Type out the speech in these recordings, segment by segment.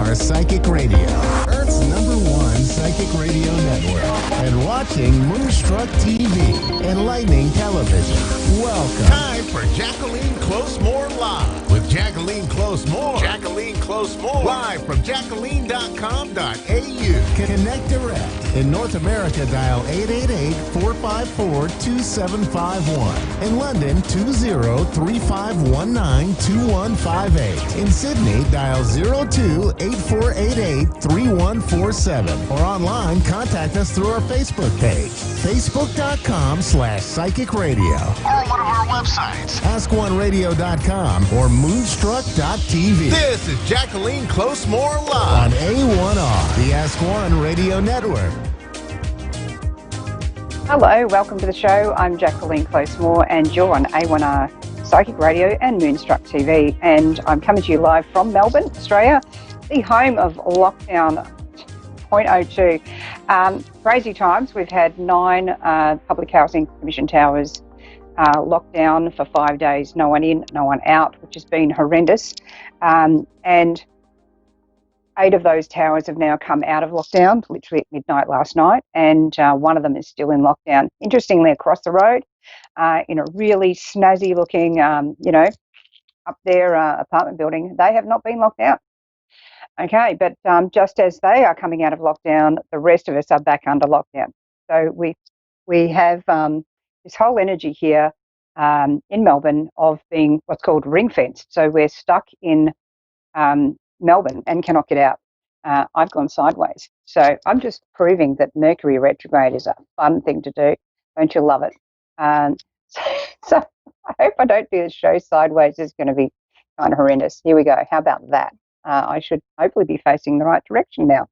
are Psychic Radio, Earth's #1 psychic radio network, and watching Moonstruck TV, enlightening television. Welcome. Time for Jacqueline Close-More Live with Jacqueline Close-More. Jacqueline Close-More. Live from Jacqueline.com.au. Connect direct. In North America, dial 888-454-2751. In London, 20-3519-2158. In Sydney, dial 02-8488-3147. Or online, contact us through our Facebook page, facebook.com/psychic radio. Or one of our websites, askoneradio.com or moonstruck.tv. This is Jacqueline Close-More Live on A1R, the Ask One Radio Network. Hello, welcome to the show. I'm Jacqueline Close-More and you're on A1R Psychic Radio and Moonstruck TV. And I'm coming to you live from Melbourne, Australia, the home of Lockdown 0.02. Crazy times. We've had 9 public housing commission towers locked down for 5 days. No one in, no one out, which has been horrendous. And 8 of those towers have now come out of lockdown, literally at midnight last night, and one of them is still in lockdown. Interestingly, across the road, in a really snazzy looking, up there apartment building, they have not been locked out. Okay, but just as they are coming out of lockdown, the rest of us are back under lockdown. So we have this whole energy here in Melbourne of being what's called ring-fenced. So we're stuck in Melbourne and cannot get out. I've gone sideways. So I'm just proving that Mercury retrograde is a fun thing to do. Don't you love it? So I hope I don't do the show sideways. It's going to be kind of horrendous. Here we go. How about that? I should hopefully be facing the right direction now.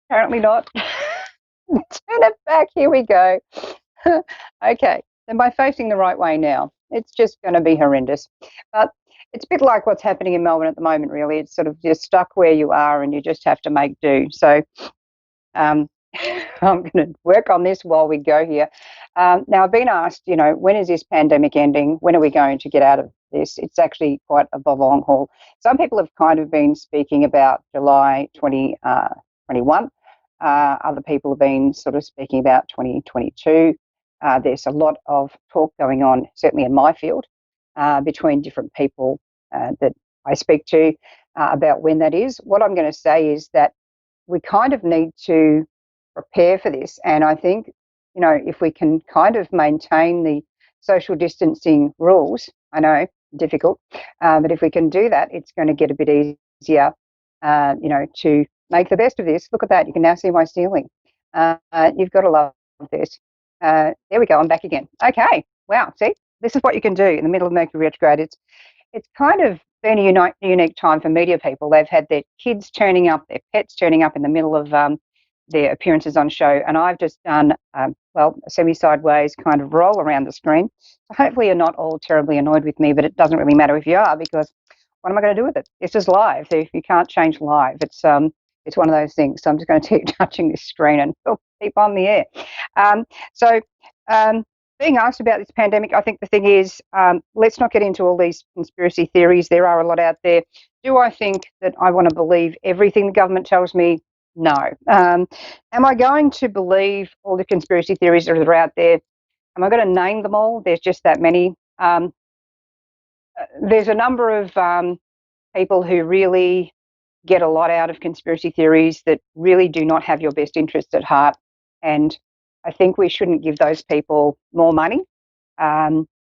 Apparently not. Turn it back. Here we go. Okay. Am I facing the right way now? It's just going to be horrendous. But it's a bit like what's happening in Melbourne at the moment, really. It's sort of you're stuck where you are and you just have to make do. So I'm going to work on this while we go here. Now, I've been asked, when is this pandemic ending? When are we going to get out of this? It's actually quite a long haul. Some people have kind of been speaking about July 2021. Other people have been sort of speaking about 2022. There's a lot of talk going on, certainly in my field, between different people that I speak to about when that is. What I'm going to say is that we kind of need to prepare for this. And I think, if we can kind of maintain the social distancing rules, I know, difficult, but if we can do that, it's going to get a bit easier, to make the best of this. Look at that. You can now see my ceiling. You've got to love this. There we go. I'm back again. Okay. Wow. See? This is what you can do in the middle of Mercury retrograde. It's kind of been a unique time for media people. They've had their kids turning up, their pets turning up in the middle of their appearances on show, and I've just done, a semi-sideways kind of roll around the screen. So hopefully you're not all terribly annoyed with me, but it doesn't really matter if you are, because what am I going to do with it? This is live. You can't change live. It's one of those things. So I'm just going to keep touching this screen and we'll keep on the air. Being asked about this pandemic, I think the thing is, let's not get into all these conspiracy theories. There are a lot out there. Do I think that I want to believe everything the government tells me? No. Am I going to believe all the conspiracy theories that are out there? Am I going to name them all? There's just that many. There's a number of people who really get a lot out of conspiracy theories that really do not have your best interests at heart. And I think we shouldn't give those people more money,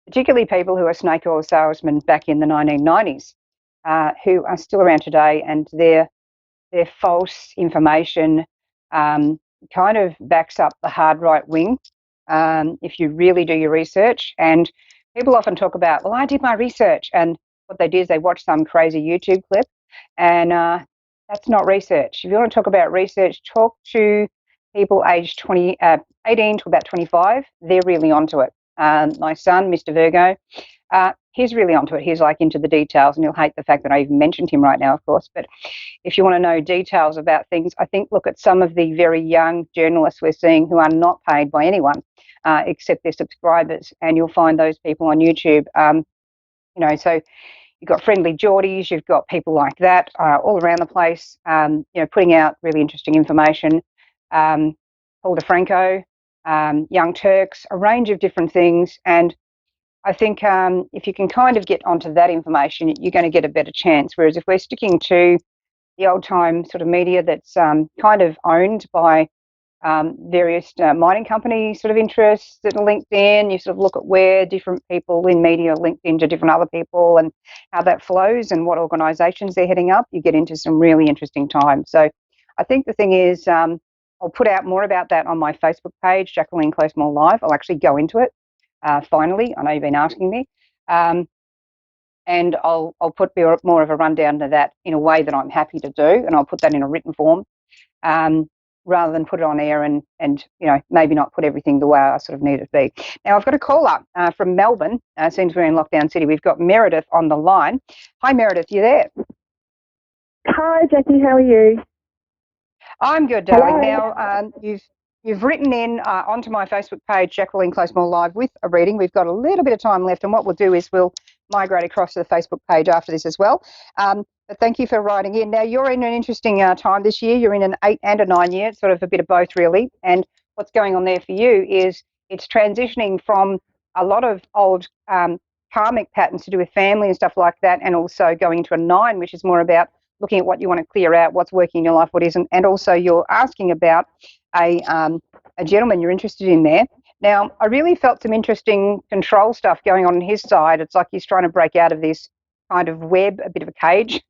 particularly people who are snake oil salesmen back in the 1990s, who are still around today, and their false information kind of backs up the hard right wing if you really do your research. And people often talk about, well, I did my research, and what they did is they watched some crazy YouTube clip, and that's not research. If you want to talk about research, talk to people aged 18 to about 25. They're really onto it. My son, Mr. Virgo, he's really onto it. He's like into the details, and he'll hate the fact that I even mentioned him right now, of course. But if you want to know details about things, I think look at some of the very young journalists we're seeing who are not paid by anyone except their subscribers, and you'll find those people on YouTube. So you've got Friendly Geordies, you've got people like that all around the place, putting out really interesting information. Paul DeFranco, Young Turks, a range of different things. And I think if you can kind of get onto that information, you're going to get a better chance. Whereas if we're sticking to the old time sort of media that's kind of owned by various mining company sort of interests that are linked in, you sort of look at where different people in media are linked into different other people and how that flows and what organisations they're heading up, you get into some really interesting times. So I think the thing is, I'll put out more about that on my Facebook page, Jacqueline Close-More Live. I'll actually go into it finally. I know you've been asking me. And I'll put more of a rundown to that in a way that I'm happy to do, and I'll put that in a written form rather than put it on air and maybe not put everything the way I sort of need it to be. Now, I've got a call up from Melbourne. Since we're in Lockdown City, we've got Meredith on the line. Hi, Meredith, you there? Hi, Jackie, how are you? I'm good, darling. Hello. Now, you've written in onto my Facebook page, Jacqueline Close-More Live, with a reading. We've got a little bit of time left, and what we'll do is we'll migrate across to the Facebook page after this as well. But thank you for writing in. Now, you're in an interesting time this year. You're in an 8 and a 9 year. It's sort of a bit of both, really. And what's going on there for you is it's transitioning from a lot of old karmic patterns to do with family and stuff like that, and also going into a 9, which is more about looking at what you want to clear out, what's working in your life, what isn't, and also you're asking about a gentleman you're interested in there. Now, I really felt some interesting control stuff going on his side. It's like he's trying to break out of this kind of web, a bit of a cage,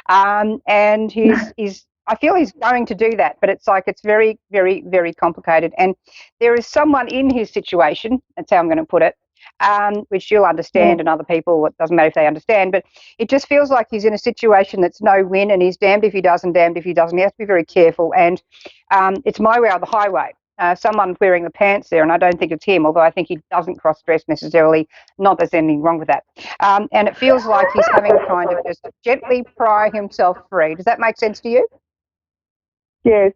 and I feel he's going to do that, but it's like it's very, very, very complicated. And there is someone in his situation, that's how I'm going to put it, which you'll understand, and other people, it doesn't matter if they understand, but it just feels like he's in a situation that's no win, and he's damned if he does and damned if he doesn't. He has to be very careful, and it's my way or the highway. Someone wearing the pants there, and I don't think it's him, although I think he doesn't cross-dress necessarily. Not that there's anything wrong with that. And it feels like he's having to kind of just gently pry himself free. Does that make sense to you? Yes.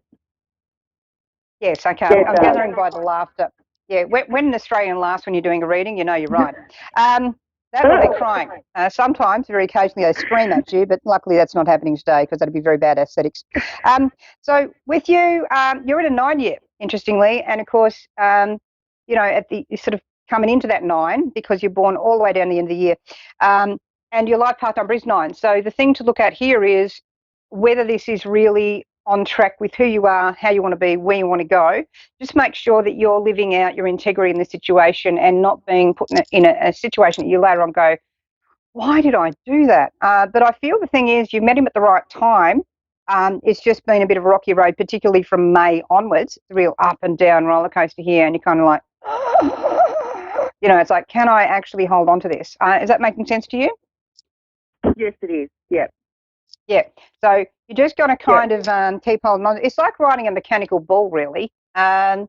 Yes, okay. Yes, I'm gathering by the laughter. Yeah, when an Australian laughs when you're doing a reading, you know you're right. That or they're crying. Sometimes, very occasionally, they scream at you, but luckily that's not happening today because that'd be very bad aesthetics. So with you, you're in a 9 year, interestingly, and of course, you're sort of coming into that 9 because you're born all the way down the end of the year, and your life path number is 9. So the thing to look at here is whether this is really on track with who you are, how you want to be, where you want to go. Just make sure that you're living out your integrity in the situation and not being put in a situation that you later on go, why did I do that? But I feel the thing is you met him at the right time. It's just been a bit of a rocky road, particularly from May onwards. It's a real up and down roller coaster here, and you're kind of like, it's like, can I actually hold on to this? Is that making sense to you? Yes, it is. Yeah. Yeah, so you just got to kind of keep holding on. It's like riding a mechanical bull, really. You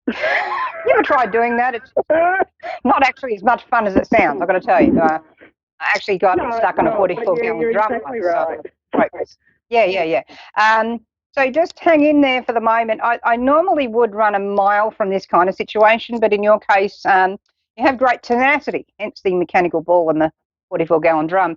ever tried doing that? It's not actually as much fun as it sounds, I've got to tell you. I actually got stuck on a 44-gallon drum. Exactly right. Yeah. So just hang in there for the moment. I normally would run a mile from this kind of situation, but in your case, you have great tenacity, hence the mechanical bull and the 44-gallon drum.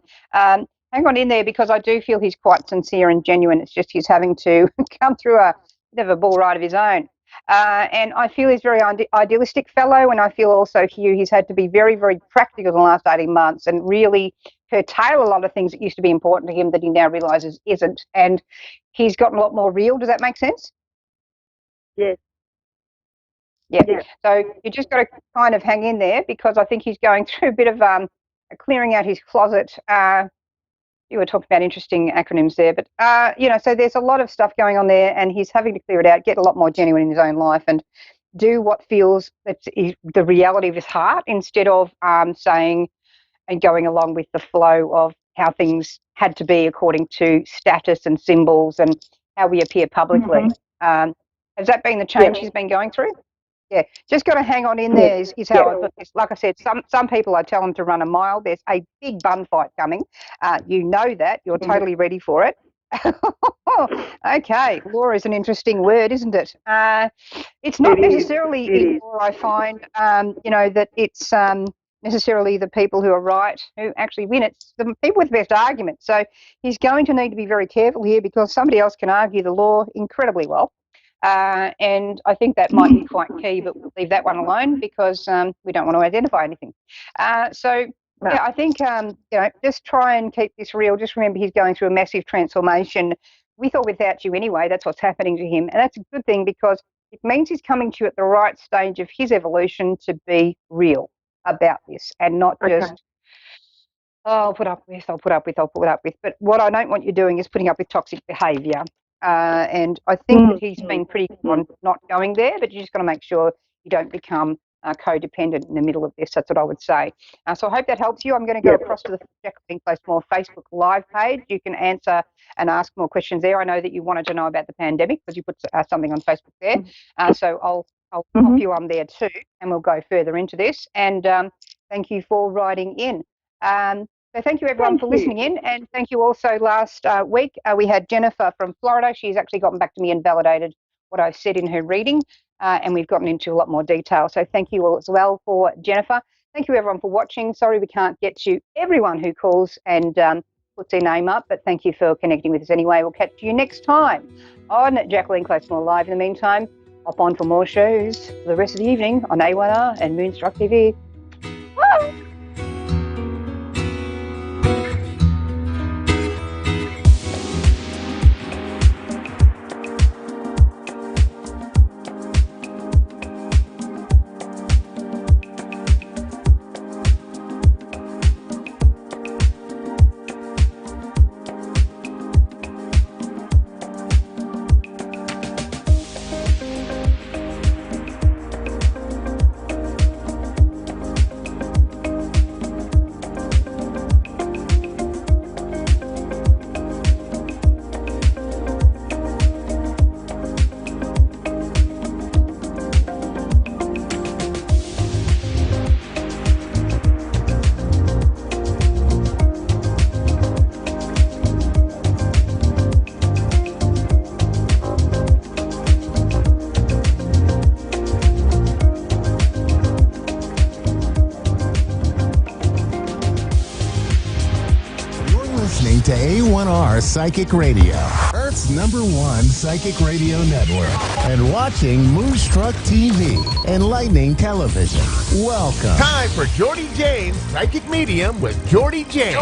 Hang on in there because I do feel he's quite sincere and genuine. It's just he's having to come through a bit of a bull ride of his own. And I feel he's a very idealistic fellow, and I feel also here he's had to be very, very practical in the last 18 months and really curtail a lot of things that used to be important to him that he now realises isn't. And he's gotten a lot more real. Does that make sense? Yes. Yeah. So you just got to kind of hang in there because I think he's going through a bit of clearing out his closet. You were talking about interesting acronyms there, but, so there's a lot of stuff going on there, and he's having to clear it out, get a lot more genuine in his own life and do what feels that's the reality of his heart instead of saying and going along with the flow of how things had to be according to status and symbols and how we appear publicly. Has that been the change he's been going through? Yeah, just got to hang on in there is how I put this. Like I said, some people I tell them to run a mile. There's a big bun fight coming. You know that. You're totally ready for it. Okay, law is an interesting word, isn't it? It's not necessarily in law, I find, that it's necessarily the people who are right who actually win. It's the people with the best arguments. So he's going to need to be very careful here because somebody else can argue the law incredibly well. And I think that might be quite key, but we'll leave that one alone because we don't want to identify anything. Yeah, I think just try and keep this real. Just remember, he's going through a massive transformation, with or without you anyway. That's what's happening to him, and that's a good thing because it means he's coming to you at the right stage of his evolution to be real about this and not just, oh, I'll put up with. But what I don't want you doing is putting up with toxic behaviour. And I think that he's been pretty good on not going there, but you just got to make sure you don't become codependent in the middle of this. That's what I would say. So I hope that helps you. I'm going to go across to the Jacqueline Close-More Facebook Live page. You can answer and ask more questions there. I know that you wanted to know about the pandemic because you put something on Facebook there. So I'll pop you on there too, and we'll go further into this. And thank you for writing in. So thank you everyone for listening in, and thank you also last week we had Jennifer from Florida. She's actually gotten back to me and validated what I've said in her reading, and we've gotten into a lot more detail. So thank you all as well for Jennifer. Thank you everyone for watching. Sorry we can't get to everyone who calls and puts their name up, but thank you for connecting with us anyway. We'll catch you next time on Jacqueline Close-More Live. In the meantime, hop on for more shows for the rest of the evening on A1R and Moonstruck TV. Bye. To A1R Psychic Radio, Earth's #1 psychic radio network, and watching Moonstruck TV, Enlightening Television. Welcome. Time for Jordy Jane's Psychic Medium with Jordy Jane.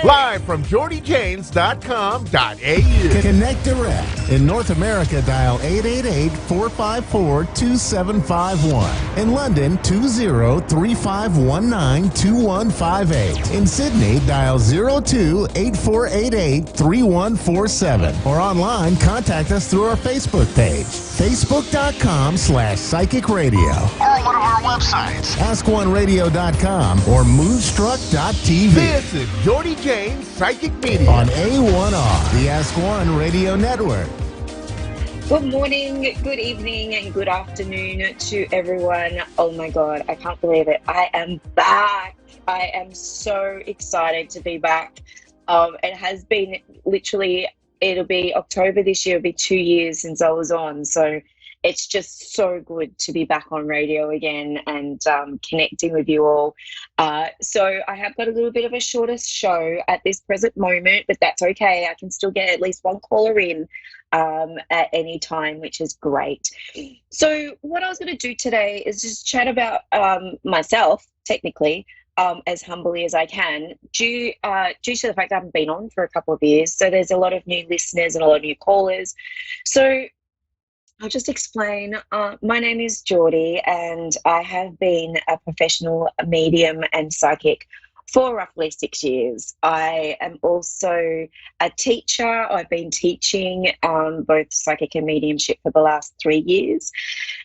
Live from jordyjanes.com.au. Connect direct. In North America, dial 888-454-2751. In London, 20-3519-2158. In Sydney, dial 02-8488-3147. Or online, contact us through our Facebook page, facebook.com/psychic radio. Or one of our websites, askoneradio.com or moonstruck.tv. This is Jordy Jane's Psychic Medium on A1R, the Ask One Radio Network. Good morning, good evening, and good afternoon to everyone. Oh my God, I can't believe it. I am back. I am so excited to be back. It has been literally, it'll be October this year, it'll be 2 years since I was on. So it's just so good to be back on radio again and connecting with you all. So I have got a little bit of a shorter show at this present moment, but that's okay. I can still get at least one caller in at any time, which is great. So what I was going to do today is just chat about myself, technically, as humbly as I can, due to the fact I haven't been on for a couple of years. So there's a lot of new listeners and a lot of new callers. So I'll just explain. My name is Jordy, and I have been a professional medium and psychic for roughly 6 years. I am also a teacher. I've been teaching both psychic and mediumship for the last 3 years.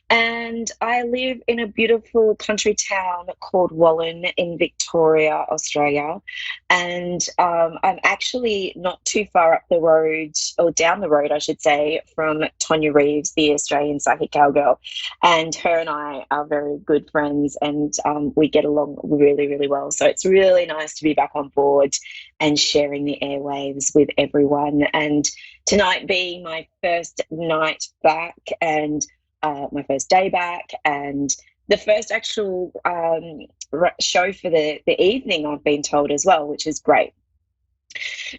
And I live in a beautiful country town called Wallen in Victoria, Australia. And I'm actually not too far up the road, or down the road, I should say, from Tonya Reeves, the Australian psychic cowgirl. And her and I are very good friends, and we get along really, really well. So it's really nice to be back on board and sharing the airwaves with everyone. And tonight being my first night back and my first day back, and the first actual show for the evening, I've been told as well, which is great.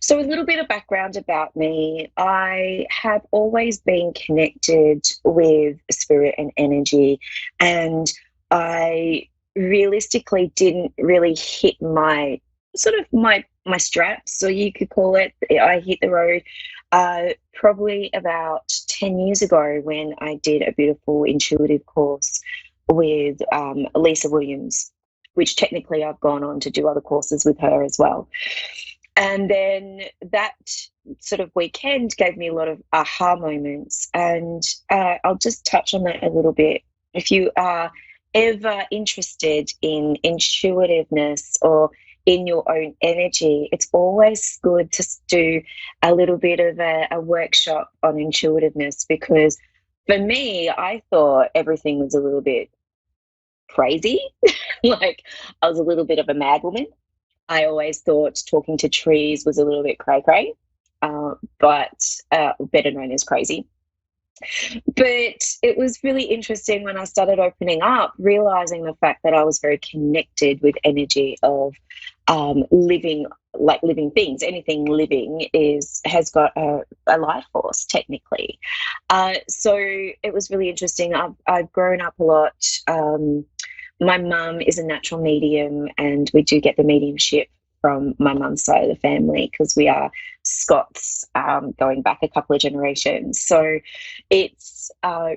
So, a little bit of background about me. I have always been connected with spirit and energy, and I realistically didn't really hit my sort of my straps, or you could call it. I hit the road probably about 10 years ago when I did a beautiful intuitive course with Lisa Williams, which technically I've gone on to do other courses with her as well. And then that sort of weekend gave me a lot of aha moments. And I'll just touch on that a little bit. If you are ever interested in intuitiveness or in your own energy, it's always good to do a little bit of a workshop on intuitiveness, because for me, I thought everything was a little bit crazy. Like I was a little bit of a mad woman. I always thought talking to trees was a little bit cray-cray, but better known as crazy. But it was really interesting when I started opening up, realizing the fact that I was very connected with energy of living, like living things. Anything living has got a life force, technically. So it was really interesting. I've grown up a lot. My mum is a natural medium, and we do get the mediumship from my mum's side of the family because we are Scots, going back a couple of generations. So it's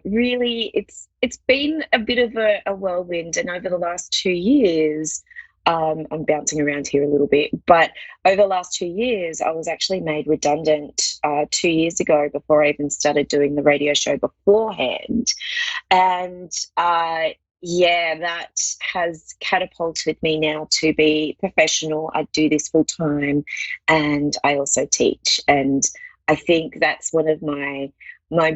really it's been a bit of a whirlwind, and over the last 2 years, I'm bouncing around here a little bit, but over the last 2 years, I was actually made redundant 2 years ago before I even started doing the radio show beforehand, and yeah, that has catapulted me now to be professional. I do this full time, and I also teach. And I think that's one of my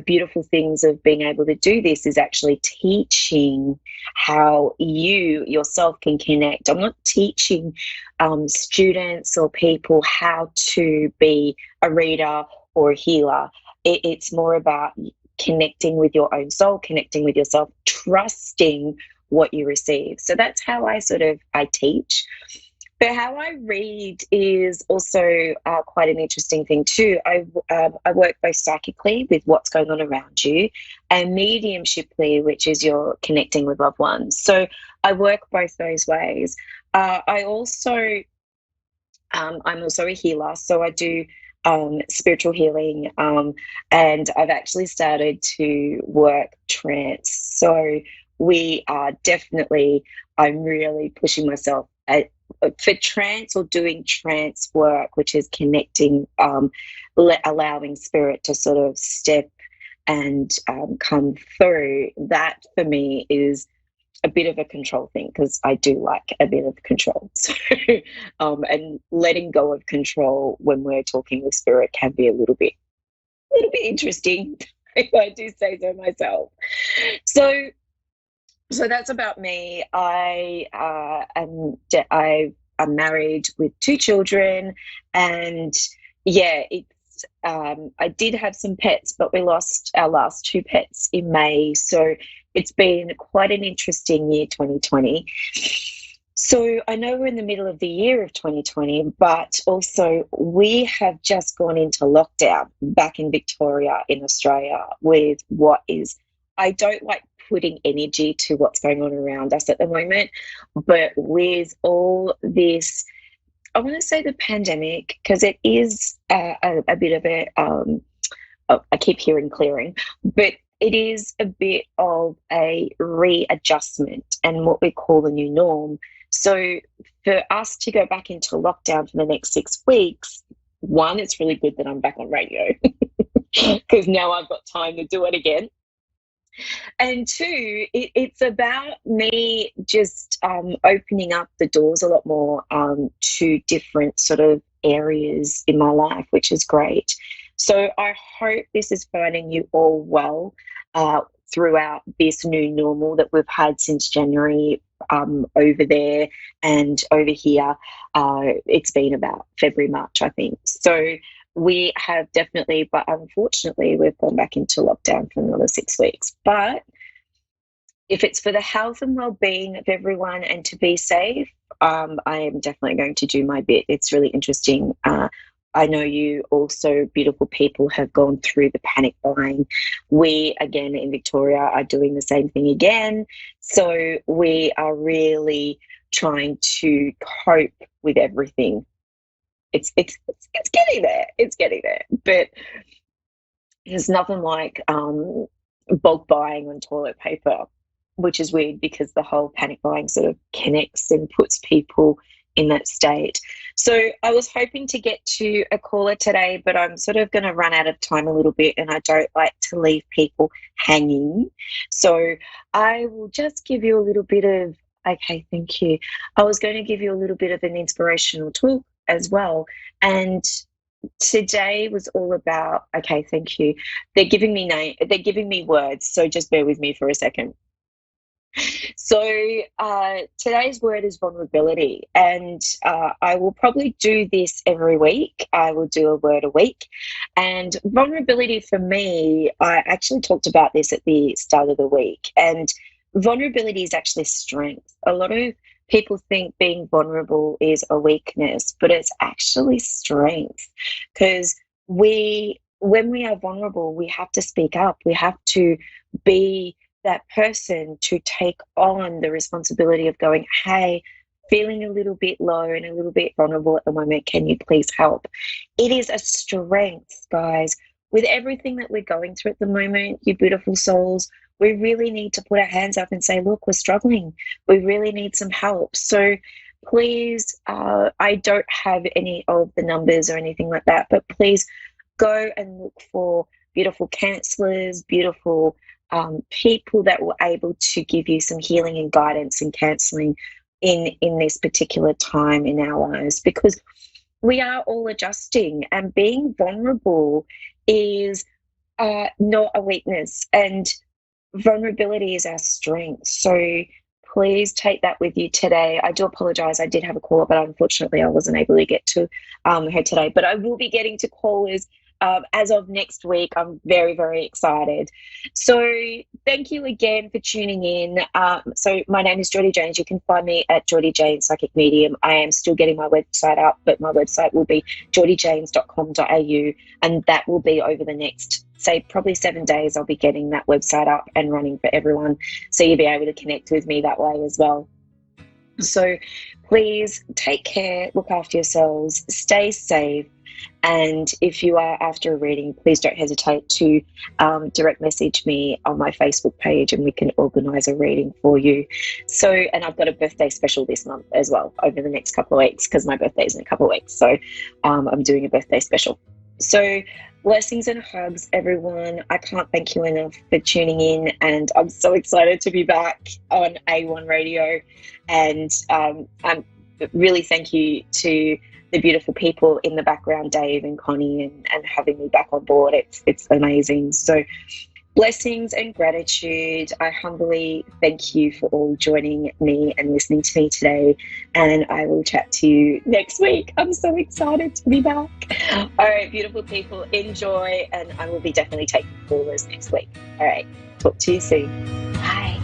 beautiful things of being able to do this, is actually teaching how you yourself can connect. I'm not teaching students or people how to be a reader or a healer. It's more about connecting with your own soul, connecting with yourself, trusting what you receive. So that's how I teach. But how I read is also quite an interesting thing too. I work both psychically with what's going on around you, and mediumshiply, which is you're connecting with loved ones. So I work both those ways. I'm also a healer, so I do spiritual healing, and I've actually started to work trance. So we are definitely, I'm really pushing myself for trance, or doing trance work, which is connecting, allowing spirit to sort of step and come through. That for me is a bit of a control thing, because I do like a bit of control. So, and letting go of control when we're talking with spirit can be a little bit interesting, if I do say so myself. So that's about me. I'm married with 2 children, and yeah, it's I did have some pets, but we lost our last 2 pets in May. So it's been quite an interesting year, 2020. So I know we're in the middle of the year of 2020, but also we have just gone into lockdown back in Victoria in Australia with what is, I don't like putting energy to what's going on around us at the moment, but with all this, I want to say the pandemic, because it is a bit of a, I keep hearing clearing, but it is a bit of a readjustment and what we call the new norm. So for us to go back into lockdown for the next 6 weeks, one, it's really good that I'm back on radio because now I've got time to do it again. And 2, it's about me just opening up the doors a lot more to different sort of areas in my life, which is great. So I hope this is finding you all well throughout this new normal that we've had since January over there, and over here it's been about February, March, I think. So we have definitely, but unfortunately we've gone back into lockdown for another 6 weeks. But if it's for the health and well-being of everyone and to be safe, I am definitely going to do my bit. It's really interesting. I know you also, beautiful people, have gone through the panic buying. We, again, in Victoria, are doing the same thing again. So we are really trying to cope with everything. It's getting there. It's getting there. But there's nothing like bulk buying on toilet paper, which is weird because the whole panic buying sort of connects and puts people in that state. So I was hoping to get to a caller today, but I'm sort of going to run out of time a little bit, and I don't like to leave people hanging. So I will just give you a little bit of, okay, thank you. I was going to give you a little bit of an inspirational talk as well. And today was all about, okay, thank you. They're giving me words, so just bear with me for a second. So today's word is vulnerability, and I will probably do this every week. I will do a word a week. And vulnerability for me, I actually talked about this at the start of the week, and vulnerability is actually strength. A lot of people think being vulnerable is a weakness, but it's actually strength, because when we are vulnerable, we have to speak up. We have to be that person to take on the responsibility of going, hey, feeling a little bit low and a little bit vulnerable at the moment, can you please help? It is a strength, guys. With everything that we're going through at the moment, you beautiful souls, we really need to put our hands up and say, look, we're struggling. We really need some help. So please, I don't have any of the numbers or anything like that, but please go and look for beautiful counsellors, beautiful people that were able to give you some healing and guidance and counselling in this particular time in our lives, because we are all adjusting, and being vulnerable is not a weakness, and vulnerability is our strength. So please take that with you today. I do apologize. I did have a caller, but unfortunately I wasn't able to get to her today, but I will be getting to callers as of next week. I'm very, very excited. So thank you again for tuning in. So my name is Geordie Janes. You can find me at Geordie Janes Psychic Medium. I am still getting my website up, but my website will be geordiejanes.com.au, and that will be over the next, say, probably 7 days. I'll be getting that website up and running for everyone, so you'll be able to connect with me that way as well. So please take care, look after yourselves, stay safe. And if you are after a reading, please don't hesitate to direct message me on my Facebook page, and we can organise a reading for you. So, and I've got a birthday special this month as well over the next couple of weeks, because my birthday is in a couple of weeks. So I'm doing a birthday special. So blessings and hugs, everyone. I can't thank you enough for tuning in, and I'm so excited to be back on A1 Radio. And I'm really thank you to the beautiful people in the background, Dave and Connie, and having me back on board. It's amazing. So blessings and gratitude. I humbly thank you for all joining me and listening to me today, and I will chat to you next week. I'm so excited to be back. All right, beautiful people, enjoy, and I will be definitely taking callers next week. All right, talk to you soon. Bye.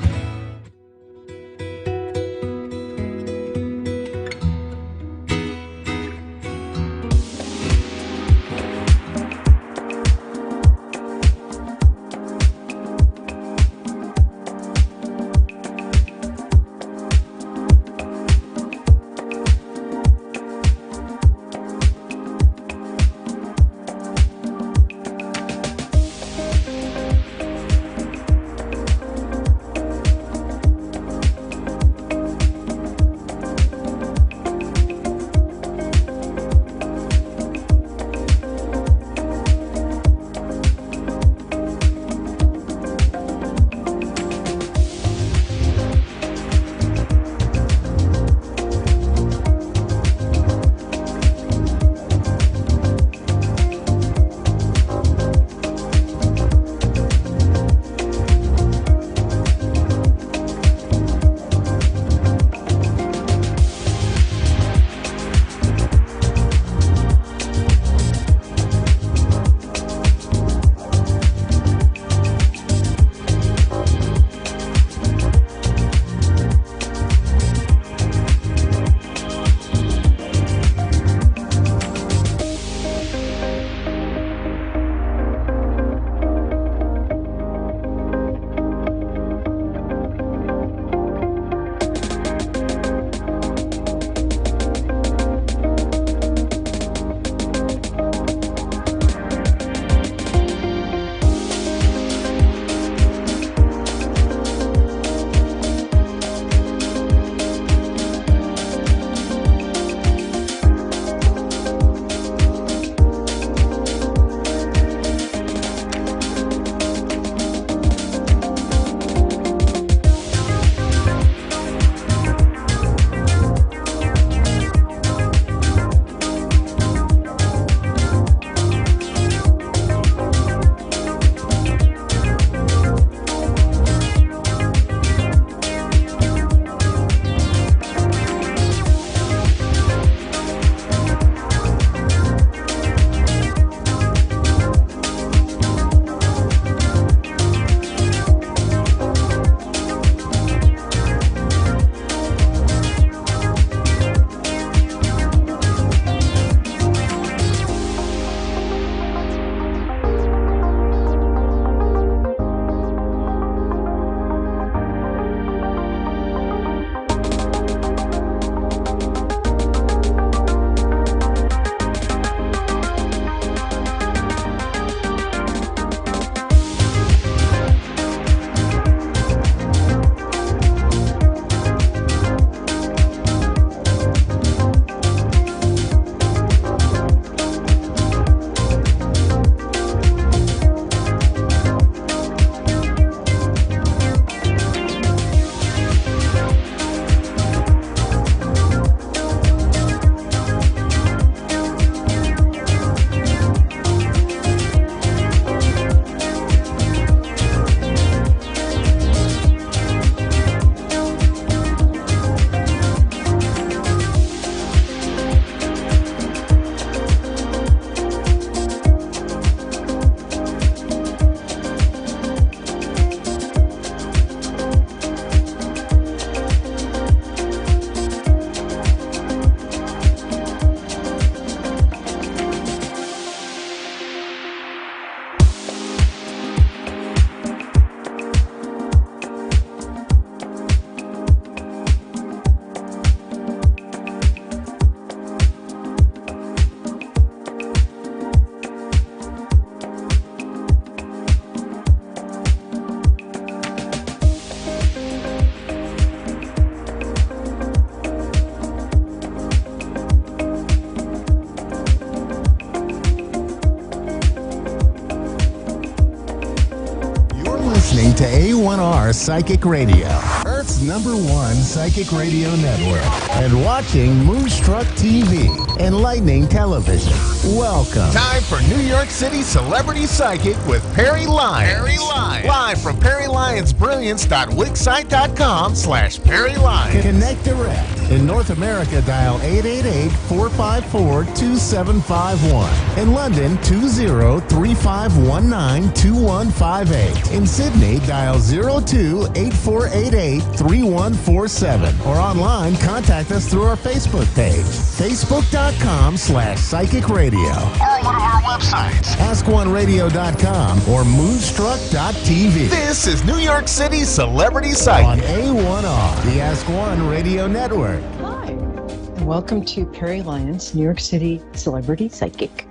listening to A1R Psychic Radio, Earth's #1 psychic radio network, and watching Moonstruck TV, enlightening television. Welcome. Time for New York City Celebrity Psychic with Perry Lyons. Perry Lyons. Live from PerryLyonsBrilliance.Wixsite.com/Perry Lyons. Connect direct. In North America, dial 888-454-2751. In London, 20-3519-2158. In Sydney, dial 02-8488-3147. Or online, contact us through our Facebook page, facebook.com/psychic radio. Or one of our websites, AskOneRadio.com or Moonstruck.tv. This is New York City Celebrity On Psychic. A1R, the Ask One Radio Network. Hi, and welcome to Perry Lyons, New York City Celebrity Psychic.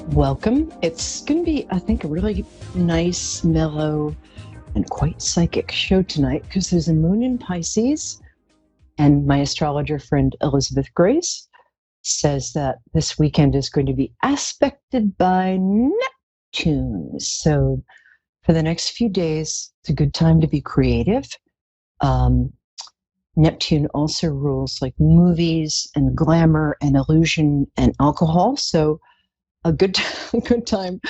Welcome. It's going to be, I think, a really nice, mellow, and quite psychic show tonight because there's a moon in Pisces, and my astrologer friend Elizabeth Grace says that this weekend is going to be aspected by Neptune. So for the next few days, it's a good time to be creative. Neptune also rules like movies and glamour and illusion and alcohol. So a good time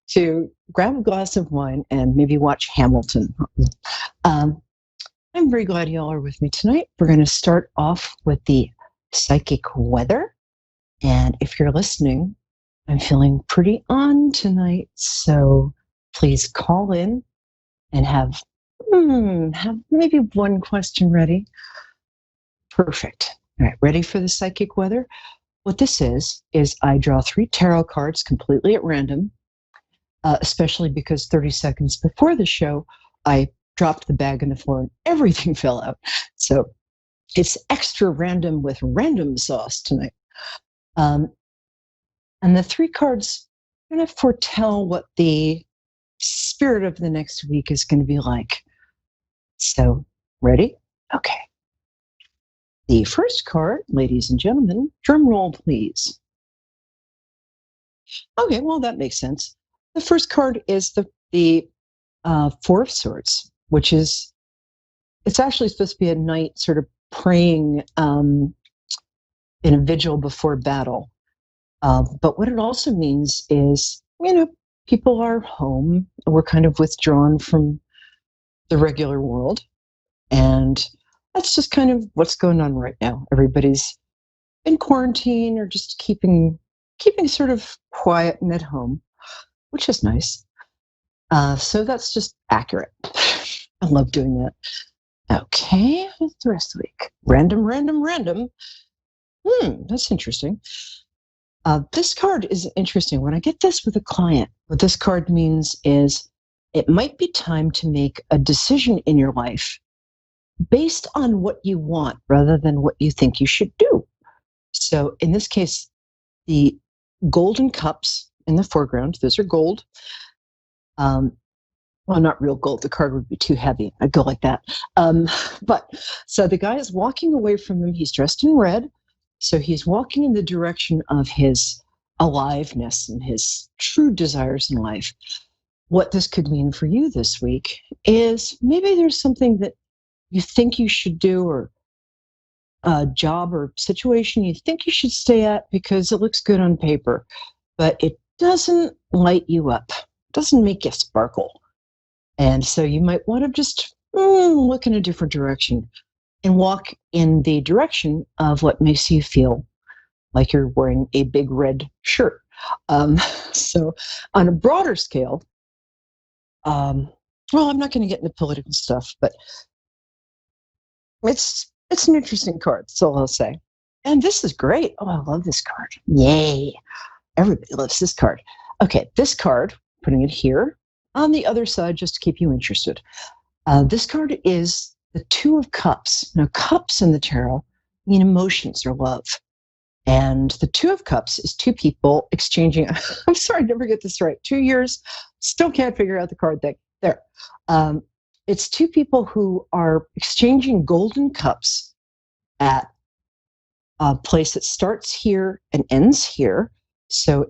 to grab a glass of wine and maybe watch Hamilton. I'm very glad y'all are with me tonight. We're going to start off with the psychic weather. And if you're listening, I'm feeling pretty on tonight. So please call in and have maybe one question ready. Perfect. All right, ready for the psychic weather? What this is I draw 3 tarot cards completely at random, especially because 30 seconds before the show, I dropped the bag on the floor and everything fell out. So it's extra random with random sauce tonight. And the 3 cards are going to foretell what the spirit of the next week is going to be like. So, ready? Okay. The first card, ladies and gentlemen, drum roll, please. Okay, well, that makes sense. The first card is the 4 of Swords, which is, it's actually supposed to be a knight sort of praying in a vigil before battle. But what it also means is, people are home. We're kind of withdrawn from the regular world. And that's just kind of what's going on right now. Everybody's in quarantine or just keeping sort of quiet and at home, which is nice. So that's just accurate. I love doing that. Okay, what's the rest of the week? Random. That's interesting. This card is interesting. When I get this with a client, what this card means is it might be time to make a decision in your life based on what you want rather than what you think you should do. So in this case, the golden cups in the foreground, those are gold. Well, not real gold. The card would be too heavy. I'd go like that. But so the guy is walking away from them. He's dressed in red. So he's walking in the direction of his aliveness and his true desires in life. What this could mean for you this week is maybe there's something that you think you should do, or a job or situation you think you should stay at because it looks good on paper, but it doesn't light you up, doesn't make you sparkle. And so you might want to just look in a different direction and walk in the direction of what makes you feel like you're wearing a big red shirt. So on a broader scale, well, I'm not going to get into political stuff, but it's an interesting card, that's all I'll say. And this is great. Oh, I love this card. Yay. Everybody loves this card. Okay, this card, putting it here on the other side just to keep you interested. This card is the 2 of Cups. Now, cups in the tarot mean emotions or love. And the 2 of Cups is 2 people exchanging, I'm sorry, I never get this right. 2 years, still can't figure out the card thing. There. It's 2 people who are exchanging golden cups at a place that starts here and ends here. So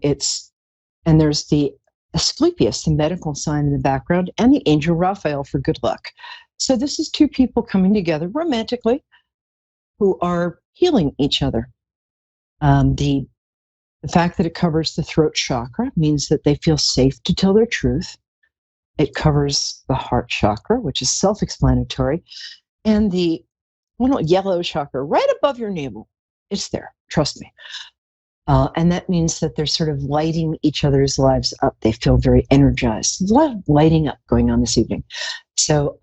and there's the Asclepius, the medical sign in the background, and the angel Raphael for good luck. So this is two people coming together romantically who are healing each other. The fact that it covers the throat chakra means that they feel safe to tell their truth. It covers the heart chakra, which is self-explanatory, and the yellow chakra right above your navel. It's there, trust me. And that means that they're sort of lighting each other's lives up. They feel very energized. There's a lot of lighting up going on this evening. So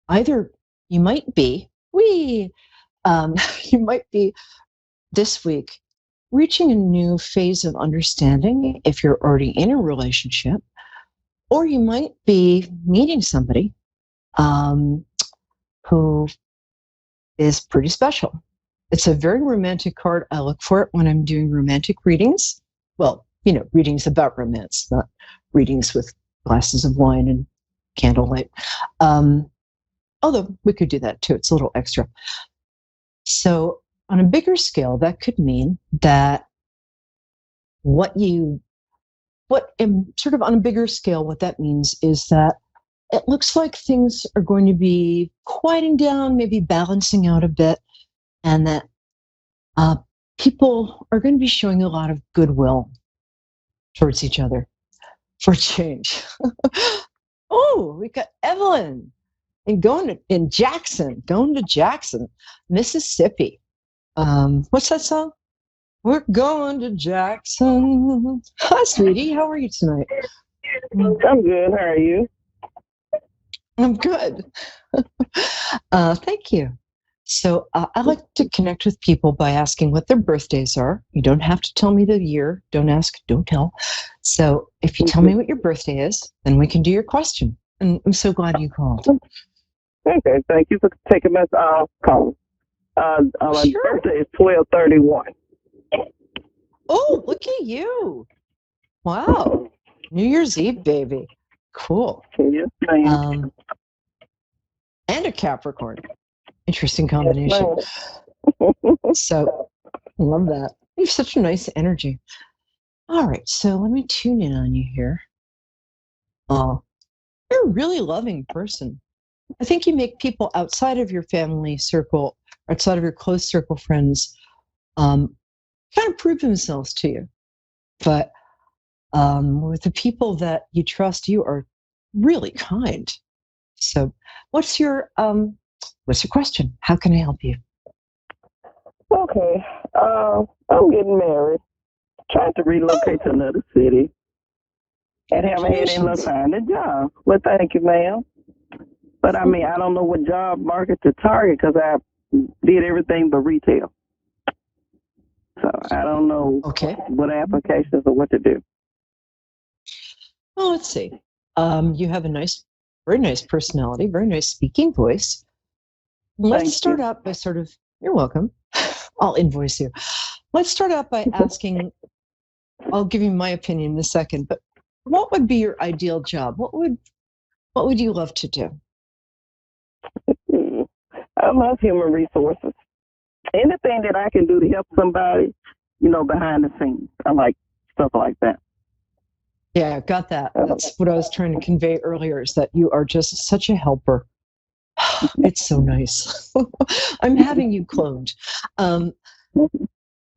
either you might be, you might be this week reaching a new phase of understanding if you're already in a relationship, or you might be meeting somebody who is pretty special. It's a very romantic card. I look for it when I'm doing romantic readings. Well, readings about romance, not readings with glasses of wine and candlelight. Although we could do that too. It's a little extra. So on a bigger scale, that could mean that what on a bigger scale, what that means is that it looks like things are going to be quieting down, maybe balancing out a bit, and that people are going to be showing a lot of goodwill towards each other for change. Oh, we got Evelyn in Jackson, Mississippi. What's that song? We're going to Jackson. Hi, sweetie. How are you tonight? I'm good. How are you? I'm good. Thank you. So I like to connect with people by asking what their birthdays are. You don't have to tell me the year. Don't ask, don't tell. So if you tell me what your birthday is, then we can do your question. And I'm so glad you called. Okay, thank you for taking my call. My Sure. birthday is 12/31. Oh, look at you. Wow. New Year's Eve, baby. Cool. Yes, ma'am. And a Capricorn. Interesting combination. So, love that. You have such a nice energy. All right, so let me tune in on you here. You're a really loving person. I think you make people outside of your family circle, outside of your close circle friends, kind of prove themselves to you. But with the people that you trust, you are really kind. So, what's your question? How can I help you? Okay. I'm getting married, trying to relocate to another city, and haven't had any luck finding a job. Well, thank you, ma'am. But I mean, I don't know what job market to target because I did everything but retail. So I don't know what applications or what to do. Well, let's see. You have a very nice personality, very nice speaking voice. Let's start out by you're welcome. I'll invoice you. Let's start out by asking, I'll give you my opinion in a second, but what would be your ideal job? What would you love to do? I love human resources. Anything that I can do to help somebody, behind the scenes. I like stuff like that. Yeah, got that. That's what I was trying to convey earlier, is that you are just such a helper. It's so nice. I'm having you cloned.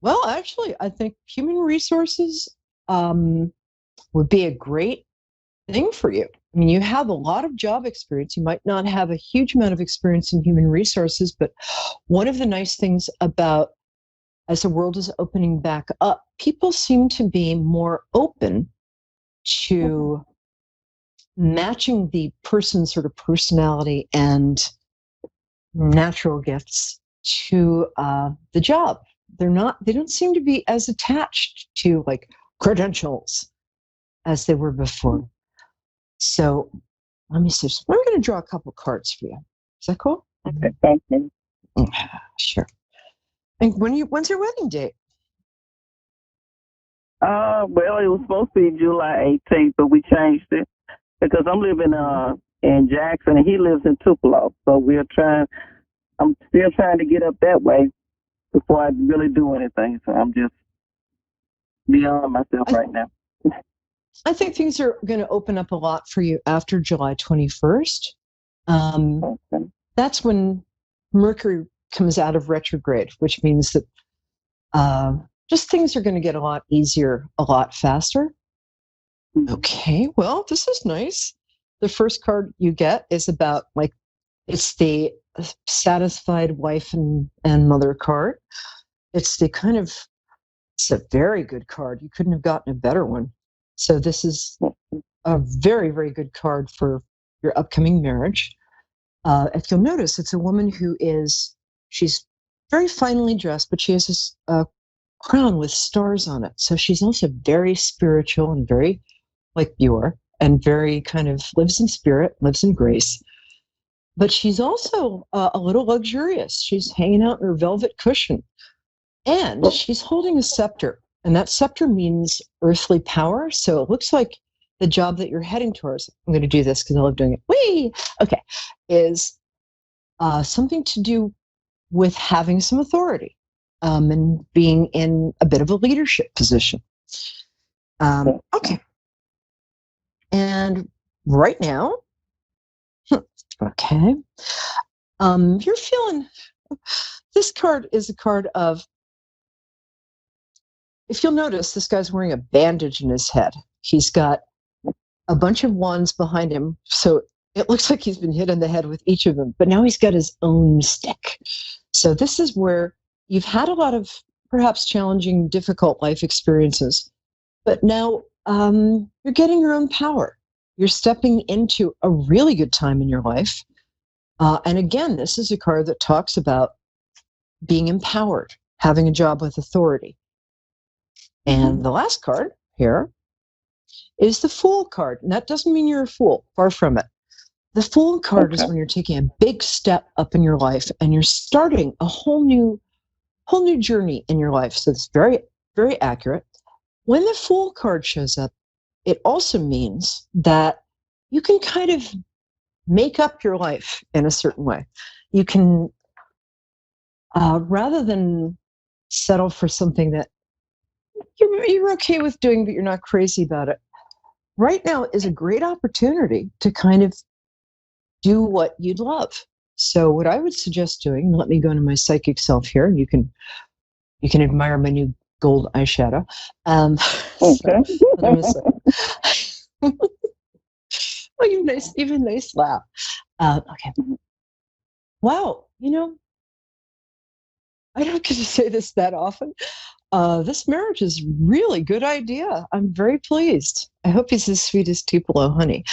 Well, actually, I think human resources would be a great thing for you. I mean, you have a lot of job experience. You might not have a huge amount of experience in human resources, but one of the nice things about, as the world is opening back up, people seem to be more open to matching the person's sort of personality and natural gifts to the job. They don't seem to be as attached to like credentials as they were before. So let me see. I'm going to draw a couple cards for you. Is that cool? Okay, thank you. Sure. And when's your wedding date? Well, it was supposed to be July 18th, but we changed it because I'm living in Jackson and he lives in Tupelo. So I'm still trying to get up that way before I really do anything. So I'm just beyond myself right now. I think things are going to open up a lot for you after July 21st. That's when Mercury comes out of retrograde, which means that just things are going to get a lot easier, a lot faster. Okay, well, this is nice. The first card you get is about, like, it's the satisfied wife and mother card. It's the kind of, it's a very good card. You couldn't have gotten a better one. So this is a very, very good card for your upcoming marriage. If you'll notice, it's a woman who she's very finely dressed, but she has this crown with stars on it. So she's also very spiritual and very like pure and very kind of lives in spirit, lives in grace. But she's also a little luxurious. She's hanging out in her velvet cushion. And she's holding a scepter. And that scepter means earthly power. So it looks like the job that you're heading towards, I'm going to do this because I love doing it. Whee! Okay. Is something to do with having some authority and being in a bit of a leadership position. Okay. And right now, okay, you're feeling, this card is a card of, if you'll notice, this guy's wearing a bandage in his head. He's got a bunch of wands behind him, so it looks like he's been hit in the head with each of them, but now he's got his own stick. So this is where you've had a lot of perhaps challenging, difficult life experiences, but now you're getting your own power. You're stepping into a really good time in your life. And again, this is a card that talks about being empowered, having a job with authority. And the last card here is the Fool card. And that doesn't mean you're a fool, far from it. The Fool card is when you're taking a big step up in your life and you're starting a whole new journey in your life. So it's very, very accurate. When the Fool card shows up, it also means that you can kind of make up your life in a certain way. You can, rather than settle for something that you're okay with doing, but you're not crazy about it. Right now is a great opportunity to kind of do what you'd love. So what I would suggest doing, let me go into my psychic self here, and you can admire my new gold eyeshadow. Okay. Oh, you have a nice laugh. Okay. Wow, I don't get to say this that often. This marriage is really good idea. I'm very pleased. I hope he's as sweet as Tupelo honey.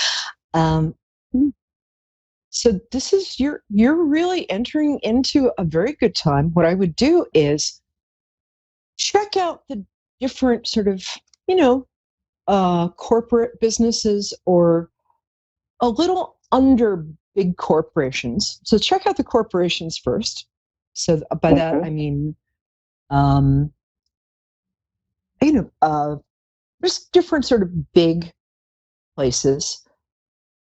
So this is, you're really entering into a very good time. What I would do is check out the different sort of, corporate businesses or a little under big corporations. So check out the corporations first. So by that, I mean, there's different sort of big places.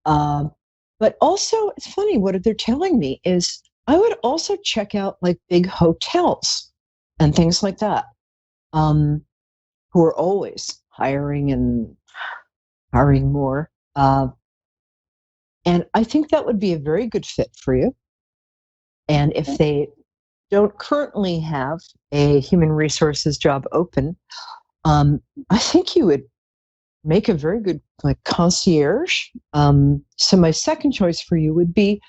But also, it's funny, what they're telling me is I would also check out like big hotels and things like that, who are always hiring and hiring more. And I think that would be a very good fit for you. And if they don't currently have a human resources job open, I think you would make a very good concierge. So my second choice for you would be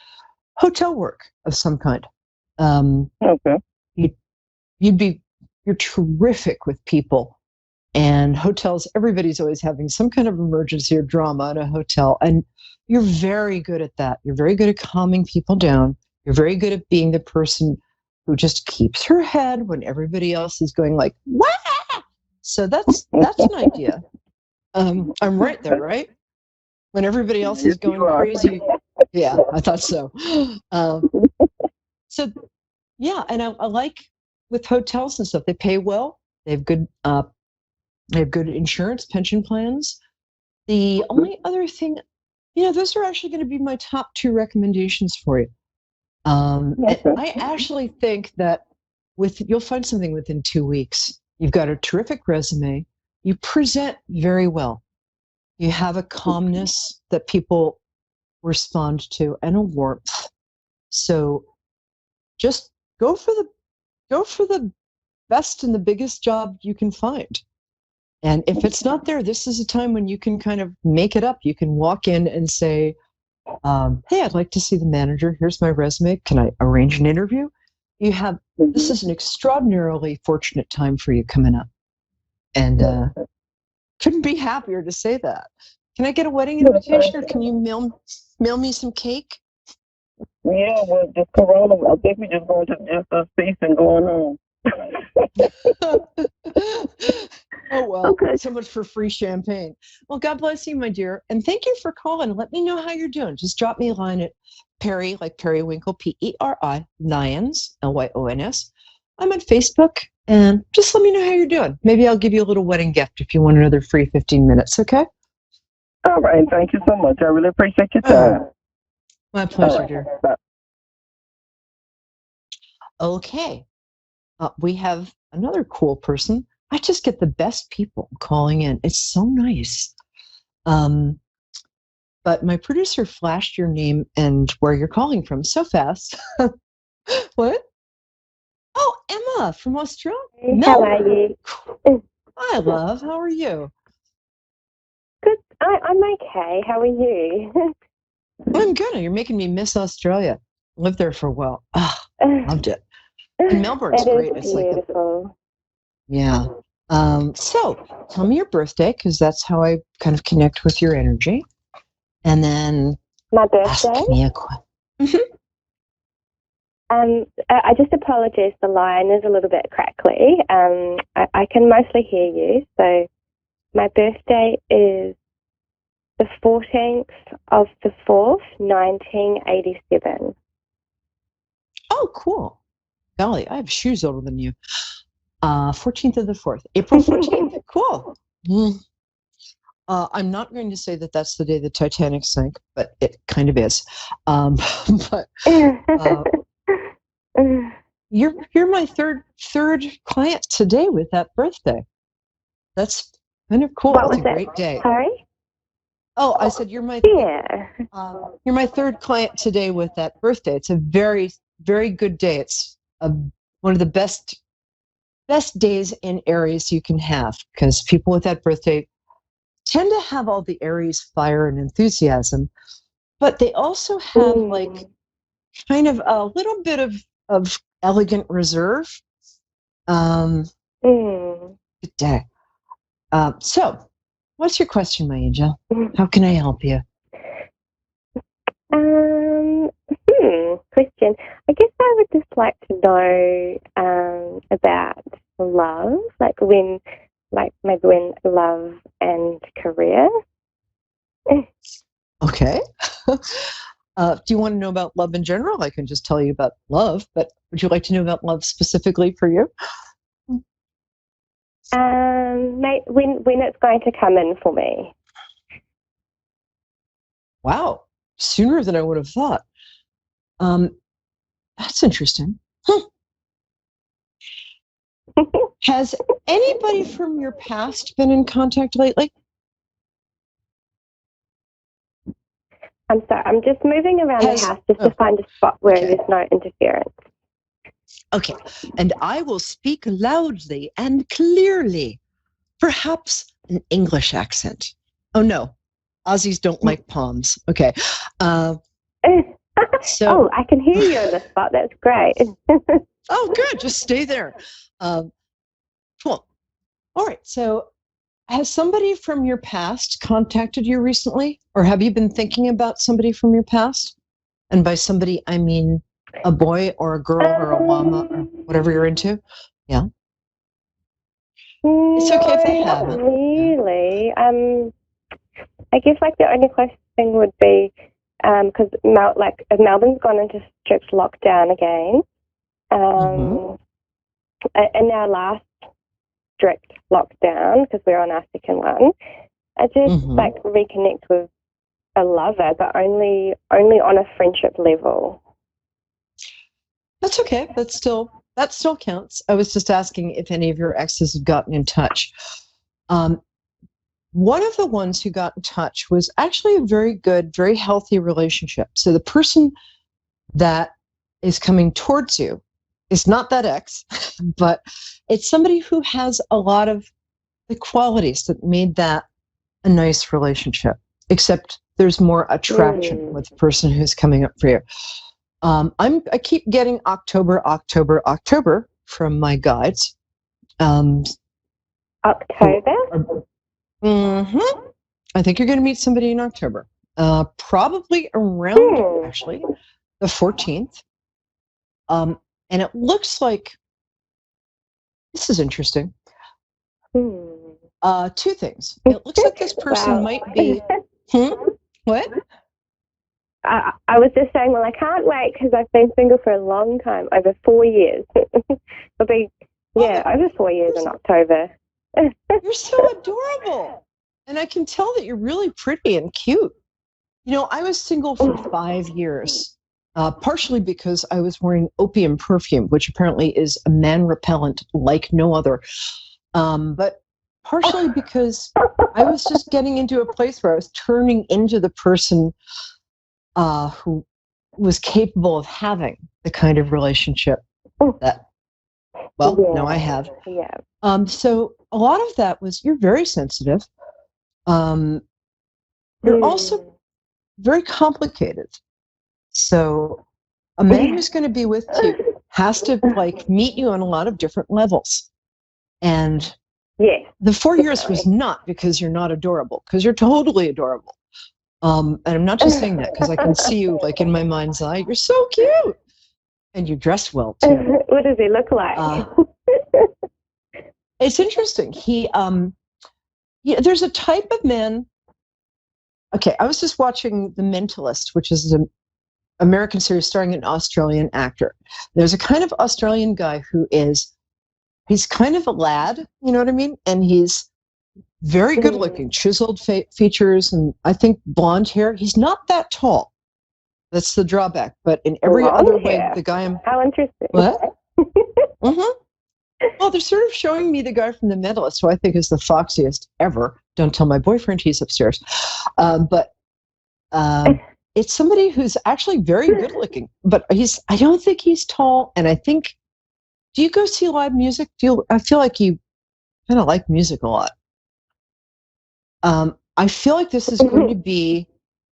hotel work of some kind. Okay. You're terrific with people, and hotels, everybody's always having some kind of emergency or drama in a hotel, and you're very good at that. You're very good at calming people down. You're very good at being the person who just keeps her head when everybody else is going like, wah! So that's an idea. I'm right there, right? When everybody else is going crazy. Yeah, I thought so. So, yeah, and I like with hotels and stuff, they pay well. They have good insurance, pension plans. The only other thing, those are actually going to be my top two recommendations for you. I actually think that you'll find something within 2 weeks. You've got a terrific resume. You present very well. You have a calmness that people respond to and a warmth. So just go for the best and the biggest job you can find. And if it's not there, this is a time when you can kind of make it up. You can walk in and say, hey, I'd like to see the manager. Here's my resume. Can I arrange an interview? This is an extraordinarily fortunate time for you coming up. And couldn't be happier to say that. Can I get a wedding invitation, or can you mail me some cake? Yeah, well, just Corona. I think we just going to just a feast and going home. Oh, well, Okay. So much for free champagne. Well, God bless you, my dear. And thank you for calling. Let me know how you're doing. Just drop me a line at Perry, like Periwinkle, Peri, Lyons, Lyons. I'm on Facebook, and just let me know how you're doing. Maybe I'll give you a little wedding gift if you want another free 15 minutes, okay? All right. Thank you so much. I really appreciate your time. My pleasure, All dear. right. Bye. Okay. We have another cool person. I just get the best people calling in. It's so nice. But my producer flashed your name and where you're calling from so fast. What? Oh, Emma from Australia. How are you? Hi, love. How are you? Good. I'm okay. How are you? I'm good. You're making me miss Australia. Lived there for a while. Loved it. And Melbourne's great. It's beautiful. Yeah. So tell me your birthday, because that's how I kind of connect with your energy. And then My ask birthday? me a question. I just apologize. The line is a little bit crackly. I can mostly hear you. So my birthday is the 14th of the 4th, 1987. Oh, cool. Golly, I have shoes older than you. 14th of the 4th, April 14th. Cool. I'm not going to say that that's the day the Titanic sank, but it kind of is. But you're my third client today with that birthday. That's kind of cool. That's a great day. Sorry? Oh, I said you're my third client today with that birthday. It's a very, very good day. It's one of the best days in Aries you can have, because people with that birthday tend to have all the Aries fire and enthusiasm, but they also have like kind of a little bit of elegant reserve. Good day. So what's your question, my angel? How can I help you? Question. I guess I would just like to know about love, maybe when love and career. Okay. Do you want to know about love in general? I can just tell you about love, but would you like to know about love specifically for you? When it's going to come in for me. Wow, sooner than I would have thought. That's interesting. Has anybody from your past been in contact lately? I'm sorry, I'm just moving around the house just to find a spot where there's no interference. Okay, and I will speak loudly and clearly, perhaps an English accent. Oh no, Aussies don't like palms. Okay. So, I can hear you in the spot. That's great. Oh, good. Just stay there. Cool. All right. So has somebody from your past contacted you recently? Or have you been thinking about somebody from your past? And by somebody, I mean a boy or a girl or a llama or whatever you're into? Yeah. It's okay if they haven't. Not really. I guess the only question would be, because Melbourne's gone into strict lockdown again, and our last strict lockdown, because we're on our second one, I just reconnect with a lover, but only on a friendship level. That's okay. That still counts. I was just asking if any of your exes have gotten in touch. one of the ones who got in touch was actually a very good, very healthy relationship. So the person that is coming towards you is not that ex, but it's somebody who has a lot of the qualities that made that a nice relationship, except there's more attraction with the person who's coming up for you. I keep getting October from my guides. October? I think you're going to meet somebody in October. Probably around, actually, the 14th. And it looks like, this is interesting. Two things. It looks like this person might be... What? I was just saying, well, I can't wait because I've been single for a long time, over 4 years. It'll be, over 4 years in October. You're so adorable. And I can tell that you're really pretty and cute. You know, I was single for 5 years, partially because I was wearing opium perfume, which apparently is a man repellent like no other. But partially because I was just getting into a place where I was turning into the person who was capable of having the kind of relationship that, now I have. Yeah. So a lot of that was, you're very sensitive. You're also very complicated. So a man who's going to be with you has to meet you on a lot of different levels. And the 4 years was not because you're not adorable, because you're totally adorable. And I'm not just saying that because I can see you in my mind's eye. You're so cute. And you dress well too. What does he look like? It's interesting. There's a type of man. Okay, I was just watching The Mentalist, which is an American series starring an Australian actor. There's a kind of Australian guy he's kind of a lad, you know what I mean? And he's very good looking, chiseled features, and I think blonde hair. He's not that tall. That's the drawback. But in every other way, the guy How interesting. What? Well, they're sort of showing me the guy from The Mentalist, who I think is the foxiest ever. Don't tell my boyfriend, he's upstairs. But it's somebody who's actually very good looking, but I don't think he's tall. And I think, do you go see live music? I feel like you kind of like music a lot. I feel like this is going to be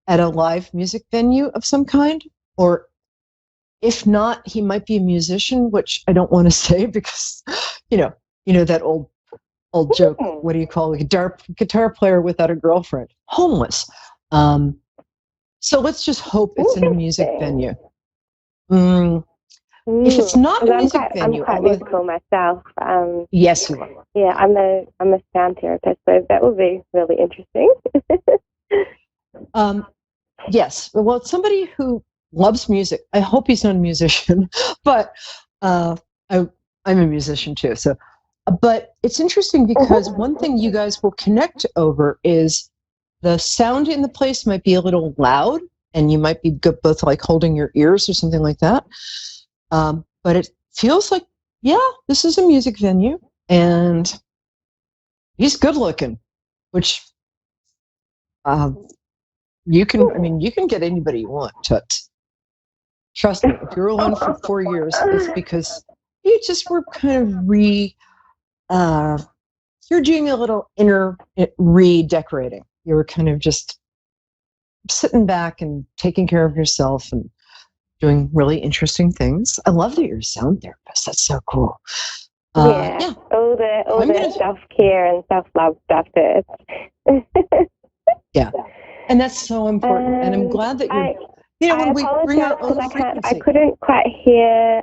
at a live music venue of some kind, or if not, he might be a musician, which I don't want to say because, you know that old joke. What do you call a guitar player without a girlfriend? Homeless. So let's just hope it's in a music venue. If it's not a music venue, I'm quite musical myself. Yes, you are. Yeah, I'm a sound therapist, so that will be really interesting. Yes, well, it's somebody who loves music. I hope he's not a musician, but I'm a musician too. So, but it's interesting because one thing you guys will connect over is the sound in the place might be a little loud, and you might be both holding your ears or something like that. But it feels like, this is a music venue, and he's good looking, which you can get anybody you want, Toots. Trust me, if you're alone for 4 years, it's because you just were kind of you're doing a little inner redecorating. You were kind of just sitting back and taking care of yourself and doing really interesting things. I love that you're a sound therapist. That's so cool. All the self-care and self-love stuff is. Yeah, and that's so important. And I'm glad that when we bring our own frequency. I couldn't quite hear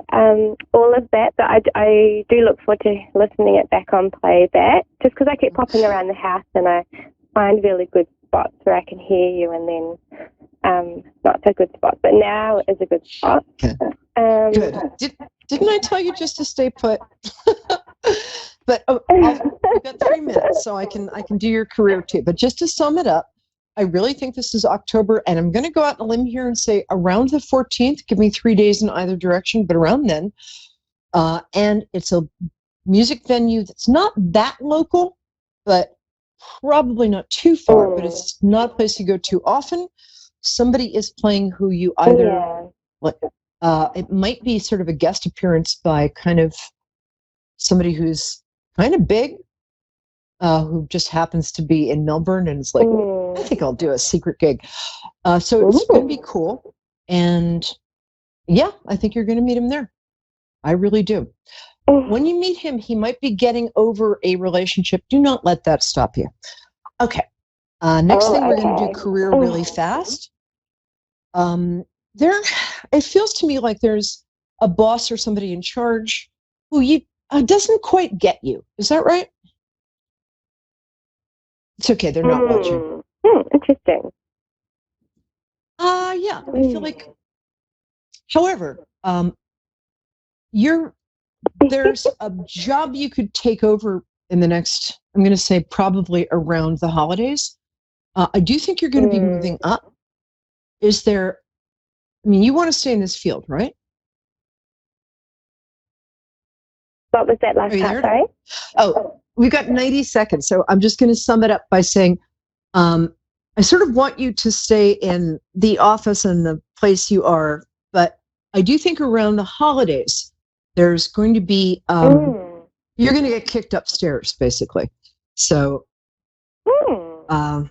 all of that, but I do look forward to listening it back on playback, just because I keep popping around the house and I find really good spots where I can hear you, and then not so good spots, but now is a good spot. Okay. Good. Didn't I tell you just to stay put? But I've got 3 minutes, so I can do your career too. But just to sum it up, I really think this is October, and I'm going to go out on a limb here and say around the 14th. Give me 3 days in either direction, but around then. And it's a music venue that's not that local, but probably not too far, but it's not a place you go too often. Somebody is playing who you either, it might be sort of a guest appearance by kind of somebody who's kind of big, who just happens to be in Melbourne and is like, I think I'll do a secret gig. So it's going to be cool. And yeah, I think you're going to meet him there. I really do. When you meet him, he might be getting over a relationship. Do not let that stop you. Okay. Next thing, we're going to do career really fast. It feels to me like there's a boss or somebody in charge who doesn't quite get you. Is that right? It's okay. They're not watching. Interesting. Yeah. I feel like, however, there's a job you could take over in the next, I'm going to say probably around the holidays. I do think you're going to be moving up. Is there, I mean, you want to stay in this field, right? What was that last part, sorry? Oh, we've got 90 seconds. So I'm just going to sum it up by saying, I sort of want you to stay in the office and the place you are, but I do think around the holidays, there's going to be, you're going to get kicked upstairs, basically. So, well,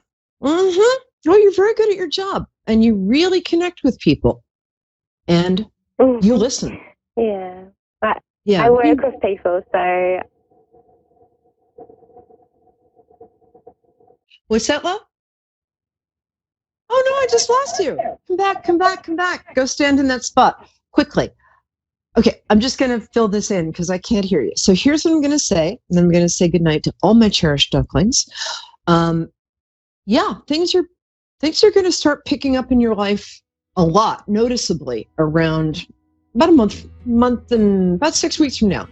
you're very good at your job and you really connect with people and you listen. Yeah. I work with people, so. What's that, love? Oh, no, I just lost you. Come back. Go stand in that spot quickly. Okay, I'm just going to fill this in because I can't hear you. So here's what I'm going to say, and then I'm going to say goodnight to all my cherished ducklings. Yeah, things are going to start picking up in your life a lot, noticeably, around about a month and about 6 weeks from now.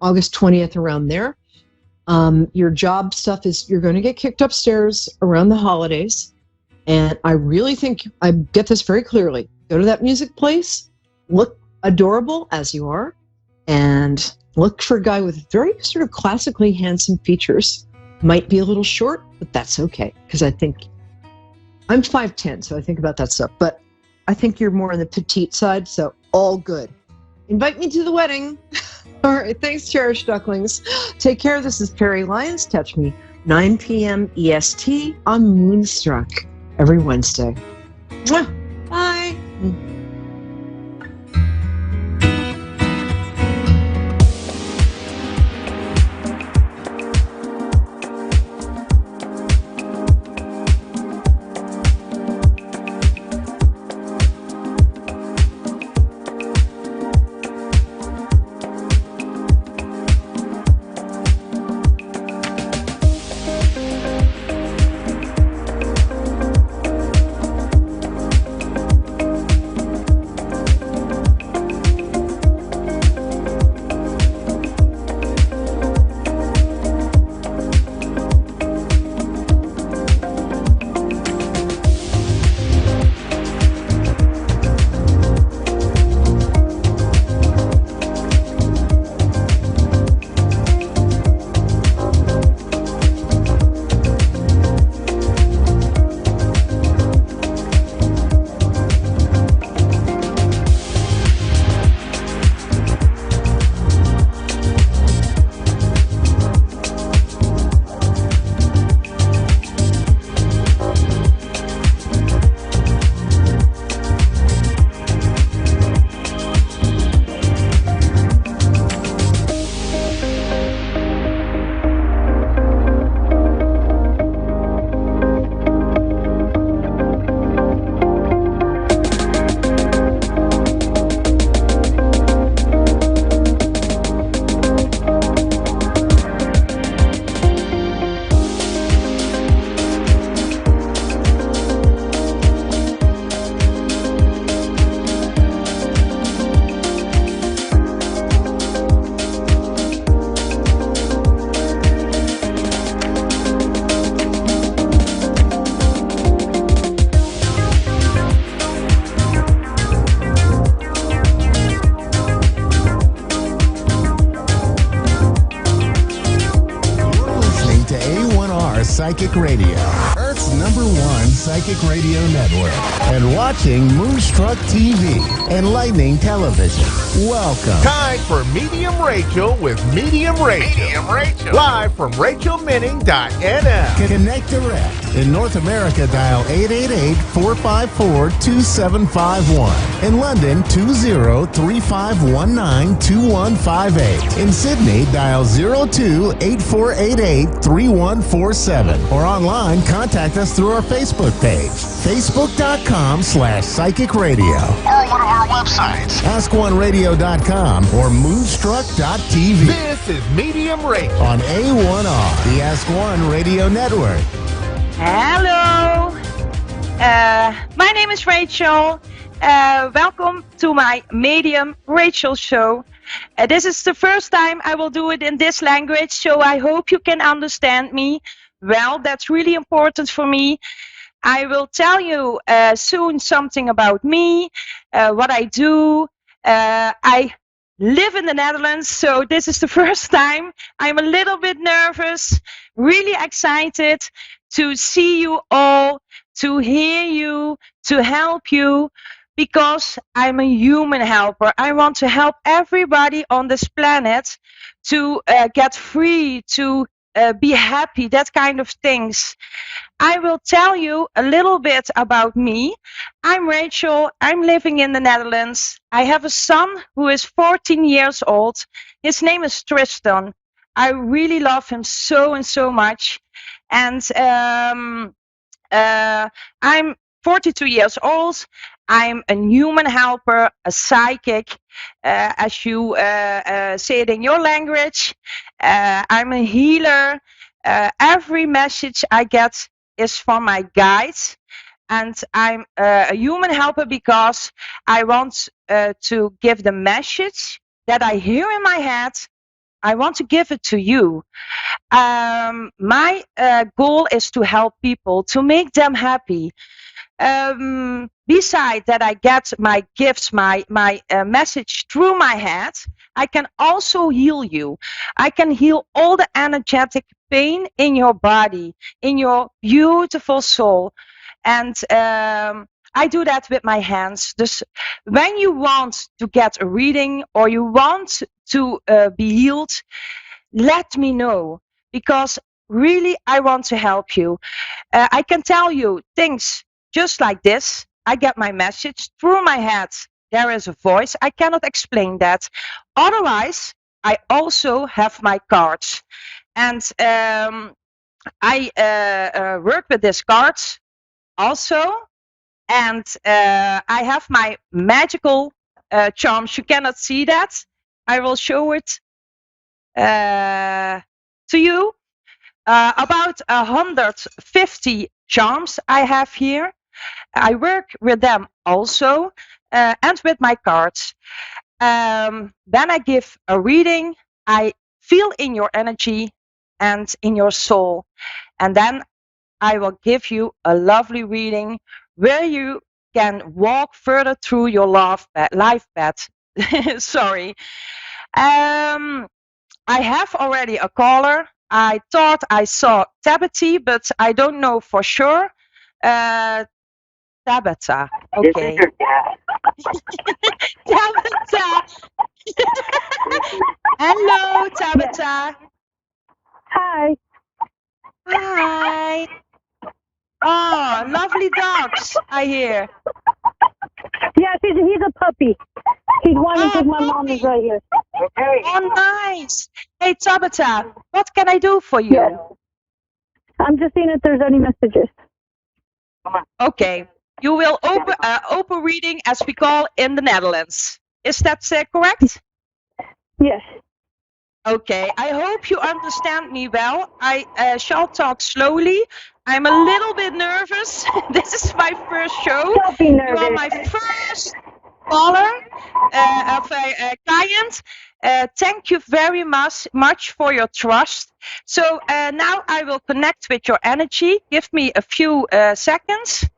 August 20th, around there. Your job stuff you're going to get kicked upstairs around the holidays. And I really think I get this very clearly. Go to that music place, look adorable as you are, and look for a guy with very sort of classically handsome features. Might be a little short, but that's okay. Because I think I'm 5'10", so I think about that stuff. But I think you're more on the petite side, so all good. Invite me to the wedding. All right, thanks, cherished ducklings. Take care. This is Perry Lyons. Touch me 9 p.m. EST on Moonstruck every Wednesday. Mwah. Bye. to Psychic Radio, Earth's #1 psychic radio network, and watching Moonstruck TV and Lightning Television. Welcome. Time for Medium Rachel with Medium Rachel. Live from RachelMinning.nl. Connect direct. In North America, dial 888-454-2751. In London, 20-3519-2158. In Sydney, dial 02-8488-3147. Or online, contact us through our Facebook page, facebook.com/Psychic Radio. Or one of our websites, AskOneRadio.com or Moonstruck.tv. This is Medium Rachel On A1R, the Ask One Radio Network. Hello, my name is Rachel. Welcome to my Medium Rachel show. This is the first time I will do it in this language, so I hope you can understand me well. That's really important for me. I will tell you soon something about me, what I do. I live in the Netherlands, so this is the first time. I'm a little bit nervous, really excited to see you all, to hear you, to help you, because I'm a human helper. I want to help everybody on this planet to get free, to be happy, that kind of things. I will tell you a little bit about me. I'm Rachel. I'm living in the Netherlands. I have a son who is 14 years old. His name is Tristan. I really love him so and so much. And I'm 42 years old. I'm a human helper, a psychic, as you say it in your language. I'm a healer. Every message I get is from my guides. And I'm a human helper because I want to give the message that I hear in my head. I want to give it to you. My goal is to help people, to make them happy. Beside that, I get my gifts, my message through my head. I can also heal you. I can heal all the energetic pain in your body, in your beautiful soul. And I do that with my hands. Dus when you want to get a reading or you want to be healed, let me know, because really I want to help you. I can tell you things just like this. I get my message through my head. There is a voice. I cannot explain that. Otherwise, I also have my cards. And I work with these cards also. And I have my magical charms. You cannot see that. I will show it to you. About 150 charms I have here. I work with them also, and with my cards. Then I give a reading. I feel in your energy and in your soul. And then I will give you a lovely reading where you can walk further through your life path. Sorry. I have already a caller. I thought I saw Tabitha, but I don't know for sure. Tabitha. Okay. Tabitha. Hello, Tabitha. Hi. Hi. Oh, lovely dogs, I hear. Yes, he's a puppy. He's one because my mom is puppy. right here. Oh, nice. Hey, Tabitha, what can I do for you? Yes. I'm just seeing if there's any messages. Okay. You will open reading, as we call in the Netherlands. Is that correct? Yes. Okay. I hope you understand me well. I shall talk slowly. I'm a little bit nervous. This is my first show. Don't be nervous. You are my first caller of a client. Thank you very much for your trust. So now I will connect with your energy. Give me a few seconds.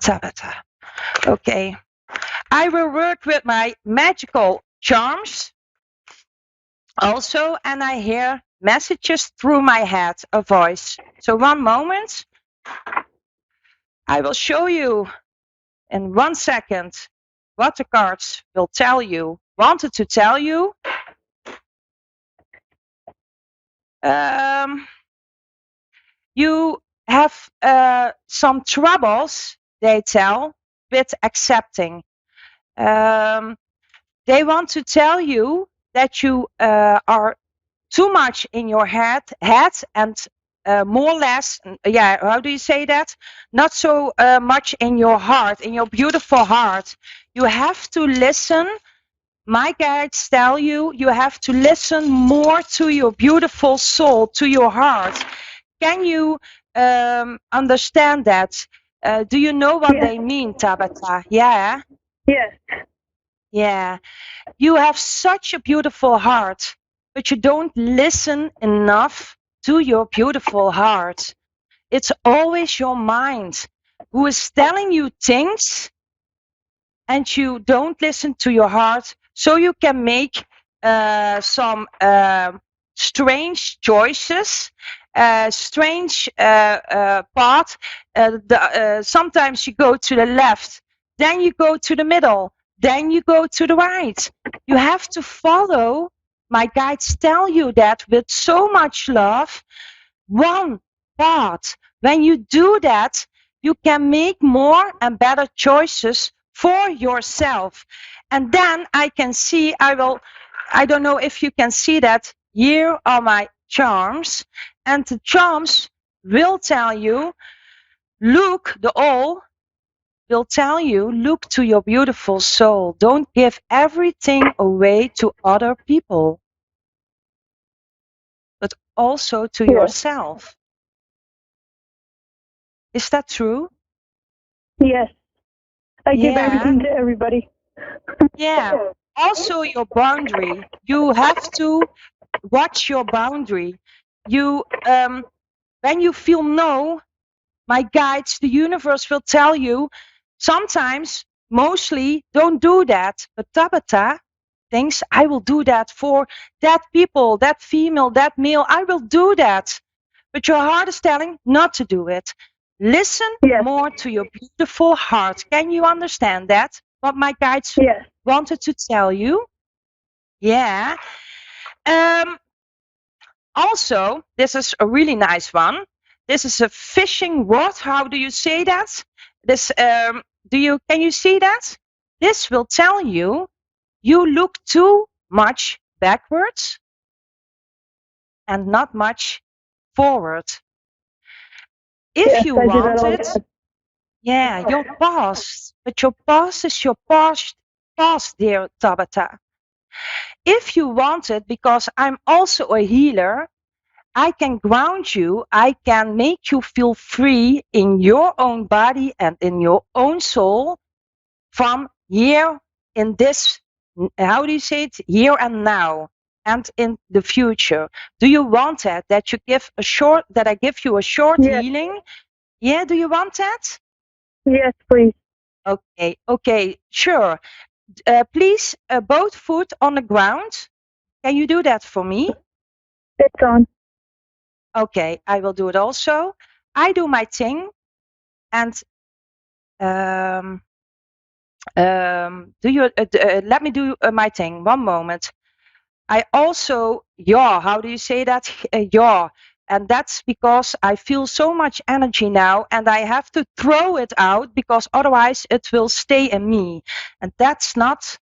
Tabitha. Okay. I will work with my magical charms. also, and I hear messages through my head, a voice. So one moment, I will show you in 1 second what the cards will tell you, wanted to tell you. You have some troubles, they tell, with accepting. They want to tell you that you are too much in your head and more or less, yeah, how do you say that? Not so much in your heart, in your beautiful heart. You have to listen. My guides tell you, you have to listen more to your beautiful soul, to your heart. Can you understand that? Do you know what they mean, Tabata? Yeah? Yes. Yeah. You have such a beautiful heart, but you don't listen enough to your beautiful heart. It's always your mind who is telling you things, and you don't listen to your heart, so you can make some strange choices, strange path. Sometimes you go to the left, then you go to the middle, then you go to the right. You have to follow. My guides tell you that with so much love, one path. When you do that, you can make more and better choices for yourself. And then I can see, I don't know if you can see that, here are my charms. And the charms will tell you, look, the all will tell you, look to your beautiful soul. Don't give everything away to other people, but also to yourself. Is that true? Yes. I give everything to everybody. Yeah. Also your boundary. You have to watch your boundary. You when you feel no, my guides, the universe will tell you sometimes, mostly, don't do that. But Tabata thinks, I will do that for that people, that female, that male. I will do that. But your heart is telling not to do it. Listen more to your beautiful heart. Can you understand that? What my guides wanted to tell you? Yeah. Also, this is a really nice one. This is a fishing rod. How do you say that? This can you see that? This will tell you you look too much backwards and not much forward. If you want it, yeah, your past, but your past is your past, dear Tabata. If you want it, because I'm also a healer, I can ground you, I can make you feel free in your own body and in your own soul from here in this, how do you say it, here and now and in the future. Do you want that? That I give you a short healing? Yeah, do you want that? Yes, please. Okay, sure. Please, both foot on the ground. Can you do that for me? It's on. Okay, I will do it also. I do my thing, and do you let me do my thing. One moment. I also yaw. How do you say that? Yaw. And that's because I feel so much energy now, and I have to throw it out because otherwise it will stay in me, and that's not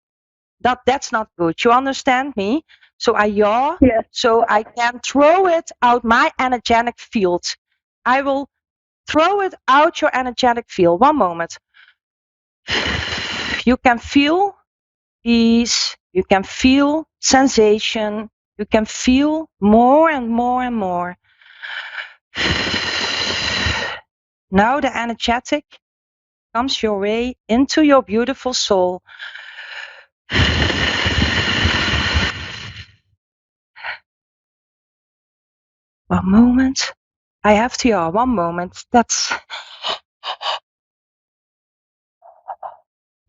good. You understand me? So I yaw, so I can throw it out my energetic field. I will throw it out your energetic field. One moment. You can feel ease, you can feel sensation, you can feel more and more and more. Now the energetic comes your way into your beautiful soul. One moment. I have to yaw. One moment.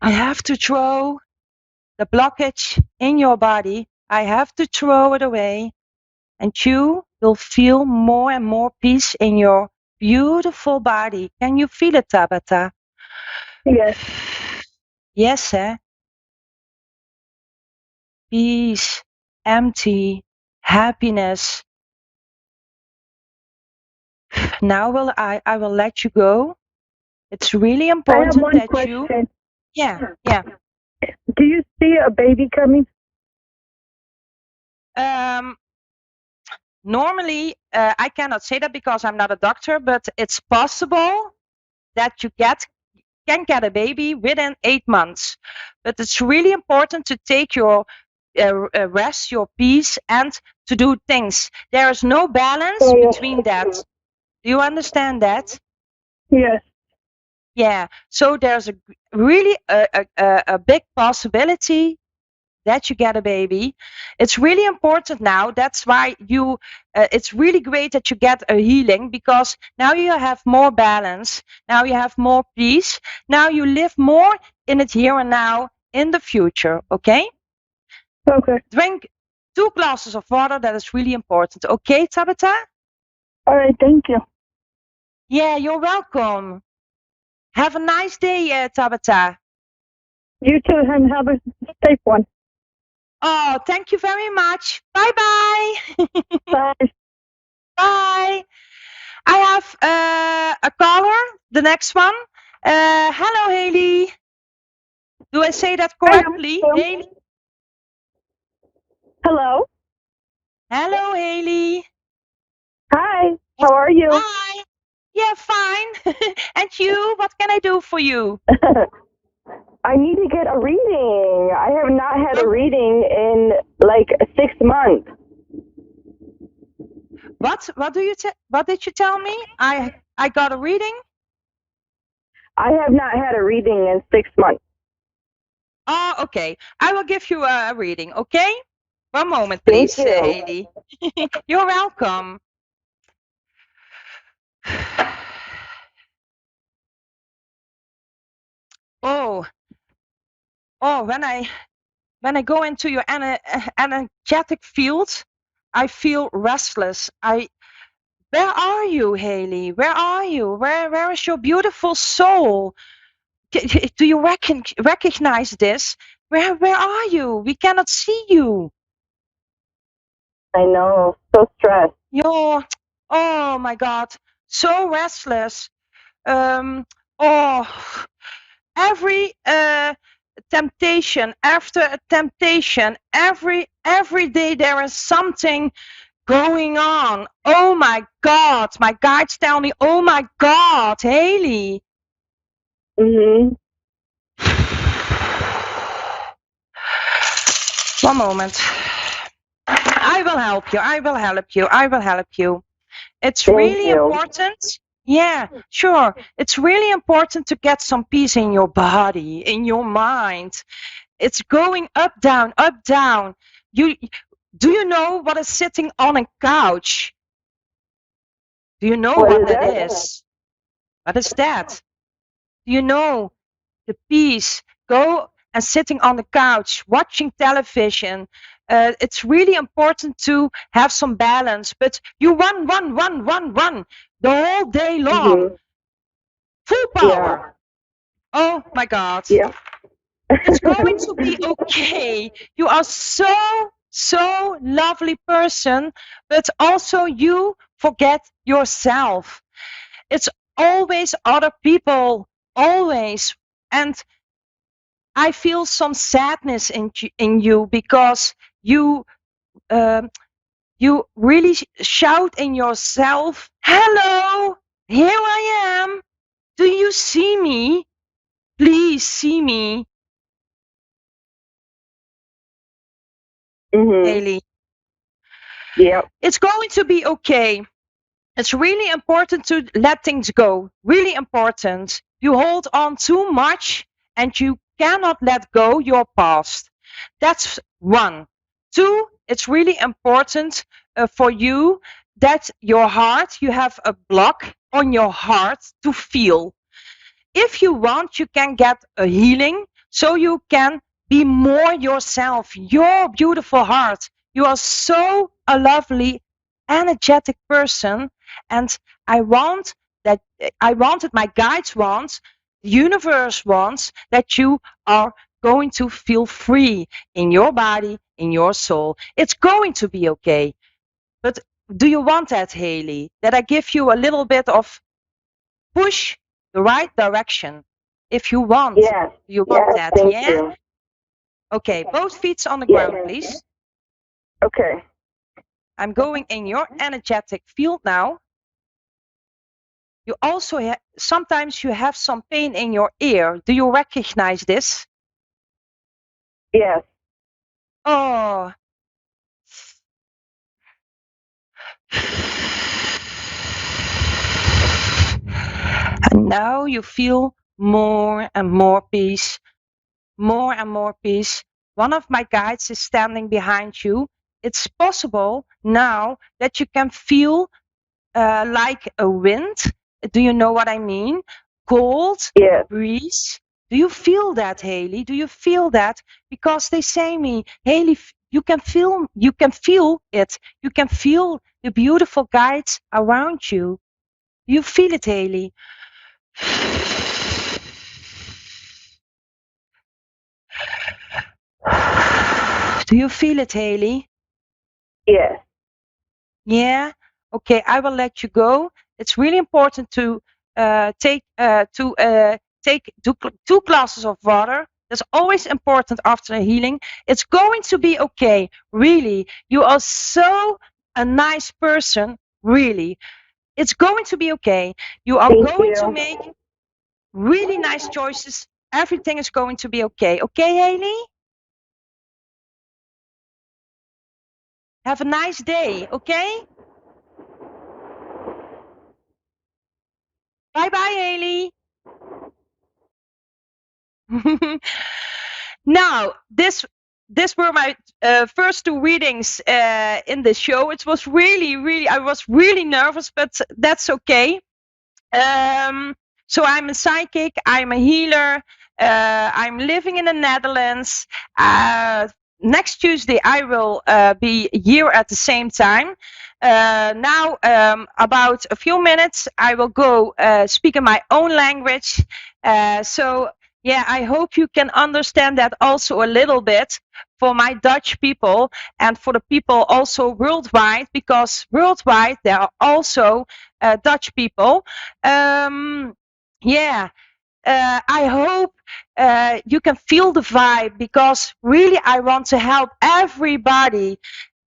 I have to throw the blockage in your body I have to throw it away. And you will feel more and more peace in your beautiful body. Can you feel it, Tabata? Yes. Yes, eh? Peace, empty, happiness. Now I will let you go. It's really I have important one that question. you. Yeah. Do you see a baby coming? Normally, I cannot say that because I'm not a doctor, but it's possible that you can get a baby within 8 months. But it's really important to take your rest, your peace, and to do things. There is no balance between that. Do you understand that? Yes. Yeah. So there's really a big possibility that you get a baby. It's really important now. That's why it's really great that you get a healing, because now you have more balance. Now you have more peace. Now you live more in it here and now in the future. Okay? Okay. Drink 2 glasses of water. That is really important. Okay, Tabata? All right. Thank you. Yeah, you're welcome. Have a nice day, Tabata. You too, and have a safe one. Oh, thank you very much. Bye-bye. Bye. Bye. I have a caller, the next one. Hello, Haley. Do I say that correctly? Haley? Hello. Hello, Haley. Hi. How are you? Hi. Yeah, fine. And you? What can I do for you? I need to get a reading. I have not had a reading in like 6 months. What? What did you tell me? I got a reading? I have not had a reading in 6 months. Oh, okay. I will give you a reading, okay? One moment, please, Thank you. Haley. You're welcome. Oh, when I go into your energetic field, I feel restless. Where are you, Haley? Where are you? Where is your beautiful soul? Do you recognize this? Where are you? We cannot see you. I know. So stressed. Oh my God, so restless. Oh, every temptation after a temptation, every day there is something going on. Oh my God, my guides tell me, oh my God, Haley. Mhm. One moment. I will help you. I will help you. I will help you. It's Thank really you. important. Yeah, sure. It's really important to get some peace in your body, in your mind. It's going up, down, up, down. Do you know what is sitting on a couch? Do you know what that is? What is that? Do you know the peace? Go and sitting on the couch, watching television. It's really important to have some balance, but you run the whole day long. Mhm. Full power. Oh my God. Yeah. It's going to be okay. You are so lovely person, but also you forget yourself. It's always other people, always. And I feel some sadness in you because you really shout in yourself, hello, here I am. Do you see me? Please see me. Haley. Yeah. It's going to be okay. It's really important to let things go. Really important. You hold on too much and you cannot let go your past. That's one. Two, it's really important for you that your heart, you have a block on your heart to feel. If you want, you can get a healing so you can Be more yourself, your beautiful heart. You are so a lovely, energetic person. And I wanted, my guides want, the universe wants that you are going to feel free in your body, in your soul. It's going to be okay. But do you want that, Haley? That I give you a little bit of push the right direction? If you want, Yes. you want Yes. that, Thank yeah? you. Okay, both feet on the Yes. ground, please. Okay. I'm going in your energetic field now. You also sometimes you have some pain in your ear. Do you recognize this? Yes. Oh. And now you feel more and more peace, more and more peace. One of my guides is standing behind you. It's possible now that you can feel like a wind. Do you know what I mean? Cold, Yes. breeze. Do you feel that, Haley? Do you feel that? Because they say me, Haley, you can feel it. You can feel the beautiful guides around you. You feel it, Haley. Do you feel it, Haley? Yes. Yeah. Okay, I will let you go. It's really important to take two glasses of water. That's always important after a healing. It's going to be okay. Really, you are so a nice person. Really, it's going to be okay. You are Thank going to you. make really nice choices. Everything is going to be okay. Okay, Haley? Have a nice day. Okay? Bye bye, Haley. Now, this were my first two readings in the show. It was really, I was really nervous, but that's okay. So I'm a psychic, I'm a healer, I'm living in the Netherlands. Next Tuesday, I will be here at the same time. Now, about a few minutes, I will go speak in my own language. So, yeah, I hope you can understand that also a little bit for my Dutch people and for the people also worldwide, because worldwide there are also Dutch people. Yeah, I hope you can feel the vibe, because really I want to help everybody.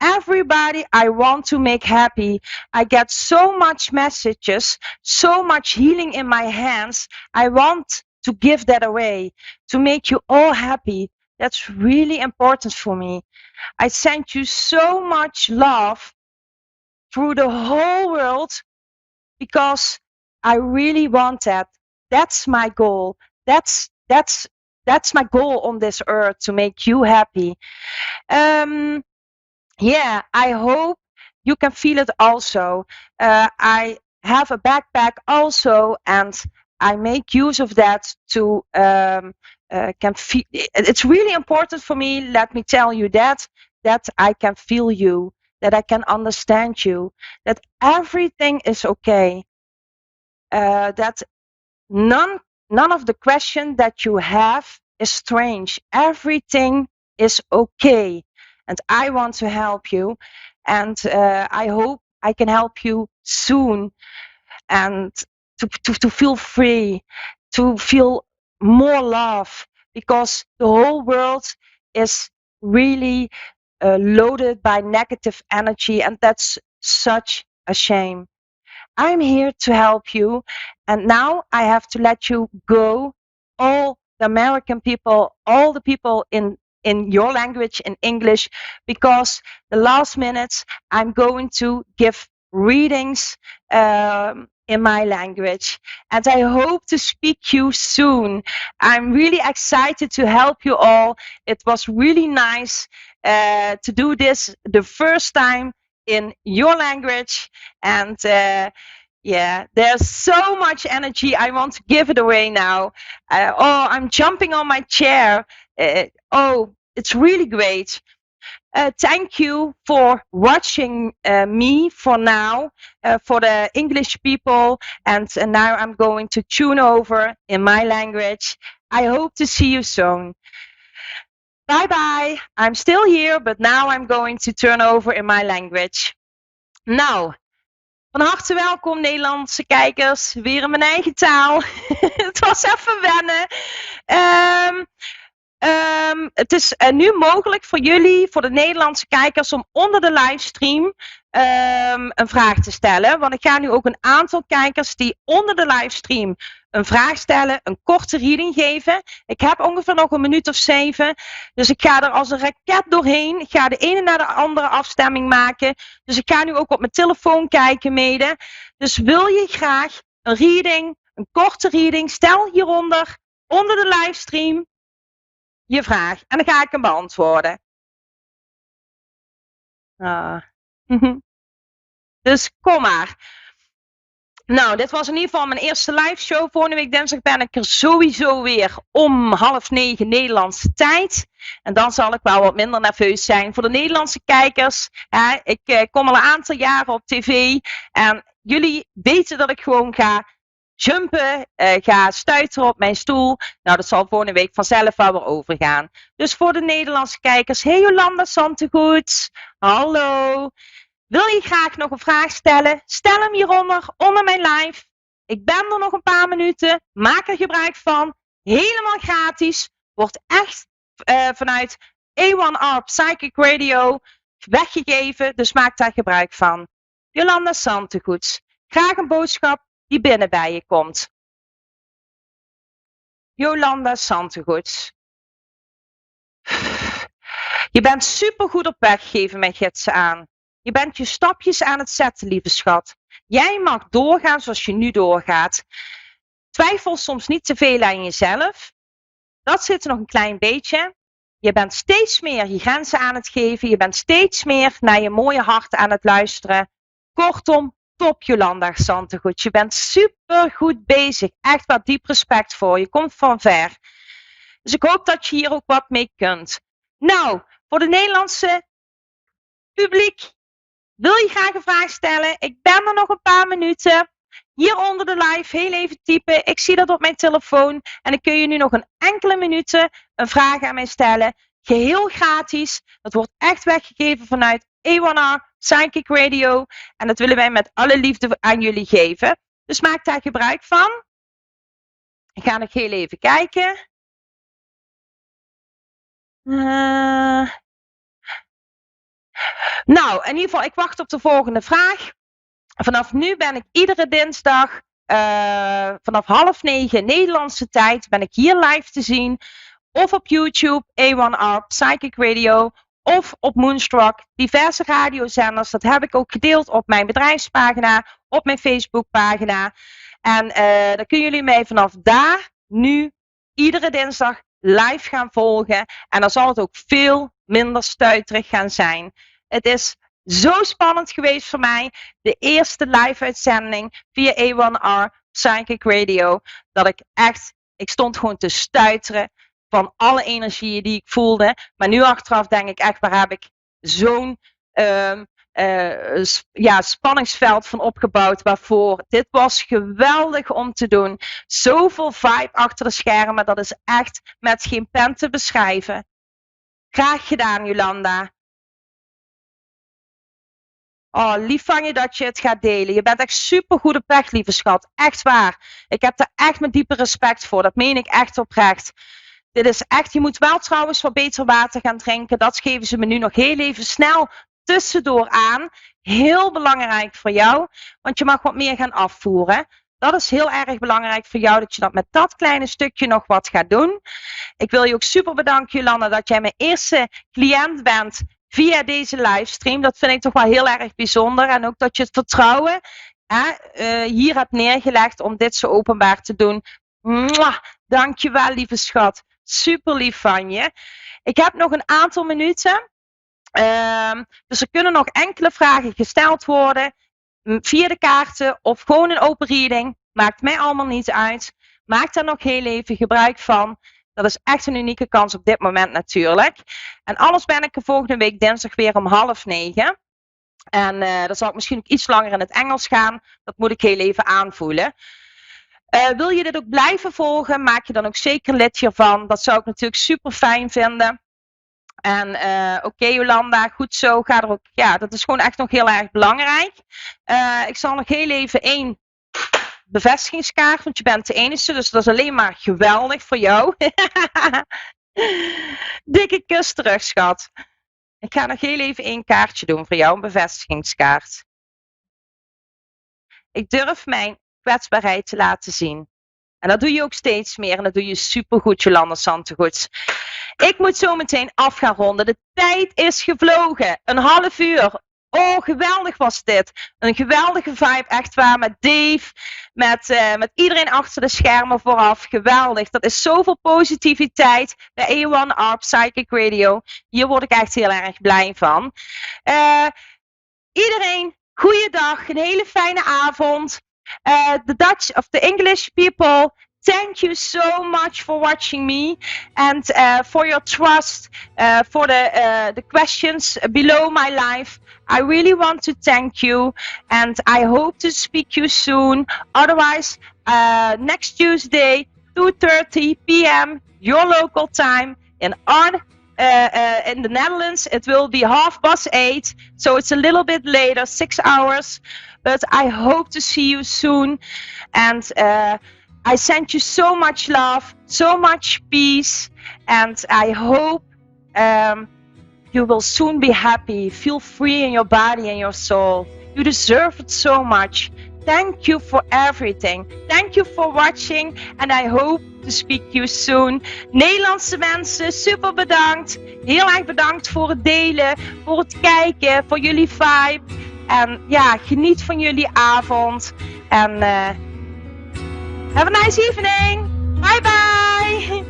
Everybody I want to make happy. I get so much messages, so much healing in my hands. I want to give that away, to make you all happy. That's really important for me. I send you so much love through the whole world, because I really want that. That's my goal. That's my goal on this earth, to make you happy. Yeah, I hope you can feel it also. I have a backpack also, and I make use of that to can feel. It's really important for me. Let me tell you that I can feel you, that I can understand you, that everything is okay. That none of the question that you have is strange. Everything is okay, and I want to help you, and I hope I can help you soon, and to feel free, to feel more love, because the whole world is really loaded by negative energy, and that's such a shame. I'm here to help you. And now I have to let you go. All the American people, all the people in your language, in English, because the last minutes I'm going to give readings in my language. And I hope to speak you soon. I'm really excited to help you all. It was really nice to do this the first time in your language. And yeah, there's so much energy. I want to give it away now. Oh, I'm jumping on my chair. it's really great. Thank you for watching me for now, for the English people. And now I'm going to tune over in my language. I hope to see you soon. Bye bye. I'm still here, but now I'm going to turn over in my language. Nou, van harte welkom Nederlandse kijkers. Weer in mijn eigen taal. Het was even wennen. Het is nu mogelijk voor jullie, voor de Nederlandse kijkers, om onder de livestream een vraag te stellen. Want ik ga nu ook een aantal kijkers die onder de livestream een vraag stellen, een korte reading geven. Ik heb ongeveer nog een minuut of 7. Dus ik ga er als een raket doorheen. Ik ga de ene naar de andere afstemming maken. Dus ik ga nu ook op mijn telefoon kijken mede. Dus wil je graag een reading, een korte reading, stel hieronder, onder de livestream, je vraag. En dan ga ik hem beantwoorden. Dus kom maar. Nou, dit was in ieder geval mijn eerste live show. Volgende week dinsdag ben ik er sowieso weer om 8:30 Nederlandse tijd. En dan zal ik wel wat minder nerveus zijn. Voor de Nederlandse kijkers, ik kom al een aantal jaren op tv. En jullie weten dat ik gewoon ga jumpen, ga stuiteren op mijn stoel. Nou, dat zal volgende week vanzelf wel weer overgaan. Dus voor de Nederlandse kijkers, hey Jolanda Santegoed, hallo. Wil je graag nog een vraag stellen? Stel hem hieronder, onder mijn live. Ik ben er nog een paar minuten. Maak er gebruik van. Helemaal gratis. Wordt echt vanuit A1R Psychic Radio weggegeven. Dus maak daar gebruik van. Jolanda Santegoed. Graag een boodschap die binnen bij je komt. Jolanda Santegoed. Je bent supergoed op weg, geven mijn gidsen aan. Je bent je stapjes aan het zetten, lieve schat. Jij mag doorgaan zoals je nu doorgaat. Twijfel soms niet te veel aan jezelf. Dat zit er nog een klein beetje. Je bent steeds meer je grenzen aan het geven. Je bent steeds meer naar je mooie hart aan het luisteren. Kortom, top Jolanda Santegoed. Je bent super goed bezig. Echt wat diep respect voor. Je komt van ver. Dus ik hoop dat je hier ook wat mee kunt. Nou, voor de Nederlandse publiek. Wil je graag een vraag stellen? Ik ben er nog een paar minuten. Hier onder de live heel even typen. Ik zie dat op mijn telefoon. En dan kun je nu nog een enkele minuten een vraag aan mij stellen. Geheel gratis. Dat wordt echt weggegeven vanuit A1R Psychic Radio. En dat willen wij met alle liefde aan jullie geven. Dus maak daar gebruik van. Ik ga nog heel even kijken. Nou, in ieder geval, ik wacht op de volgende vraag. Vanaf nu ben ik iedere dinsdag vanaf 8:30 Nederlandse tijd ben ik hier live te zien. Of op YouTube, A1R Psychic Radio. Of op Moonstruck, diverse radiozenders. Dat heb ik ook gedeeld op mijn bedrijfspagina, op mijn Facebookpagina. En dan kunnen jullie mij vanaf daar nu iedere dinsdag live gaan volgen. En dan zal het ook veel minder stuiterig gaan zijn. Het is zo spannend geweest voor mij. De eerste live uitzending via A1R Psychic Radio. Dat ik stond gewoon te stuiteren van alle energieën die ik voelde. Maar nu achteraf denk ik echt, waar heb ik zo'n spanningsveld van opgebouwd. Waarvoor? Dit was geweldig om te doen. Zoveel vibe achter de schermen. Dat is echt met geen pen te beschrijven. Graag gedaan, Jolanda. Oh, lief van je dat je het gaat delen. Je bent echt super goed op weg, lieve schat. Echt waar. Ik heb er echt mijn diepe respect voor. Dat meen ik echt oprecht. Dit is echt, je moet wel trouwens wat beter water gaan drinken. Dat geven ze me nu nog heel even snel tussendoor aan. Heel belangrijk voor jou. Want je mag wat meer gaan afvoeren. Dat is heel erg belangrijk voor jou. Dat je dat met dat kleine stukje nog wat gaat doen. Ik wil je ook super bedanken, Jolanda, dat jij mijn eerste cliënt bent via deze livestream. Dat vind ik toch wel heel erg bijzonder. En ook dat je het vertrouwen hier hebt neergelegd om dit zo openbaar te doen. Mwah, dankjewel, lieve schat. Super lief van je. Ik heb nog een aantal minuten. Dus er kunnen nog enkele vragen gesteld worden. Via de kaarten of gewoon een open reading. Maakt mij allemaal niet uit. Maak daar nog heel even gebruik van. Dat is echt een unieke kans op dit moment natuurlijk. En anders ben ik er volgende week dinsdag weer om 8:30. En dan zal ik misschien ook iets langer in het Engels gaan. Dat moet ik heel even aanvoelen. Wil je dit ook blijven volgen? Maak je dan ook zeker lid hiervan. Dat zou ik natuurlijk super fijn vinden. En oké, Jolanda, goed zo. Ga er ook, ja, dat is gewoon echt nog heel erg belangrijk. Ik zal nog heel even 1 bevestigingskaart, want je bent de enige, dus dat is alleen maar geweldig voor jou. Dikke kus terug, schat. Ik ga nog heel even 1 kaartje doen voor jou, een bevestigingskaart. Ik durf mijn kwetsbaarheid te laten zien. En dat doe je ook steeds meer en dat doe je supergoed, Jolanda Santegoeds. Ik moet zo meteen af gaan ronden. De tijd is gevlogen. Een half uur. Oh, geweldig was dit. Een geweldige vibe, echt waar. Met Dave, met iedereen achter de schermen vooraf. Geweldig. Dat is zoveel positiviteit bij A1R Psychic Radio. Hier word ik echt heel erg blij van. Iedereen, goeiedag. Een hele fijne avond. The Dutch of the English people, thank you so much for watching me and for your trust, for the questions below my life. I really want to thank you and I hope to speak you soon. Otherwise, next Tuesday, 2:30 p.m. your local time in the Netherlands, it will be 8:30, so it's a little bit later, 6 hours. But I hope to see you soon, and I send you so much love, so much peace, and I hope you will soon be happy, feel free in your body and your soul. You deserve it so much. Thank you for everything. Thank you for watching, and I hope to speak you soon. Nederlandse mensen, super bedankt. Heel erg bedankt voor het delen, voor het kijken, voor jullie vibe. En ja, geniet van jullie avond. En have a nice evening. Bye bye.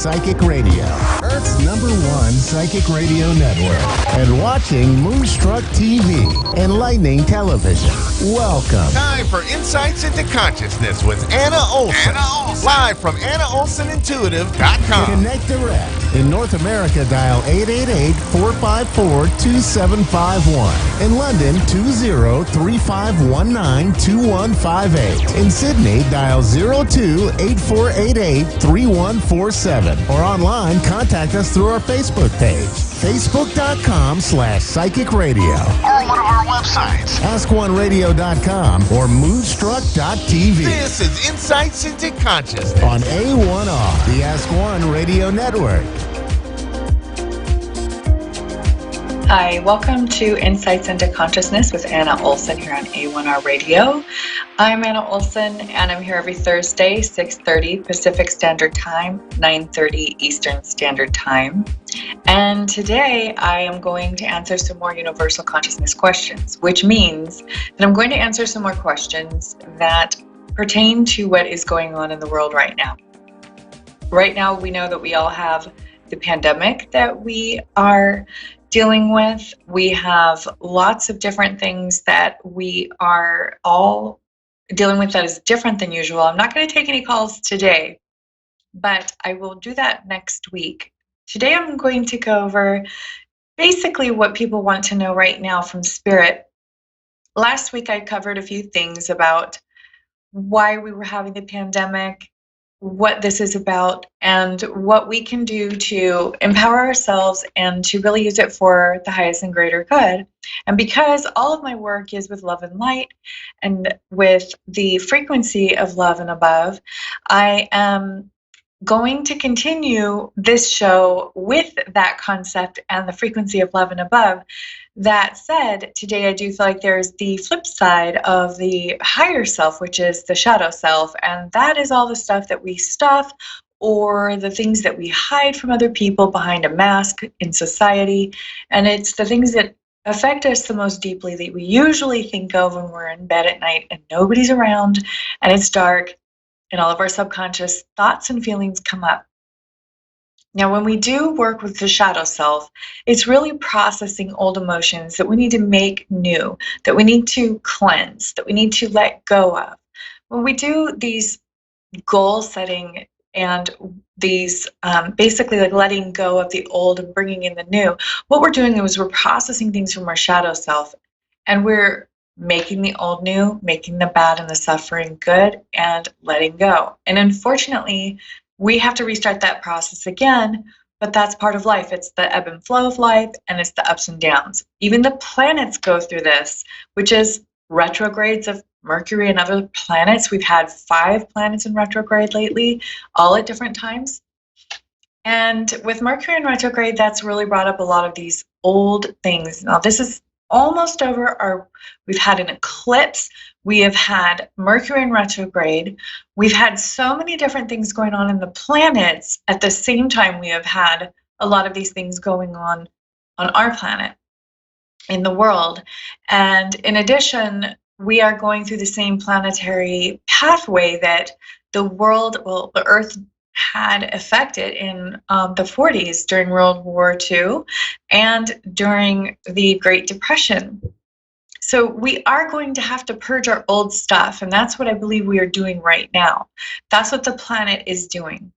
Psychic Radio, Earth's #1 psychic radio network, and watching Moonstruck TV, enlightening television. Welcome. Time for Insights into Consciousness with Anna Olson. Live from AnnaOlsonIntuitive.com. Connect direct. In North America, dial 888-454-2751. In London, 20-3519-2158. In Sydney, dial 02-8488-3147. Or online, contact us through our Facebook page, facebook.com/psychic radio. Or one of our websites, askoneradio.com or moonstruck.tv. This is Insights into Consciousness On A1R, the Ask One Radio Network. Hi, welcome to Insights into Consciousness with Anna Olson here on A1R Radio. I'm Anna Olson, and I'm here every Thursday, 6:30 Pacific Standard Time, 9:30 Eastern Standard Time. And today I am going to answer some more universal consciousness questions, which means that I'm going to answer some more questions that pertain to what is going on in the world right now. Right now, we know that we all have the pandemic that we are dealing with. We have lots of different things that we are all dealing with that is different than usual. I'm not going to take any calls today, but I will do that next week. Today I'm going to go over basically what people want to know right now from Spirit. Last week I covered a few things about why we were having the pandemic, what this is about, and what we can do to empower ourselves and to really use it for the highest and greater good. And because all of my work is with love and light and with the frequency of love and above, I am going to continue this show with that concept and the frequency of love and above. That said, today I do feel like there's the flip side of the higher self, which is the shadow self, and that is all the stuff that we stuff or the things that we hide from other people behind a mask in society, and it's the things that affect us the most deeply that we usually think of when we're in bed at night and nobody's around and it's dark and all of our subconscious thoughts and feelings come up. Now, when we do work with the shadow self, it's really processing old emotions that we need to make new, that we need to cleanse, that we need to let go of. When we do these goal setting and these basically like letting go of the old and bringing in the new, what we're doing is we're processing things from our shadow self, and we're making the old new, making the bad and the suffering good, and letting go. And unfortunately, we have to restart that process again, but that's part of life. It's the ebb and flow of life, and it's the ups and downs. Even the planets go through this, which is retrogrades of Mercury and other planets. We've had 5 planets in retrograde lately, all at different times. And with Mercury in retrograde, that's really brought up a lot of these old things. Now, this is almost over. We've had an eclipse. We have had Mercury in retrograde. We've had so many different things going on in the planets. At the same time, we have had a lot of these things going on our planet, in the world. And in addition, we are going through the same planetary pathway that the world, well, the Earth had affected in the 40s during World War II and during the Great Depression. So we are going to have to purge our old stuff, and that's what I believe we are doing right now. That's what the planet is doing.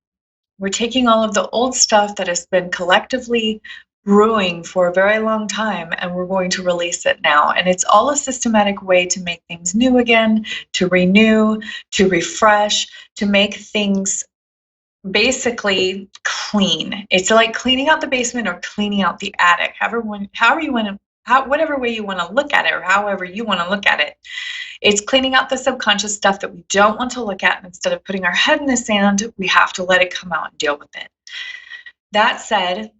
We're taking all of the old stuff that has been collectively brewing for a very long time, and we're going to release it now. And it's all a systematic way to make things new again, to renew, to refresh, to make things basically clean. It's like cleaning out the basement or cleaning out the attic, however you want to, whatever way you want to look at it, or however you want to look at it. It's cleaning out the subconscious stuff that we don't want to look at, and instead of putting our head in the sand, we have to let it come out and deal with it. That said,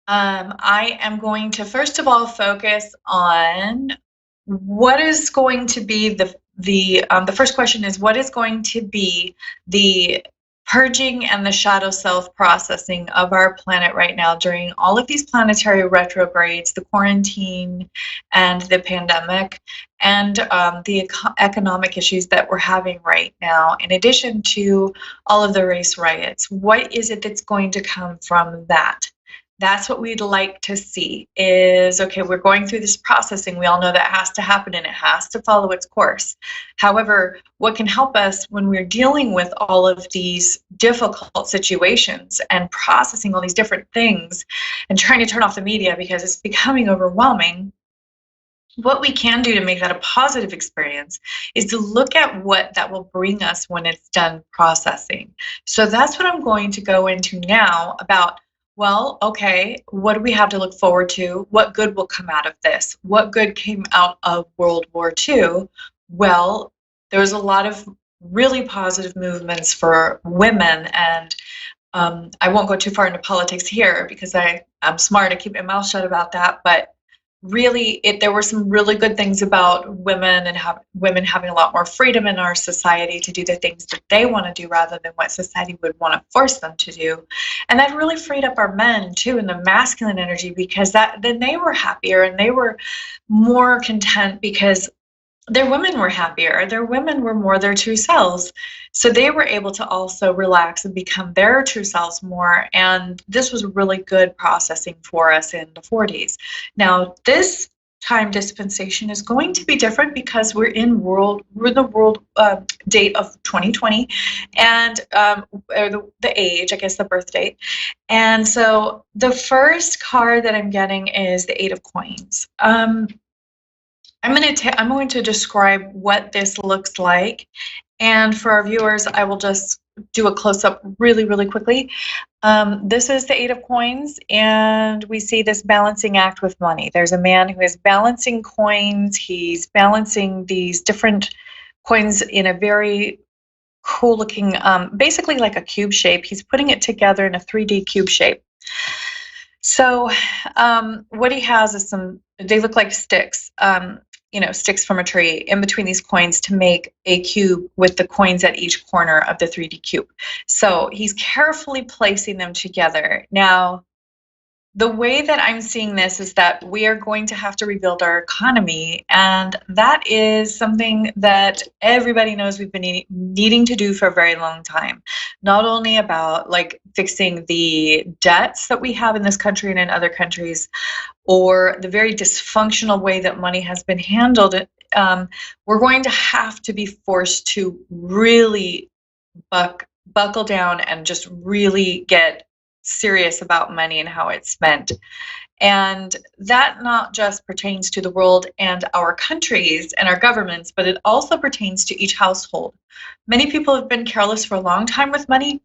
I am going to first of all focus on what is going to be the first question is, what is going to be the purging and the shadow self processing of our planet right now during all of these planetary retrogrades, the quarantine and the pandemic, and the economic issues that we're having right now, in addition to all of the race riots. What is it that's going to come from that? That's what we'd like to see is, okay, we're going through this processing. We all know that has to happen and it has to follow its course. However, what can help us when we're dealing with all of these difficult situations and processing all these different things and trying to turn off the media because it's becoming overwhelming, what we can do to make that a positive experience is to look at what that will bring us when it's done processing. So that's what I'm going to go into now about, well, okay, what do we have to look forward to? What good will come out of this? What good came out of World War II? Well, there was a lot of really positive movements for women, and I won't go too far into politics here because I'm smart to keep my mouth shut about that, but really there were some really good things about women and women having a lot more freedom in our society to do the things that they want to do rather than what society would want to force them to do. And that really freed up our men too in the masculine energy, because then they were happier and they were more content because their women were happier. Their women were more their true selves. So they were able to also relax and become their true selves more. And this was really good processing for us in the 40s. Now, this time dispensation is going to be different because we're the world date of 2020 and the age, I guess the birth date. And so the first card that I'm getting is the Eight of Coins. I'm going to describe what this looks like. And for our viewers, I will just do a close-up really, really quickly. This is the Eight of Coins, and we see this balancing act with money. There's a man who is balancing coins. He's balancing these different coins in a very cool-looking, basically like a cube shape. He's putting it together in a 3D cube shape. So what he has is they look like sticks. Sticks from a tree in between these coins to make a cube with the coins at each corner of the 3D cube. So he's carefully placing them together. Now, the way that I'm seeing this is that we are going to have to rebuild our economy, and that is something that everybody knows we've been needing to do for a very long time. Not only about like fixing the debts that we have in this country and in other countries, or the very dysfunctional way that money has been handled, we're going to have to be forced to really buckle down and just really get serious about money and how it's spent. And that not just pertains to the world and our countries and our governments, but it also pertains to each household. Many people have been careless for a long time with money.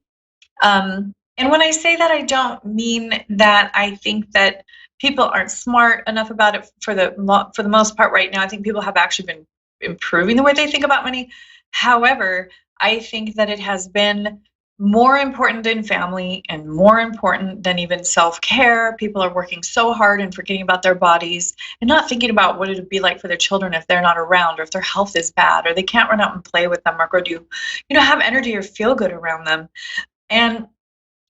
And when I say that, I don't mean that I think that people aren't smart enough about it for the most part right now. I think people have actually been improving the way they think about money. However, I think that it has been more important than family and more important than even self-care. People are working so hard and forgetting about their bodies and not thinking about what it would be like for their children if they're not around, or if their health is bad, or they can't run out and play with them, or go do, have energy or feel good around them. And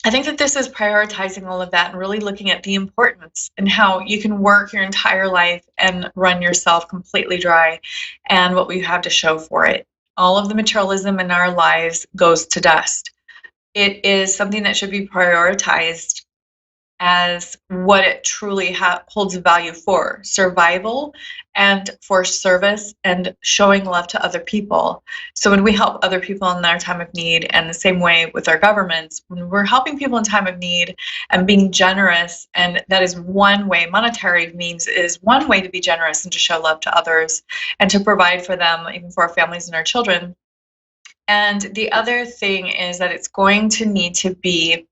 I think that this is prioritizing all of that and really looking at the importance and how you can work your entire life and run yourself completely dry and what we have to show for it. All of the materialism in our lives goes to dust. It is something that should be prioritized as what it truly holds value for: survival and for service and showing love to other people. So when we help other people in their time of need, and the same way with our governments, when we're helping people in time of need and being generous, and that is one way, monetary means is one way to be generous and to show love to others and to provide for them, even for our families and our children. And the other thing is that it's going to need to be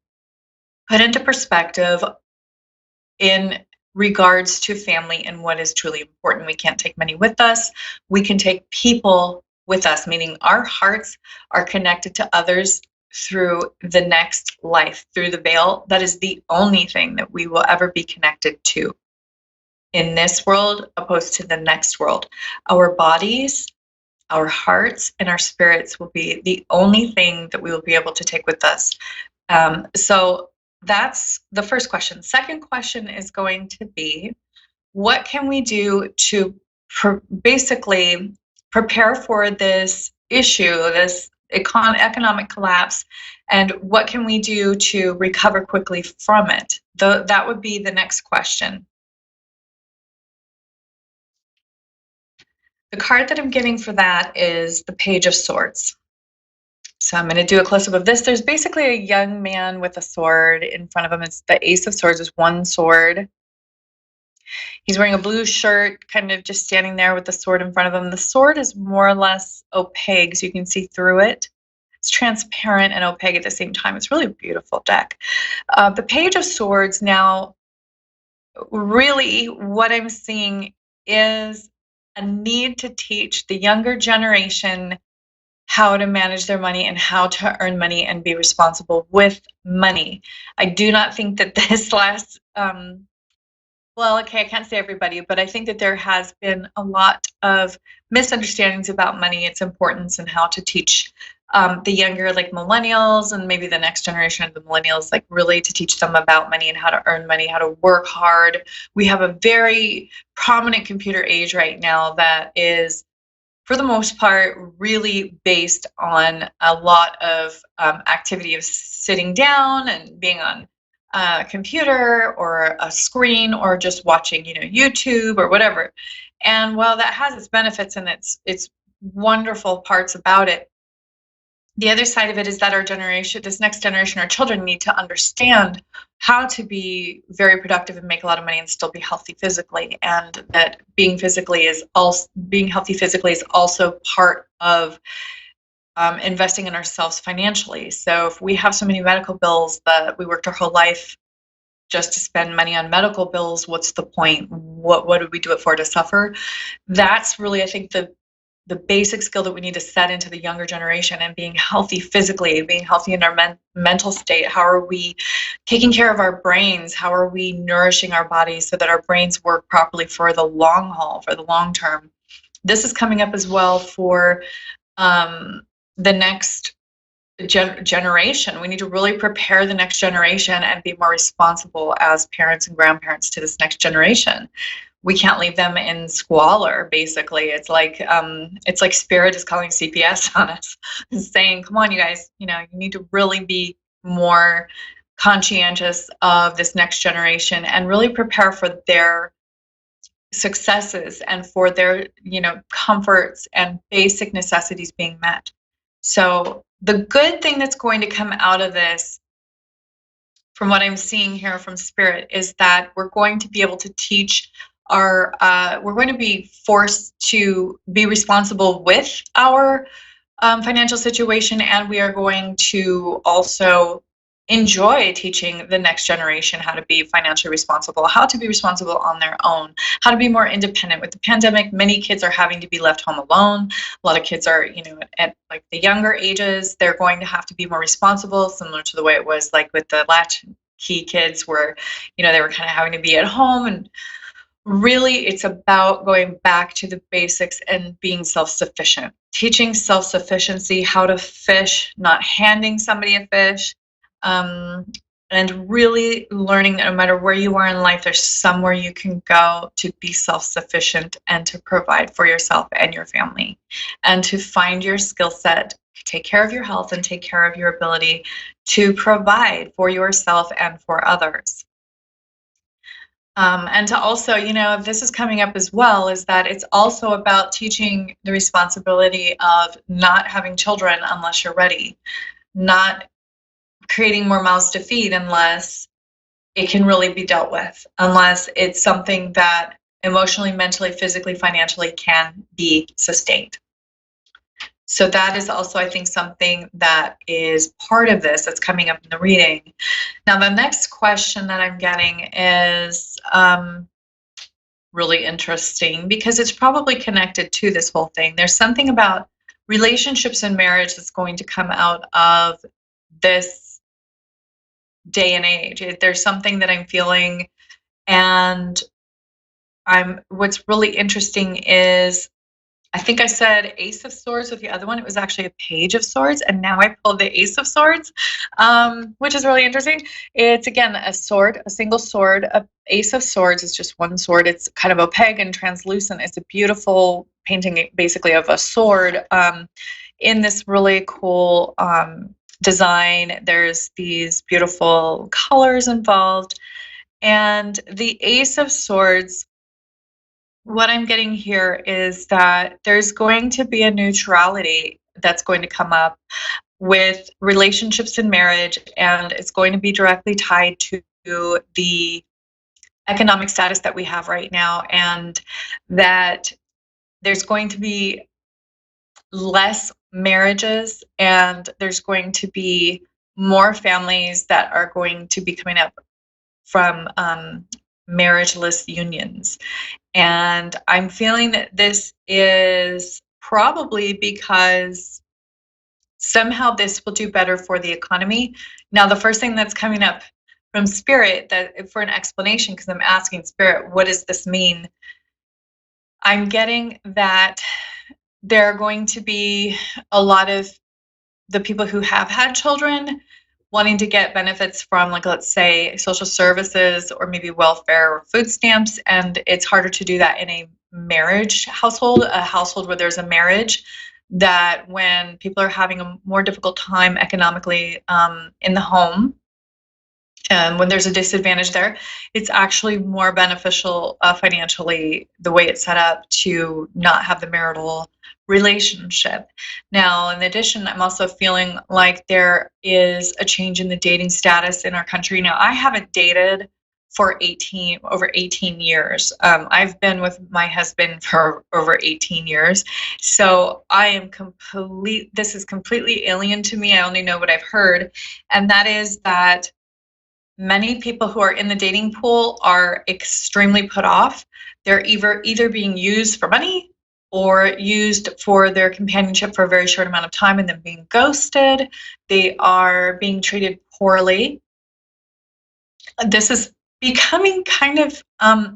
put into perspective in regards to family and what is truly important. We can't take money with us. We can take people with us, meaning our hearts are connected to others through the next life, through the veil. That is the only thing that we will ever be connected to in this world, opposed to the next world. Our bodies our hearts and our spirits will be the only thing that we will be able to take with us. So that's the first question. Second question is going to be, what can we do to basically prepare for this issue, this economic collapse, and what can we do to recover quickly from it? That would be the next question. The card that I'm getting for that is the Page of Swords. So I'm going to do a close-up of this. There's basically a young man with a sword in front of him. It's the Ace of Swords is one sword. He's wearing a blue shirt, kind of just standing there with the sword in front of him. The sword is more or less opaque, so you can see through it. It's transparent and opaque at the same time. It's really a beautiful deck. The Page of Swords now, really what I'm seeing is a need to teach the younger generation how to manage their money and how to earn money and be responsible with money. I do not think that this last, I can't say everybody, but I think that there has been a lot of misunderstandings about money, its importance, and how to teach the younger, like millennials, and maybe the next generation of the millennials, like really to teach them about money and how to earn money, how to work hard. We have a very prominent computer age right now that is, for the most part, really based on a lot of activity of sitting down and being on a computer or a screen or just watching, YouTube or whatever. And while that has its benefits and its wonderful parts about it, the other side of it is that our generation, this next generation, our children need to understand how to be very productive and make a lot of money and still be healthy physically. And that being healthy physically is also part of investing in ourselves financially. So if we have so many medical bills that we worked our whole life just to spend money on medical bills, what's the point? What did we do it for, to suffer? That's really, I think, the basic skill that we need to set into the younger generation, and being healthy physically, being healthy in our mental state. How are we taking care of our brains? How are we nourishing our bodies so that our brains work properly for the long haul, for the long term? This is coming up as well for the next generation. We need to really prepare the next generation and be more responsible as parents and grandparents to this next generation. We can't leave them in squalor, basically. It's like Spirit is calling CPS on us and saying, come on, you guys, you need to really be more conscientious of this next generation and really prepare for their successes and for their, comforts and basic necessities being met. So the good thing that's going to come out of this, from what I'm seeing here from Spirit, is that we're going to be able to teach we're going to be forced to be responsible with our financial situation, and we are going to also enjoy teaching the next generation how to be financially responsible, how to be responsible on their own, how to be more independent. With the pandemic, many kids are having to be left home alone. A lot of kids are, at like the younger ages, they're going to have to be more responsible, similar to the way it was like with the latchkey kids, where, they were kind of having to be at home. And really, it's about going back to the basics and being self-sufficient. Teaching self-sufficiency, how to fish, not handing somebody a fish, and really learning that no matter where you are in life, there's somewhere you can go to be self-sufficient and to provide for yourself and your family, and to find your skill set, take care of your health, and take care of your ability to provide for yourself and for others. And to also, this is coming up as well, is that it's also about teaching the responsibility of not having children unless you're ready, not creating more mouths to feed unless it can really be dealt with, unless it's something that emotionally, mentally, physically, financially can be sustained. So that is also, I think, something that is part of this that's coming up in the reading. Now, the next question that I'm getting is really interesting because it's probably connected to this whole thing. There's something about relationships and marriage that's going to come out of this day and age. There's something that I'm feeling, and what's really interesting is I think I said Ace of Swords with the other one. It was actually a Page of Swords, and now I pulled the Ace of Swords, which is really interesting. It's, again, a sword, a single sword. A Ace of Swords is just one sword. It's kind of opaque and translucent. It's a beautiful painting, basically, of a sword in this really cool design. There's these beautiful colors involved. And the Ace of Swords, what I'm getting here is that there's going to be a neutrality that's going to come up with relationships and marriage, and it's going to be directly tied to the economic status that we have right now, and that there's going to be less marriages, and there's going to be more families that are going to be coming up from marriageless unions. And I'm feeling that this is probably because somehow this will do better for the economy. Now, the first thing that's coming up from Spirit, that for an explanation, because I'm asking Spirit, what does this mean? I'm getting that there are going to be a lot of the people who have had children wanting to get benefits from, like, let's say, social services or maybe welfare or food stamps, and it's harder to do that in a marriage household, a household where there's a marriage, that when people are having a more difficult time economically in the home, when there's a disadvantage there, it's actually more beneficial financially, the way it's set up, to not have the marital relationship. Now, in addition, I'm also feeling like there is a change in the dating status in our country. Now, I haven't dated for over 18 years. I've been with my husband for over 18 years. So I am this is completely alien to me. I only know what I've heard. And that is that many people who are in the dating pool are extremely put off. They're either being used for money or used for their companionship for a very short amount of time and then being ghosted. They are being treated poorly. This is becoming kind of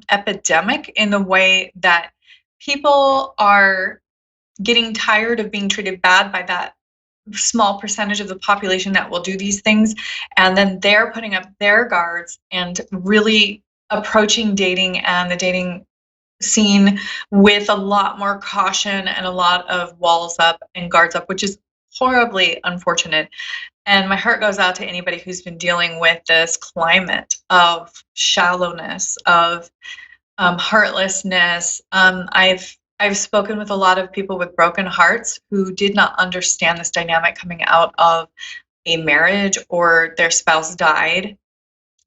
epidemic in the way that people are getting tired of being treated bad by that small percentage of the population that will do these things, and then they're putting up their guards and really approaching dating and the dating scene with a lot more caution and a lot of walls up and guards up, which is horribly unfortunate. And my heart goes out to anybody who's been dealing with this climate of shallowness, of heartlessness. I've spoken with a lot of people with broken hearts who did not understand this dynamic coming out of a marriage, or their spouse died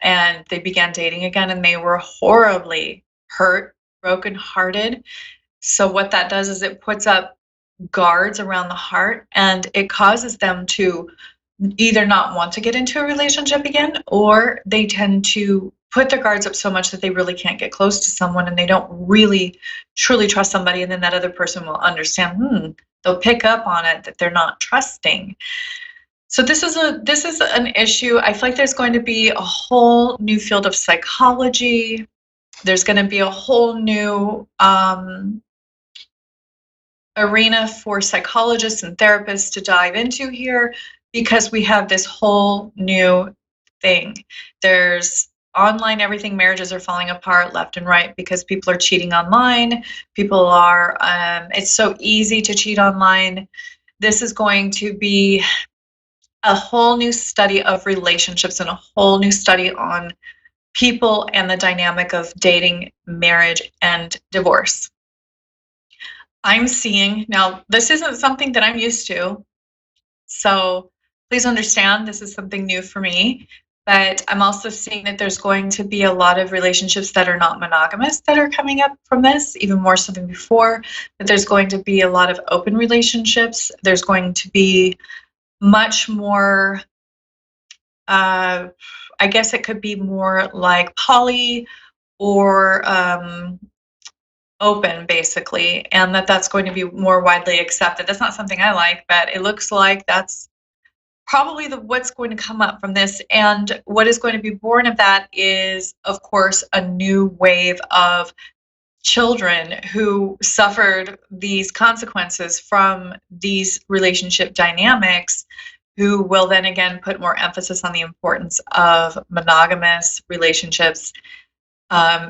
and they began dating again, and they were horribly hurt, brokenhearted. So what that does is it puts up guards around the heart, and it causes them to either not want to get into a relationship again, or they tend to put their guards up so much that they really can't get close to someone, and they don't really truly trust somebody, and then that other person will understand, they'll pick up on it, that they're not trusting. So this is an issue. I feel like there's going to be a whole new field of psychology. There's going to be a whole new arena for psychologists and therapists to dive into here, because we have this whole new thing. There's online everything. Marriages are falling apart left and right because people are cheating online. People are, it's so easy to cheat online. This is going to be a whole new study of relationships and a whole new study on people and the dynamic of dating, marriage, and divorce. I'm seeing, now this isn't something that I'm used to, so please understand this is something new for me, but I'm also seeing that there's going to be a lot of relationships that are not monogamous that are coming up from this, even more so than before, that there's going to be a lot of open relationships. There's going to be much more, I guess it could be more like poly or open, basically, and that's going to be more widely accepted. That's not something I like, but it looks like that's probably what's going to come up from this. And what is going to be born of that is, of course, a new wave of children who suffered these consequences from these relationship dynamics, who will then again put more emphasis on the importance of monogamous relationships,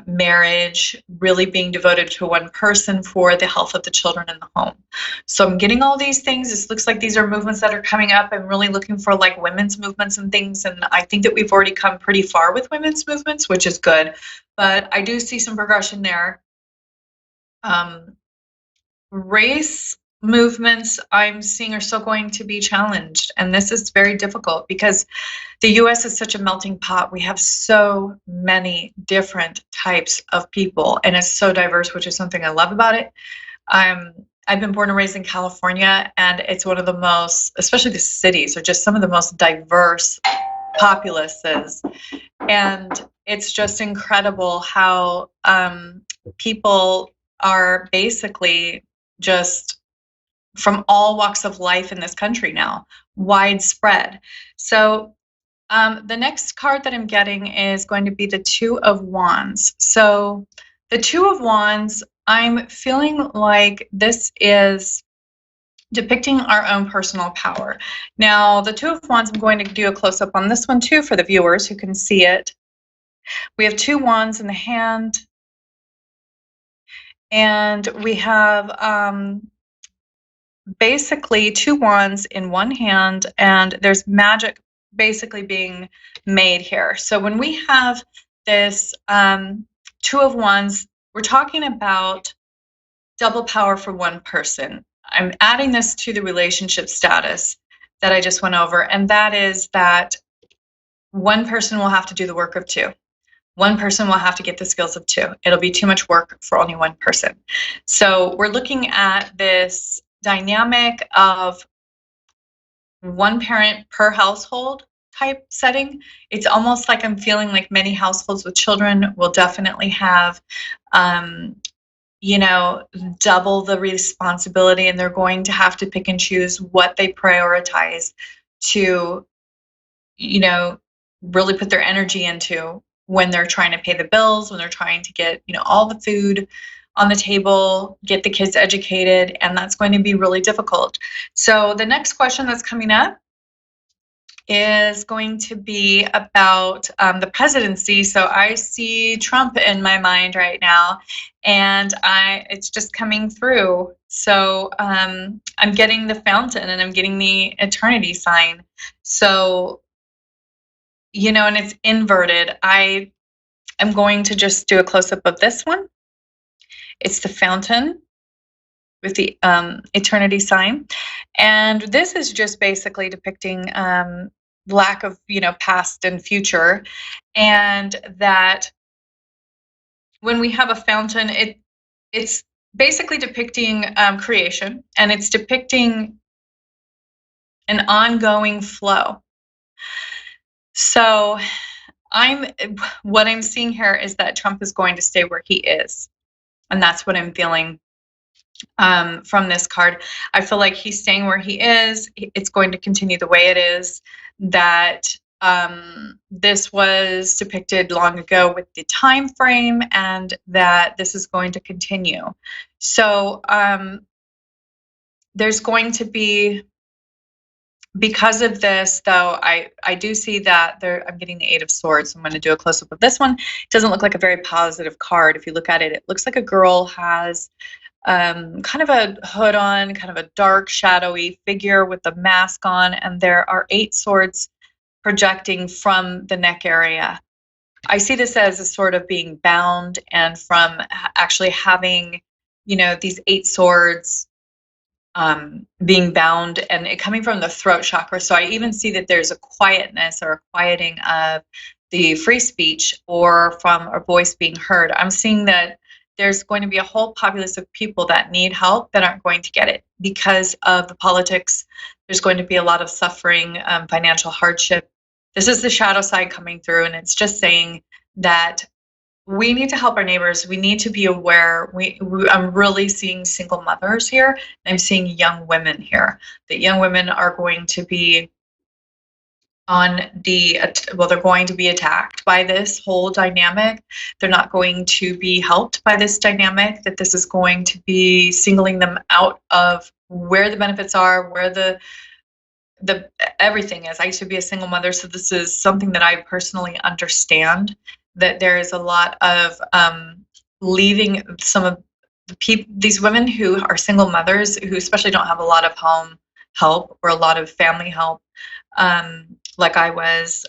marriage, really being devoted to one person for the health of the children in the home. So I'm getting all these things. This looks like these are movements that are coming up. I'm really looking for like women's movements and things. And I think that we've already come pretty far with women's movements, which is good. But I do see some progression there. Race movements I'm seeing are still going to be challenged. And this is very difficult because the US is such a melting pot. We have so many different types of people, and it's so diverse, which is something I love about it. I've been born and raised in California, and it's one of the most, especially the cities, are just some of the most diverse populaces. And it's just incredible how people are basically just from all walks of life in this country now, widespread. So the next card that I'm getting is going to be the Two of Wands. So the Two of Wands, I'm feeling like this is depicting our own personal power. Now, the Two of Wands, I'm going to do a close-up on this one too for the viewers who can see it. We have two wands in the hand, and we have basically two wands in one hand, and there's magic basically being made here. So when we have this Two of Wands, we're talking about double power for one person. I'm adding this to the relationship status that I just went over, and that is that one person will have to do the work of two. One person will have to get the skills of two. It'll be too much work for only one person. So we're looking at this dynamic of one parent per household type setting. It's almost like I'm feeling like many households with children will definitely have, double the responsibility, and they're going to have to pick and choose what they prioritize to, really put their energy into when they're trying to pay the bills, when they're trying to get, all the food on the table, get the kids educated, and that's going to be really difficult. So the next question that's coming up is going to be about the presidency. So I see Trump in my mind right now, and it's just coming through. So I'm getting the fountain, and I'm getting the eternity sign. So, and it's inverted. I'm going to just do a close-up of this one. It's the fountain with the eternity sign. And this is just basically depicting lack of, past and future. And that when we have a fountain, it's basically depicting creation, and it's depicting an ongoing flow. So what I'm seeing here is that Trump is going to stay where he is. And that's what I'm feeling from this card. I feel like he's staying where he is. It's going to continue the way it is. That this was depicted long ago with the time frame, and that this is going to continue. So there's going to be, because of this, though, I do see that I'm getting the Eight of Swords. I'm going to do a close-up of this one. It doesn't look like a very positive card. If you look at it, it looks like a girl has kind of a hood on, kind of a dark, shadowy figure with a mask on, and there are 8 swords projecting from the neck area. I see this as a sort of being bound, and from actually having, these 8 swords being bound, and it coming from the throat chakra. So I even see that there's a quietness or a quieting of the free speech, or from a voice being heard. I'm seeing that there's going to be a whole populace of people that need help that aren't going to get it because of the politics. There's going to be a lot of suffering, financial hardship. This is the shadow side coming through, and it's just saying that we need to help our neighbors. We need to be aware. I'm really seeing single mothers here. I'm seeing young women here. That young women are going to be they're going to be attacked by this whole dynamic. They're not going to be helped by this dynamic, that this is going to be singling them out of where the benefits are, where the everything is. I used to be a single mother, so this is something that I personally understand, that there is a lot of leaving some of these women who are single mothers, who especially don't have a lot of home help or a lot of family help, like I was,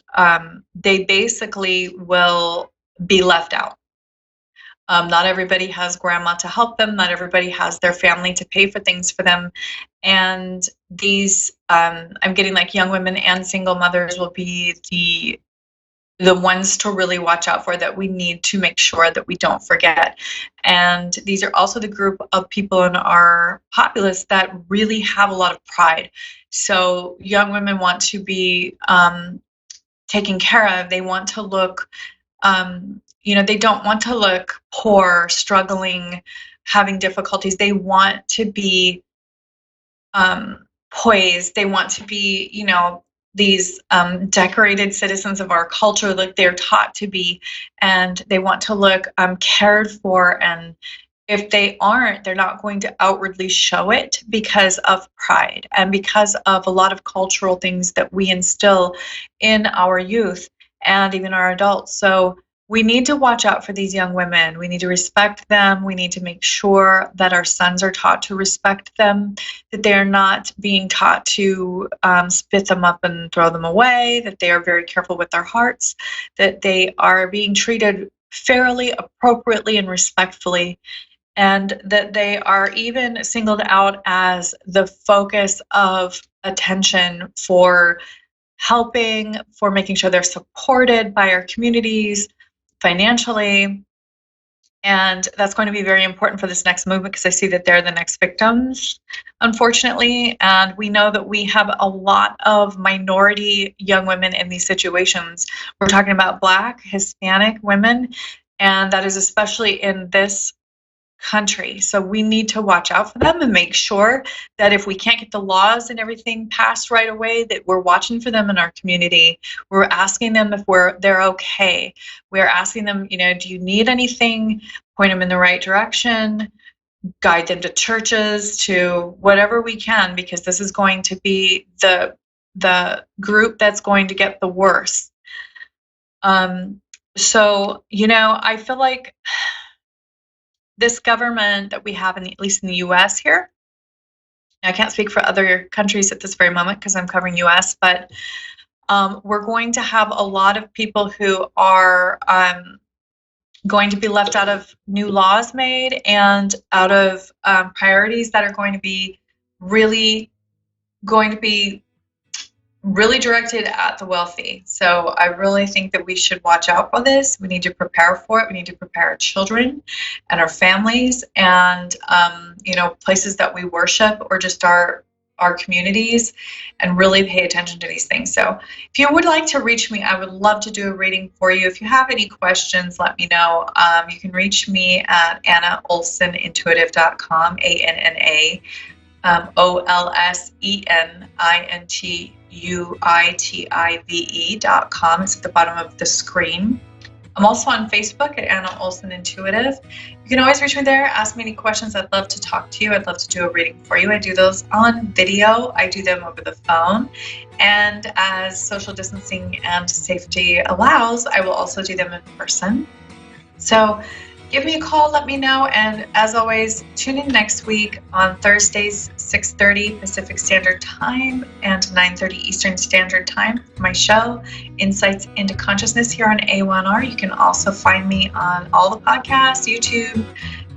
they basically will be left out. Not everybody has grandma to help them. Not everybody has their family to pay for things for them. And these, I'm getting like young women and single mothers will be the ones to really watch out for, that we need to make sure that we don't forget. And these are also the group of people in our populace that really have a lot of pride. So young women want to be taken care of. They want to look, they don't want to look poor, struggling, having difficulties. They want to be poised. They want to be, these decorated citizens of our culture, like they're taught to be, and they want to look cared for. And if they aren't, they're not going to outwardly show it because of pride and because of a lot of cultural things that we instill in our youth and even our adults. So we need to watch out for these young women. We need to respect them. We need to make sure that our sons are taught to respect them, that they are not being taught to spit them up and throw them away, that they are very careful with their hearts, that they are being treated fairly, appropriately, and respectfully, and that they are even singled out as the focus of attention for helping, for making sure they're supported by our communities financially. And that's going to be very important for this next movement, because I see that they're the next victims, unfortunately. And we know that we have a lot of minority young women in these situations. We're talking about Black, Hispanic women, and that is especially in this country. So we need to watch out for them and make sure that if we can't get the laws and everything passed right away, that we're watching for them in our community. We're asking them if they're okay. We're asking them, do you need anything? Point them in the right direction, guide them to churches, to whatever we can, because this is going to be the group that's going to get the worst. So, I feel like this government that we have, at least in the U.S. here, I can't speak for other countries at this very moment because I'm covering U.S., but we're going to have a lot of people who are going to be left out of new laws made and out of priorities that are going to be really directed at the wealthy. So I really think that we should watch out for this. We need to prepare for it. We need to prepare our children and our families and, places that we worship, or just our communities, and really pay attention to these things. So if you would like to reach me, I would love to do a reading for you. If you have any questions, let me know. You can reach me at AnnaOlsenIntuitive.com, AnnaOlsenintuitive.com. It's at the bottom of the screen. I'm also on Facebook at Anna Olsen Intuitive. You can always reach me there, ask me any questions. I'd love to talk to you. I'd love to do a reading for you. I do those on video. I do them over the phone. And as social distancing and safety allows, I will also do them in person. So give me a call, let me know, and as always, tune in next week on Thursdays, 6:30 Pacific Standard Time and 9:30 Eastern Standard Time for my show, Insights into Consciousness, here on A1R. You can also find me on all the podcasts, YouTube,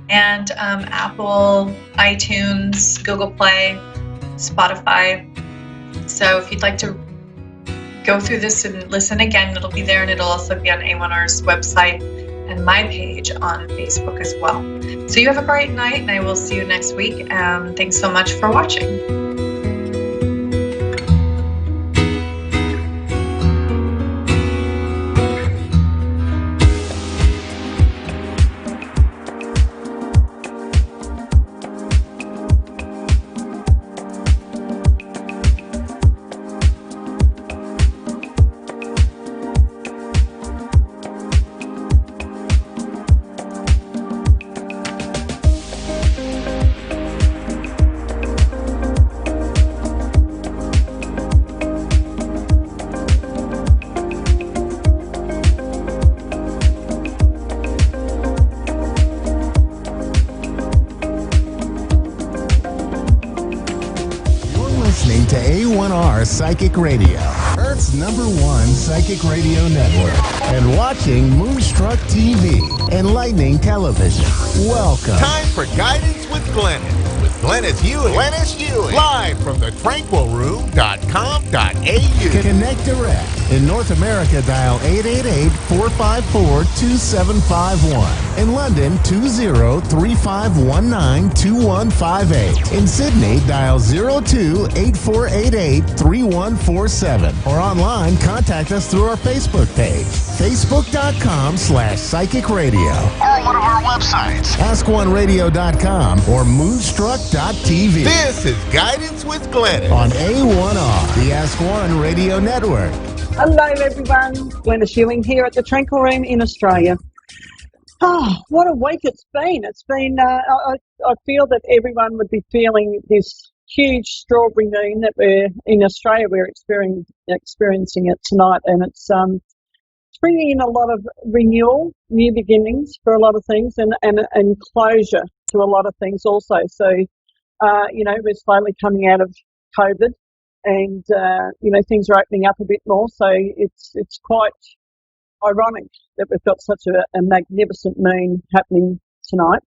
and Apple, iTunes, Google Play, Spotify. So if you'd like to go through this and listen again, it'll be there, and it'll also be on A1R's website and my page on Facebook as well. So you have a great night, and I will see you next week. Thanks so much for watching. A1R Psychic Radio, Earth's #1 psychic radio network, and watching Moonstruck TV, enlightening television. Welcome. Time for Guidance with Glennis. With Glennis Ewing. Live from the tranquilroom.com.au. Connect direct. In North America, dial 888-454-2751. In London, 20-3519-2158. In Sydney, dial 02-8488-3147. Or online, contact us through our Facebook page, facebook.com/psychic radio. Or one of our websites, askoneradio.com or moonstruck.tv. This is Guidance with Glennis on A1R, the Ask One Radio Network. Hello everyone, Glennis Ewing here at the Tranquil Room in Australia. Oh, what a week it's been. It's been, I feel that everyone would be feeling this huge strawberry moon that we're, in Australia, we're experiencing it tonight, and it's bringing in a lot of renewal, new beginnings for a lot of things, and closure to a lot of things also. So, we're slowly coming out of COVID, and things are opening up a bit more. So it's quite ironic that we've got such a magnificent moon happening tonight.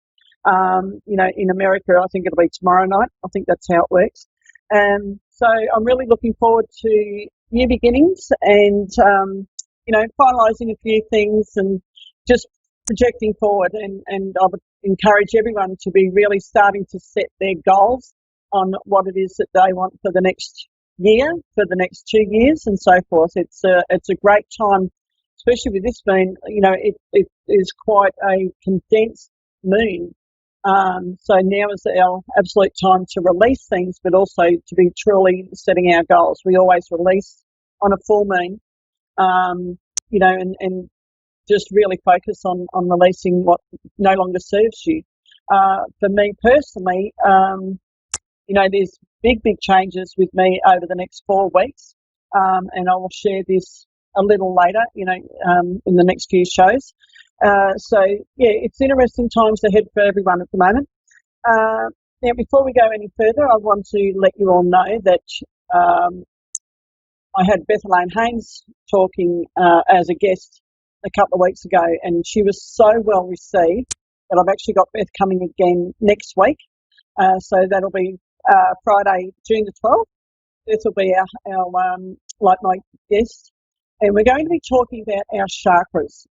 In America, I think it'll be tomorrow night. I think that's how it works. So I'm really looking forward to new beginnings and finalising a few things and just projecting forward. And I would encourage everyone to be really starting to set their goals on what it is that they want for the next year, for the next 2 years, and so forth. It's a great time, especially with this moon. It is quite a condensed moon. So now is our absolute time to release things, but also to be truly setting our goals. We always release on a full moon, and just really focus on releasing what no longer serves you. For me personally, there's big changes with me over the next 4 weeks, and I will share this a little later, in the next few shows. It's interesting times ahead for everyone at the moment. Now, before we go any further, I want to let you all know that I had Beth Elaine Haynes talking as a guest a couple of weeks ago, and she was so well received that I've actually got Beth coming again next week. So that'll be Friday, June the 12th. This will be our like my guest, and we're going to be talking about our chakras.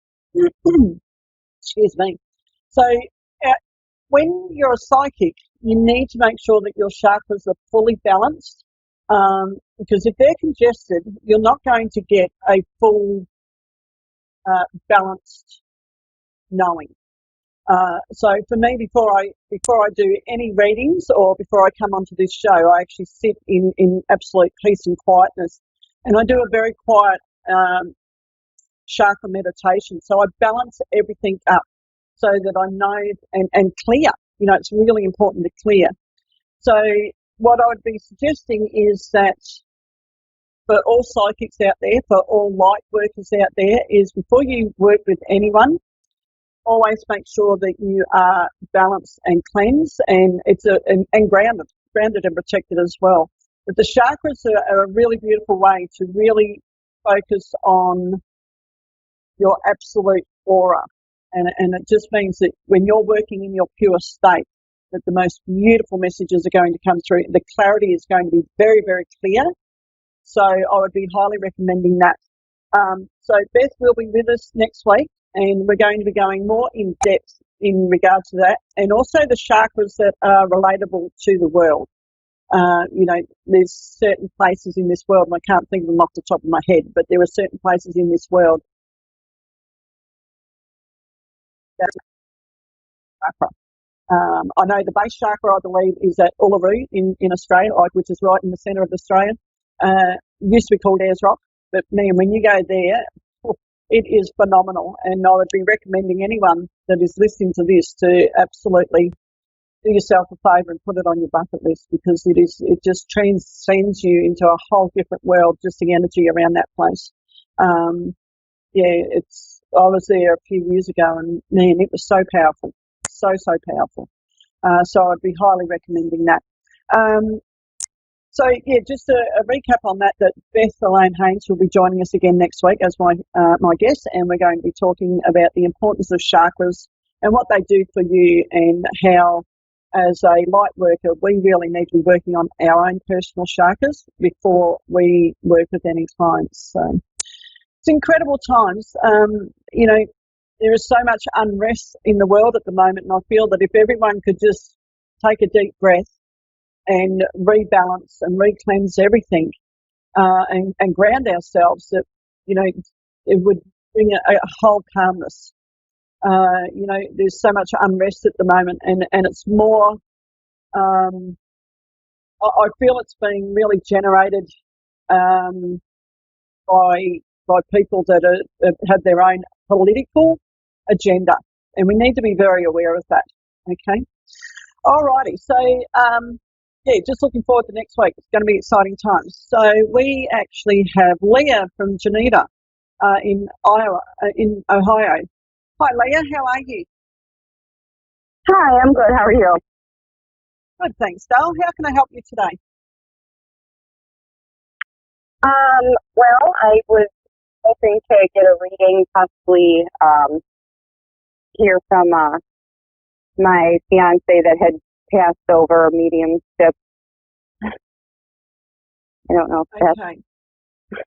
Excuse me. So when you're a psychic, you need to make sure that your chakras are fully balanced, because if they're congested, you're not going to get a full balanced knowing. So for me, before I do any readings or before I come onto this show, I actually sit in absolute peace and quietness, and I do a very quiet chakra meditation. So I balance everything up so that I know and clear. It's really important to clear. So what I would be suggesting is that for all psychics out there, for all light workers out there, is before you work with anyone, always make sure that you are balanced and cleansed, and and grounded and protected as well. But the chakras are a really beautiful way to really focus on your absolute aura, and it just means that when you're working in your pure state, that the most beautiful messages are going to come through. The clarity is going to be very, very clear. So I would be highly recommending that. So Beth will be with us next week, and we're going to be going more in depth in regards to that, and also the chakras that are relatable to the world. There's certain places in this world, and I can't think of them off the top of my head, but there are certain places in this world. Chakra. I know the base chakra, I believe, is at Uluru in Australia, which is right in the centre of Australia. Used to be called Ayers Rock, but man, when you go there, it is phenomenal. And I would be recommending anyone that is listening to this to absolutely do yourself a favour and put it on your bucket list, because it just transcends you into a whole different world, just the energy around that place. I was there a few years ago, and man, it was so powerful, so powerful. So I'd be highly recommending that. So, yeah, just a recap on that Beth Elaine Haynes will be joining us again next week as my guest, and we're going to be talking about the importance of chakras and what they do for you, and how, as a light worker, we really need to be working on our own personal chakras before we work with any clients. So it's incredible times. There is so much unrest in the world at the moment, and I feel that if everyone could just take a deep breath and rebalance and re-cleanse everything, and ground ourselves, that, it would bring a whole calmness. There's so much unrest at the moment, and it's more, I feel it's being really generated by people that have their own political agenda, and we need to be very aware of that. Okay. Alrighty. So, just looking forward to next week. It's going to be exciting times. So we actually have Leah from Geneva in Ohio. Hi, Leah. How are you? Hi, I'm good. How are you? Good, thanks, Dale. How can I help you today? Well, I was hoping to get a reading, possibly hear from my fiance that had passed over mediumship. I don't know if that's... Okay.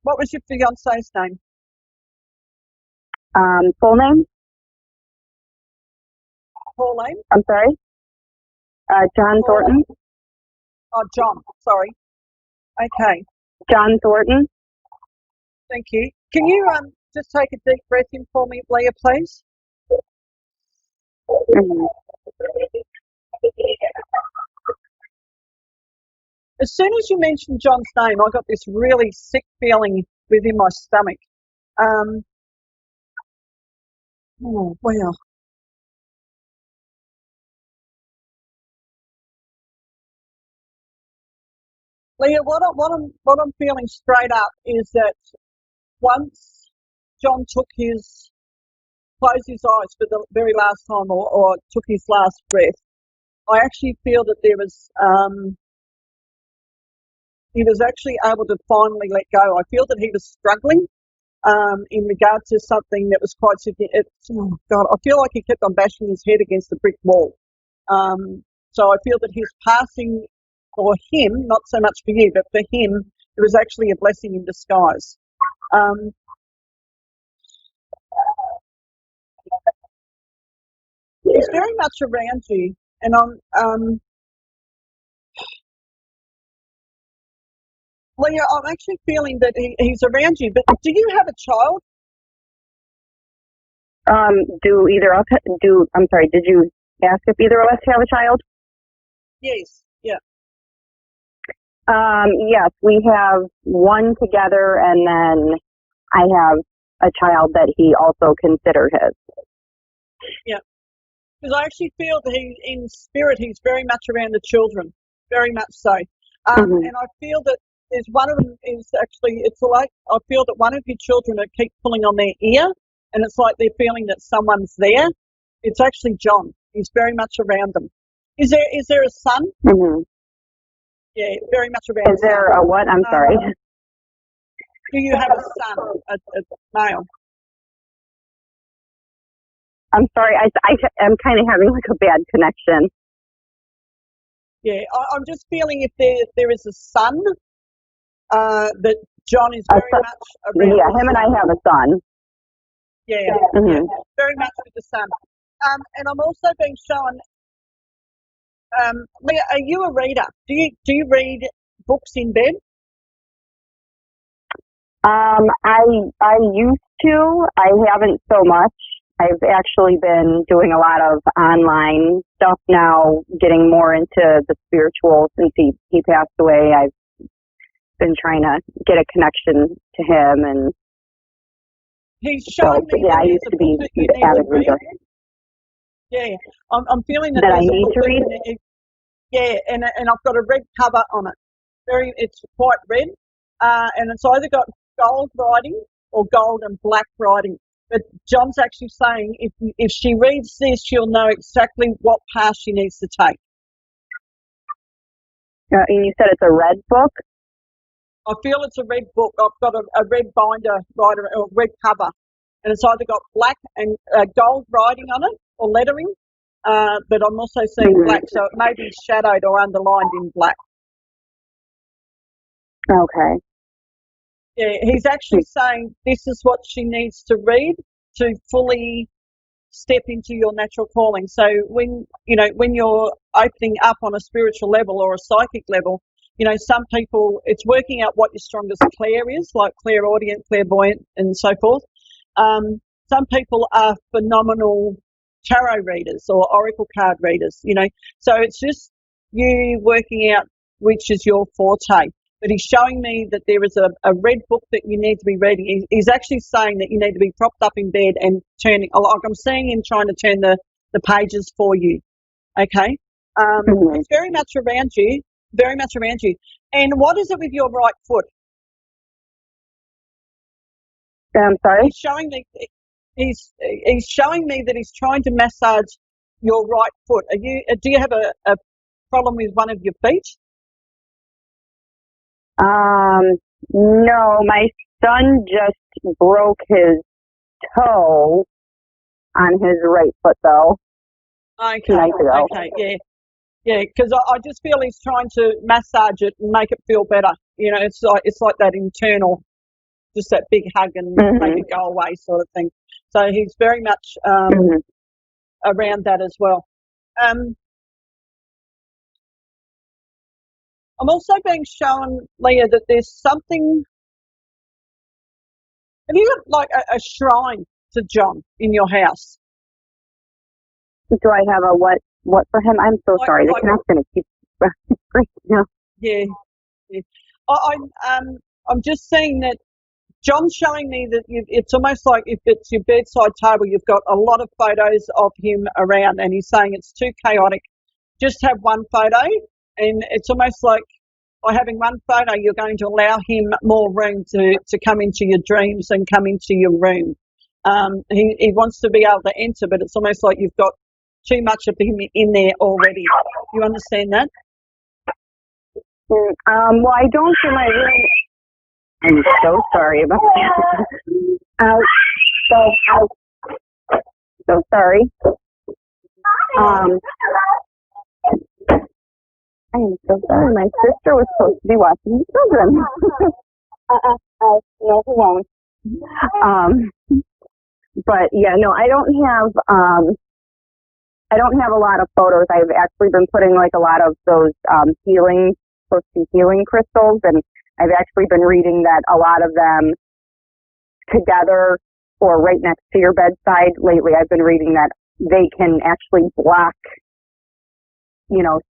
What was your fiance's name? Full name? Full name? I'm sorry? John Thornton. Oh, John. Sorry. Okay. John Thornton. Thank you. Can you just take a deep breath in for me, Leah, please? Mm-hmm. As soon as you mentioned John's name, I got this really sick feeling within my stomach. Oh, wow. Leah, what I'm feeling straight up is that once John closed his eyes for the very last time, or took his last breath, I actually feel that there was he was actually able to finally let go. I feel that he was struggling in regard to something that was quite significant. Oh God, I feel like he kept on bashing his head against a brick wall. So I feel that his passing, for him, not so much for you, but for him, it was actually a blessing in disguise. He's very much around you, and Leah, I'm actually feeling that he's around you. But do you have a child? Did you ask if either of us have a child? Yes. Yeah. Yes, we have one together, and then I have a child that he also considered his. Yeah. Because I actually feel that in spirit, he's very much around the children, very much so. And I feel that there's one of them is actually, it's like, I feel that one of your children keep pulling on their ear, and it's like they're feeling that someone's there. It's actually John. He's very much around them. Is there a son? Mm-hmm. Yeah, very much around. Is there a what? I'm sorry. Do you have a son, a male? I'm sorry, I'm kind of having like a bad connection. Yeah, I'm just feeling if there is a son, that John is very much around. Yeah, him and I have a son. Yeah, mm-hmm. Very much with the son. And I'm also being shown, Leah, are you a reader? Do you read books in bed? I used to. I haven't so much. I've actually been doing a lot of online stuff now, getting more into the spiritual since he passed away. I've been trying to get a connection to him, and he's showing me. Yeah, I used to be an avid reader. Yeah, I'm feeling that I need to read. Yeah, and I've got a red cover on it. It's quite red, and it's either got gold writing or gold and black writing. But John's actually saying if she reads this, she'll know exactly what path she needs to take. And you said it's a red book? I feel it's a red book. I've got a red binder, or a red cover, and it's either got black and gold writing on it or lettering, but I'm also seeing black, so it may be shadowed or underlined in black. Okay. Yeah, he's actually saying this is what she needs to read to fully step into your natural calling. So when you're opening up on a spiritual level or a psychic level, some people, it's working out what your strongest clair is, like clairaudient, clairvoyant, and so forth. Some people are phenomenal tarot readers or oracle card readers, so it's just you working out which is your forte. But he's showing me that there is a red book that you need to be reading. He's actually saying that you need to be propped up in bed and turning, like I'm seeing him trying to turn the pages for you. Okay? It's very much around you, very much around you. And what is it with your right foot? I'm sorry? He's showing me that he's trying to massage your right foot. Do you have a problem with one of your feet? No, my son just broke his toe on his right foot, though. Okay. 2 nights ago. Okay. Yeah. Because I just feel he's trying to massage it and make it feel better. It's like that internal, just that big hug and make it go away sort of thing. So he's very much around that as well. I'm also being shown, Leah, that there's something. Have you got like a shrine to John in your house? Do I have a what for him? I'm so sorry. The connection's going to keep breaking up. Yeah. I'm just seeing that John's showing me that it's almost like if it's your bedside table, you've got a lot of photos of him around, and he's saying it's too chaotic. Just have one photo, and it's almost like by having one photo, you're going to allow him more room to come into your dreams and come into your room. He wants to be able to enter, but it's almost like you've got too much of him in there already. You understand that? Well, I don't feel my room. I'm so sorry about that. So sorry. I am so sorry. My sister was supposed to be watching the children. No, she won't. But yeah, no, I don't have a lot of photos. I've actually been putting like a lot of those healing crystals, and I've actually been reading that a lot of them together or right next to your bedside. Lately, I've been reading that they can actually block,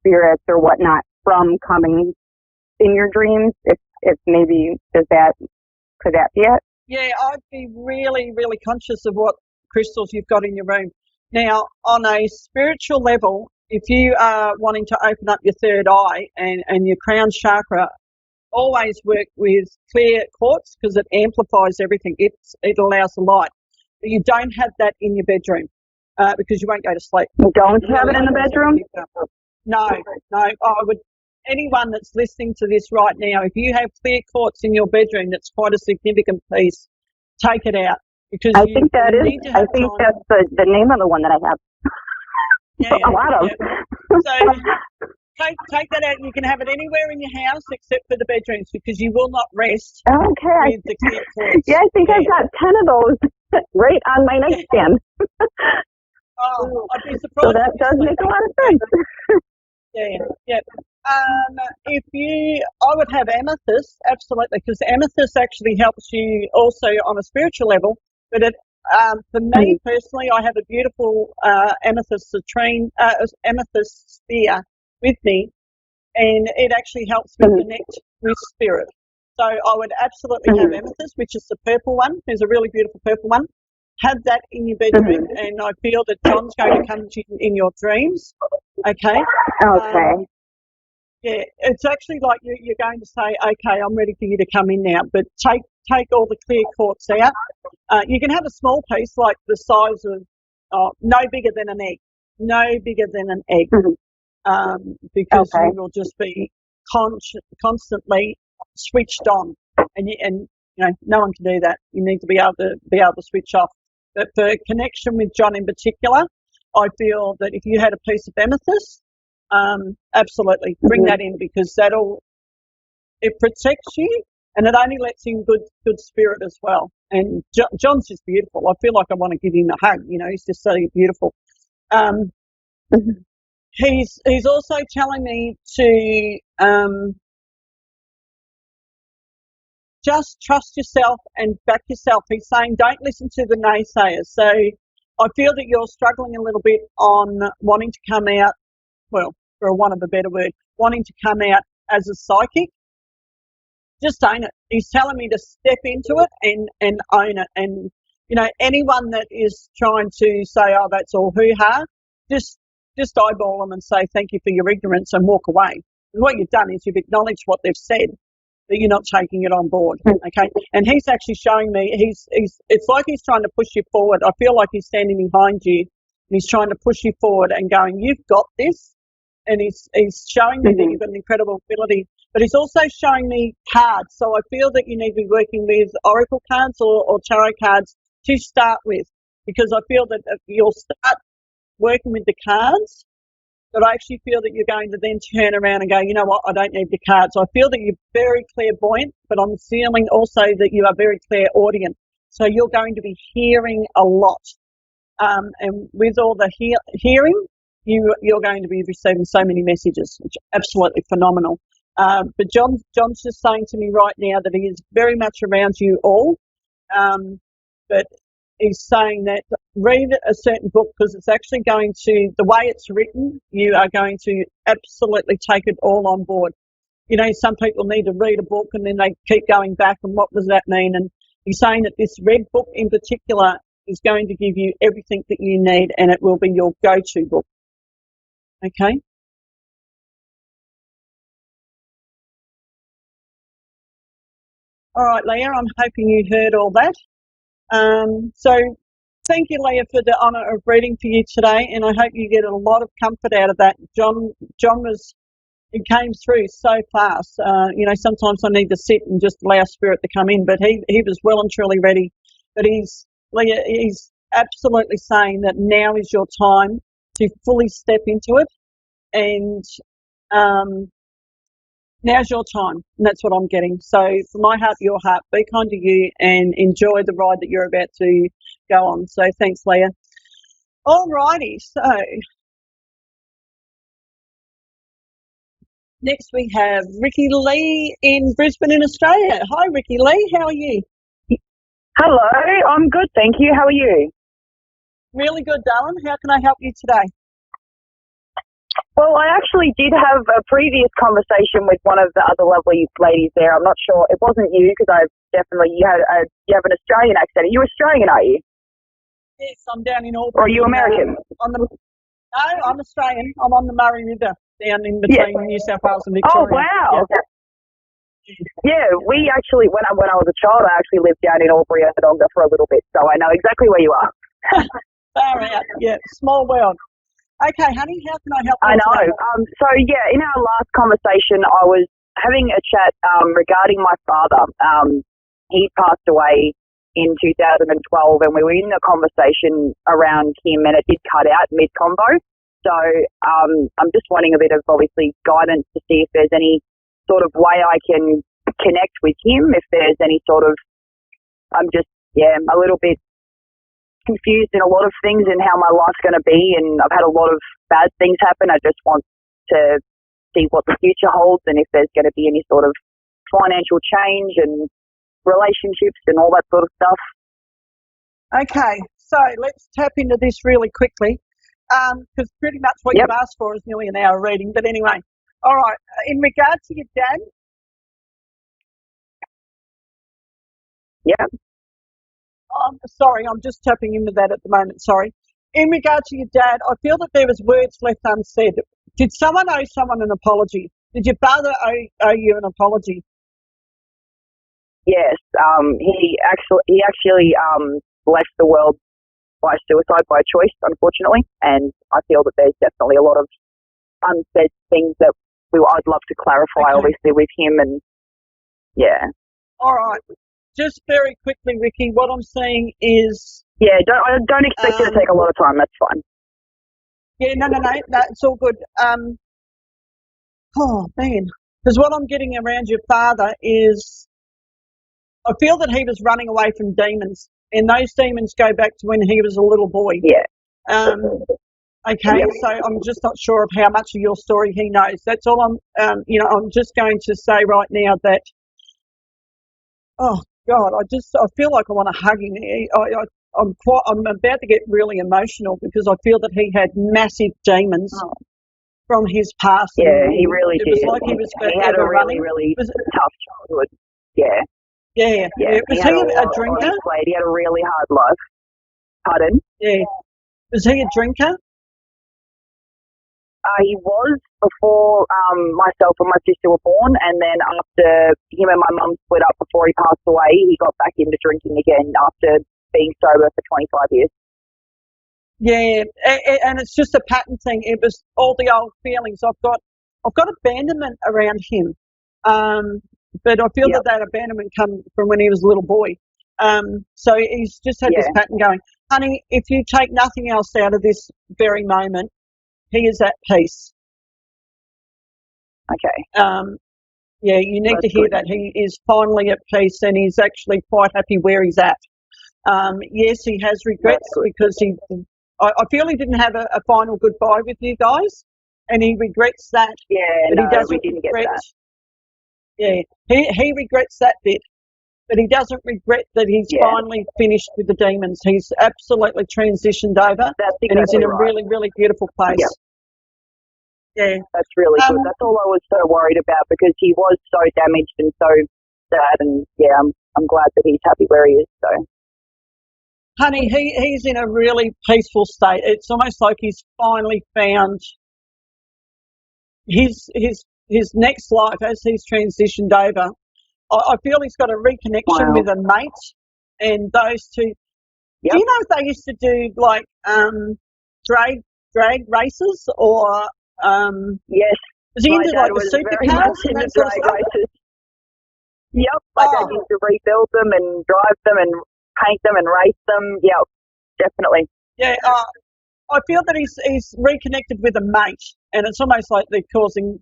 spirits or whatnot from coming in your dreams. If maybe could that be it? Yeah, I'd be really, really conscious of what crystals you've got in your room. Now, on a spiritual level, if you are wanting to open up your third eye and your crown chakra, always work with clear quartz because it amplifies everything. It allows the light. But you don't have that in your bedroom because you won't go to sleep. You don't have it in the bedroom? No. Anyone that's listening to this right now, if you have clear quartz in your bedroom, that's quite a significant piece. Take it out because I think that's the name of the one that I have. Yeah, a lot of. Yeah. So take that out. You can have it anywhere in your house except for the bedrooms because you will not rest. Okay. With the clear quartz. Yeah, I think I've got 10 of those right on my nightstand. I'd be surprised. So that does make a lot of sense. Yeah. I would have amethyst, absolutely, because amethyst actually helps you also on a spiritual level. But for me personally, I have a beautiful amethyst sphere with me, and it actually helps me connect with spirit. So I would absolutely have amethyst, which is the purple one. There's a really beautiful purple one. Have that in your bedroom, and I feel that John's going to come to you in your dreams. Okay. Okay. Yeah, it's actually like you're going to say, okay, I'm ready for you to come in now, but take all the clear quartz out. You can have a small piece like the size of, no bigger than an egg. No bigger than an egg. Because you will just be constantly switched on, and no one can do that. You need to be able to switch off. But for connection with John in particular, I feel that if you had a piece of amethyst, absolutely bring that in, because it protects you, and it only lets in good spirit as well. And John's just beautiful. I feel like I want to give him a hug. He's just so beautiful. He's also telling me to just trust yourself and back yourself. He's saying don't listen to the naysayers. So I feel that you're struggling a little bit on wanting to come out, well, for want of a better word, wanting to come out as a psychic. Just own it. He's telling me to step into it and own it. And, anyone that is trying to say, oh, that's all hoo-ha, just eyeball them and say thank you for your ignorance and walk away. And what you've done is you've acknowledged what they've said, that you're not taking it on board, okay? And he's actually showing me, it's like he's trying to push you forward. I feel like he's standing behind you and he's trying to push you forward and going, you've got this. And he's showing me that you've got an incredible ability, but he's also showing me cards. So I feel that you need to be working with oracle cards or tarot cards to start with, because I feel that you'll start working with the cards, but I actually feel that you're going to then turn around and go, you know what, I don't need the cards. I feel that you're very clairvoyant, but I'm feeling also that you are very clairaudient. So you're going to be hearing a lot. And with all the hearing, you're going to be receiving so many messages, which are absolutely phenomenal. But John's just saying to me right now that he is very much around you all. But he's saying that read a certain book, because it's actually going to, the way it's written, you are going to absolutely take it all on board. Some people need to read a book and then they keep going back and what does that mean? And he's saying that this red book in particular is going to give you everything that you need, and it will be your go-to book. Okay? All right, Leah, I'm hoping you heard all that. So thank you, Leah, for the honour of reading for you today, and I hope you get a lot of comfort out of that. John it came through so fast. Sometimes I need to sit and just allow spirit to come in, but he was well and truly ready. But Leah, he's absolutely saying that now is your time to fully step into it, and now's your time, and that's what I'm getting. So from my heart to your heart, be kind to you and enjoy the ride that you're about to go on. So thanks, Leah. All righty, so next we have Ricky Lee in Brisbane in Australia. Hi, Ricky Lee, how are you? Hello, I'm good, thank you. How are you? Really good, darling. How can I help you today? Well, I actually did have a previous conversation with one of the other lovely ladies there. I'm not sure. It wasn't you, because you have an Australian accent. Are you Australian, are you? Yes, I'm down in Auburn. Or are you American? No, I'm Australian. I'm on the Murray River down in between New South Wales and Victoria. Oh, wow. Yeah, we actually, when I was a child, I actually lived down in Albury Wodonga for a little bit, so I know exactly where you are. Far out, yeah, small world. Okay, honey, how can I help you? I know. So, in our last conversation, I was having a chat regarding my father. He passed away in 2012, and we were in a conversation around him, and it did cut out mid-convo. So I'm just wanting a bit of, obviously, guidance to see if there's any sort of way I can connect with him, if there's any sort of, I'm just, a little bit confused in a lot of things and how my life's going to be, and I've had a lot of bad things happen. I just want to see what the future holds and if there's going to be any sort of financial change and relationships and all that sort of stuff. Okay, so let's tap into this really quickly, because pretty much what you've asked for is nearly an hour reading. But anyway, all right, in regard to your dad. Yeah. Sorry, I'm just tapping into that at the moment, sorry. In regard to your dad, I feel that there was words left unsaid. Did someone owe someone an apology? Did your father owe you an apology? Yes, he actually left the world by suicide by choice, unfortunately, and I feel that there's definitely a lot of unsaid things that I'd love to clarify, obviously, with him, and yeah. All right. Just very quickly, Ricky, what I'm saying is... Yeah, I don't expect it to take a lot of time. That's fine. Yeah, no, it's all good. Oh, man. Because what I'm getting around your father is I feel that he was running away from demons, and those demons go back to when he was a little boy. Yeah. Okay, so I'm just not sure of how much of your story he knows. That's all I'm just going to say right now that, oh, God, I feel like I want to hug him. I'm about to get really emotional because I feel that he had massive demons from his past. Yeah, he really did. It was like he was he had a really, really tough childhood. Yeah. Yeah. Was he a drinker? He had a really hard life. Pardon? Yeah. Was he a drinker? He was before myself and my sister were born, and then after him and my mum split up before he passed away, he got back into drinking again after being sober for 25 years. Yeah, and it's just a pattern thing. It was all the old feelings. I've got abandonment around him, but I feel that abandonment come from when he was a little boy. So he's just had this pattern going. Honey, if you take nothing else out of this very moment, he is at peace. Okay. Yeah, you need to hear that. He is finally at peace, and he's actually quite happy where he's at. Yes, he has regrets because I feel he didn't have a final goodbye with you guys, and he regrets that. Yeah, but he doesn't we didn't regret. Get that. Yeah, he regrets that bit, but he doesn't regret that he's finally finished with the demons. He's absolutely transitioned over, and he's in a really, really beautiful place. Yep. Yeah, that's really good. That's all I was so worried about because he was so damaged and so sad, and I'm glad that he's happy where he is. So. Honey, he's in a really peaceful state. It's almost like he's finally found his next life as he's transitioned over. I feel he's got a reconnection with a mate, and those two. Yep. Do you know if they used to do like drag races or? Yes. Was he into like the supercars and that sort of stuff? Races. Yep. My dad used to rebuild them and drive them and paint them and race them. Yeah, definitely. Yeah, I feel that he's reconnected with a mate, and it's almost like they're causing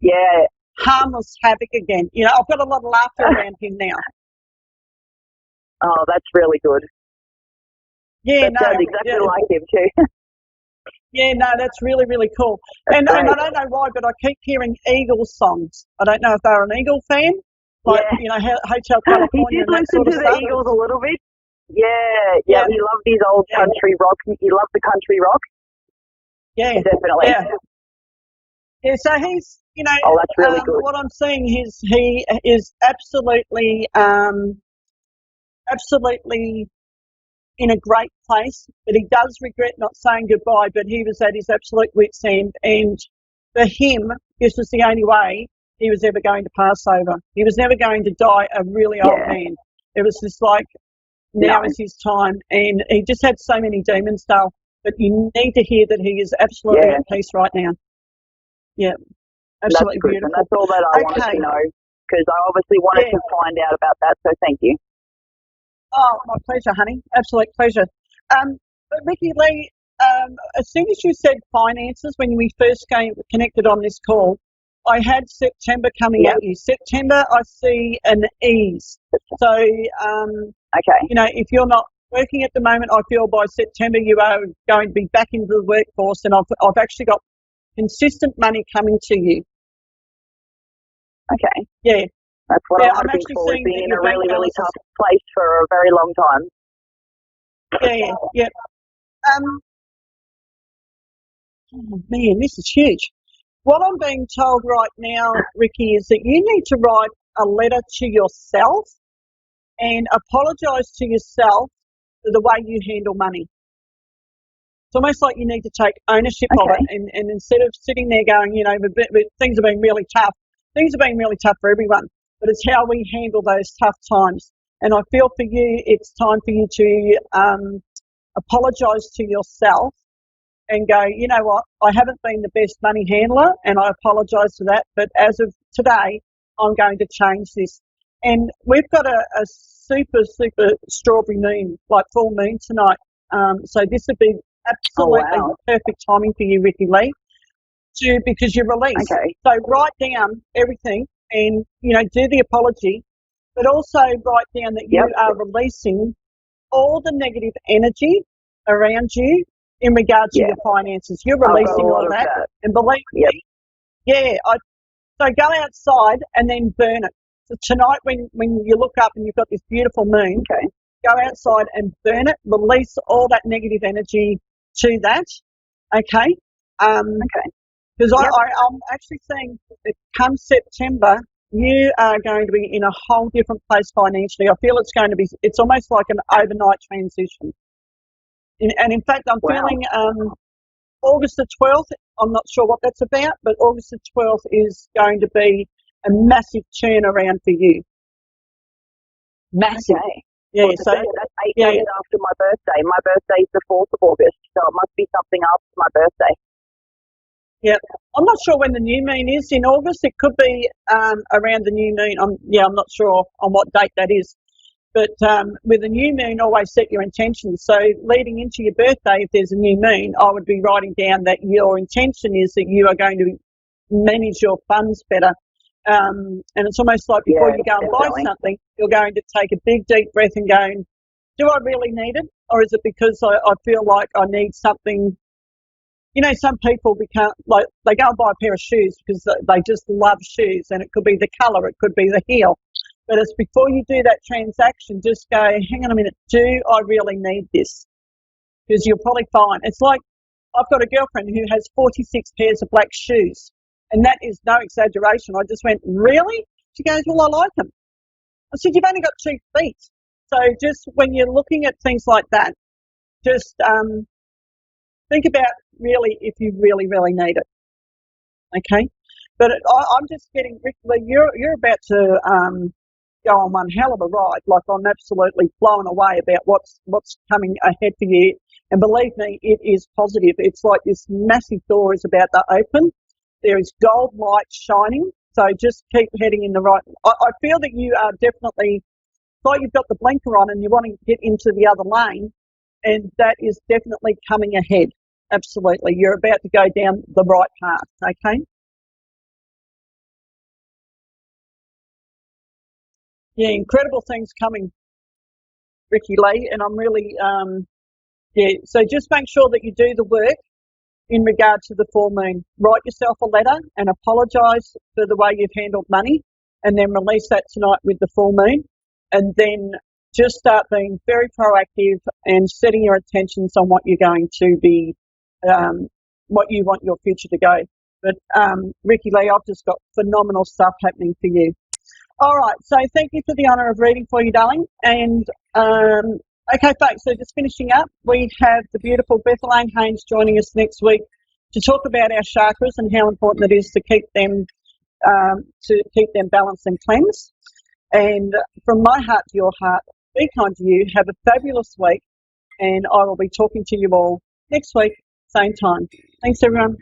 harmless havoc again. You know, I've got a lot of laughter around him now. Oh, that's really good. Yeah, that sounds exactly like him too. Yeah, no, that's really, really cool. And I don't know why, but I keep hearing Eagles songs. I don't know if they're an Eagle fan, like Hotel California. He did and that listen sort of to stuff. the Eagles a little bit. Yeah. He loved his old country rock. He loved the country rock. Yeah, definitely. Yeah, so he's, oh, that's really good. What I'm seeing is he is absolutely in a great place, but he does regret not saying goodbye, but he was at his absolute wit's end, and for him, this was the only way he was ever going to pass over. He was never going to die a really old man. It was just like, now is his time, and he just had so many demons, Dale, but you need to hear that he is absolutely at peace right now. Yeah, absolutely that's beautiful. And that's all that I wanted to know, because I obviously wanted to find out about that, so thank you. Oh, my pleasure, honey. Absolute pleasure. But Ricky Lee, as soon as you said finances, when we first connected on this call, I had September coming at you. September, I see an ease. So, if you're not working at the moment, I feel by September you are going to be back into the workforce, and I've actually got consistent money coming to you. Okay. Yeah. That's what I'm hoping for. We've been in a really, really tough place for a very long time. Yeah. Oh, man, this is huge. What I'm being told right now, Ricky, is that you need to write a letter to yourself and apologise to yourself for the way you handle money. It's almost like you need to take ownership of it, and instead of sitting there going, things have been really tough. Things have been really tough for everyone, but it's how we handle those tough times. And I feel for you, it's time for you to apologise to yourself and go, you know what, I haven't been the best money handler and I apologise for that, but as of today, I'm going to change this. And we've got a super strawberry moon, like full moon tonight. So this would be absolutely the perfect timing for you, Ricky Lee, because you release. Okay. So write down everything and, do the apology, but also write down that you are releasing all the negative energy around you in regard to your finances. You're releasing all that. And believe me, so go outside and then burn it. So tonight when you look up and you've got this beautiful moon, go outside and burn it, release all that negative energy to that, okay? Because I'm actually saying that come September, you are going to be in a whole different place financially. I feel it's almost like an overnight transition. And in fact, I'm feeling August the 12th, I'm not sure what that's about, but August the 12th is going to be a massive turnaround for you. Massive. Okay. Yeah, well, so that's 8 days after my birthday. My birthday is the 4th of August, so it must be something after my birthday. Yeah, I'm not sure when the new moon is in August. It could be around the new moon. I'm not sure on what date that is. But with a new moon, always set your intentions. So leading into your birthday, if there's a new moon, I would be writing down that your intention is that you are going to manage your funds better. And it's almost like before you go and buy something, you're going to take a big, deep breath and going, do I really need it? Or is it because I feel like I need something? Some people they go and buy a pair of shoes because they just love shoes, and it could be the colour, it could be the heel. But it's before you do that transaction, just go, hang on a minute, do I really need this? Because you'll probably find, it's like I've got a girlfriend who has 46 pairs of black shoes, and that is no exaggeration. I just went, really? She goes, well, I like them. I said, you've only got 2 feet. So just when you're looking at things like that, just think about really if you really, really need it. Okay? But I'm just getting, Rick, you're about to go on one hell of a ride. Like, I'm absolutely blown away about what's coming ahead for you. And believe me, it is positive. It's like this massive door is about to open. There is gold light shining. So just keep heading in the right. I feel that you are definitely, like you've got the blinker on and you're wanting to get into the other lane. And that is definitely coming ahead. Absolutely. You're about to go down the right path. Okay? Yeah, incredible things coming, Ricky Lee, and I'm really, so just make sure that you do the work in regard to the full moon. Write yourself a letter and apologise for the way you've handled money, and then release that tonight with the full moon, and then just start being very proactive and setting your intentions on what you're going to be, what you want your future to go. But Ricky Lee, I've just got phenomenal stuff happening for you. All right, so thank you for the honour of reading for you, darling. And, okay, folks, so just finishing up, we have the beautiful Bethelaine Haynes joining us next week to talk about our chakras and how important it is to keep them balanced and cleansed. And from my heart to your heart, be kind to you, have a fabulous week, and I will be talking to you all next week, same time. Thanks, everyone.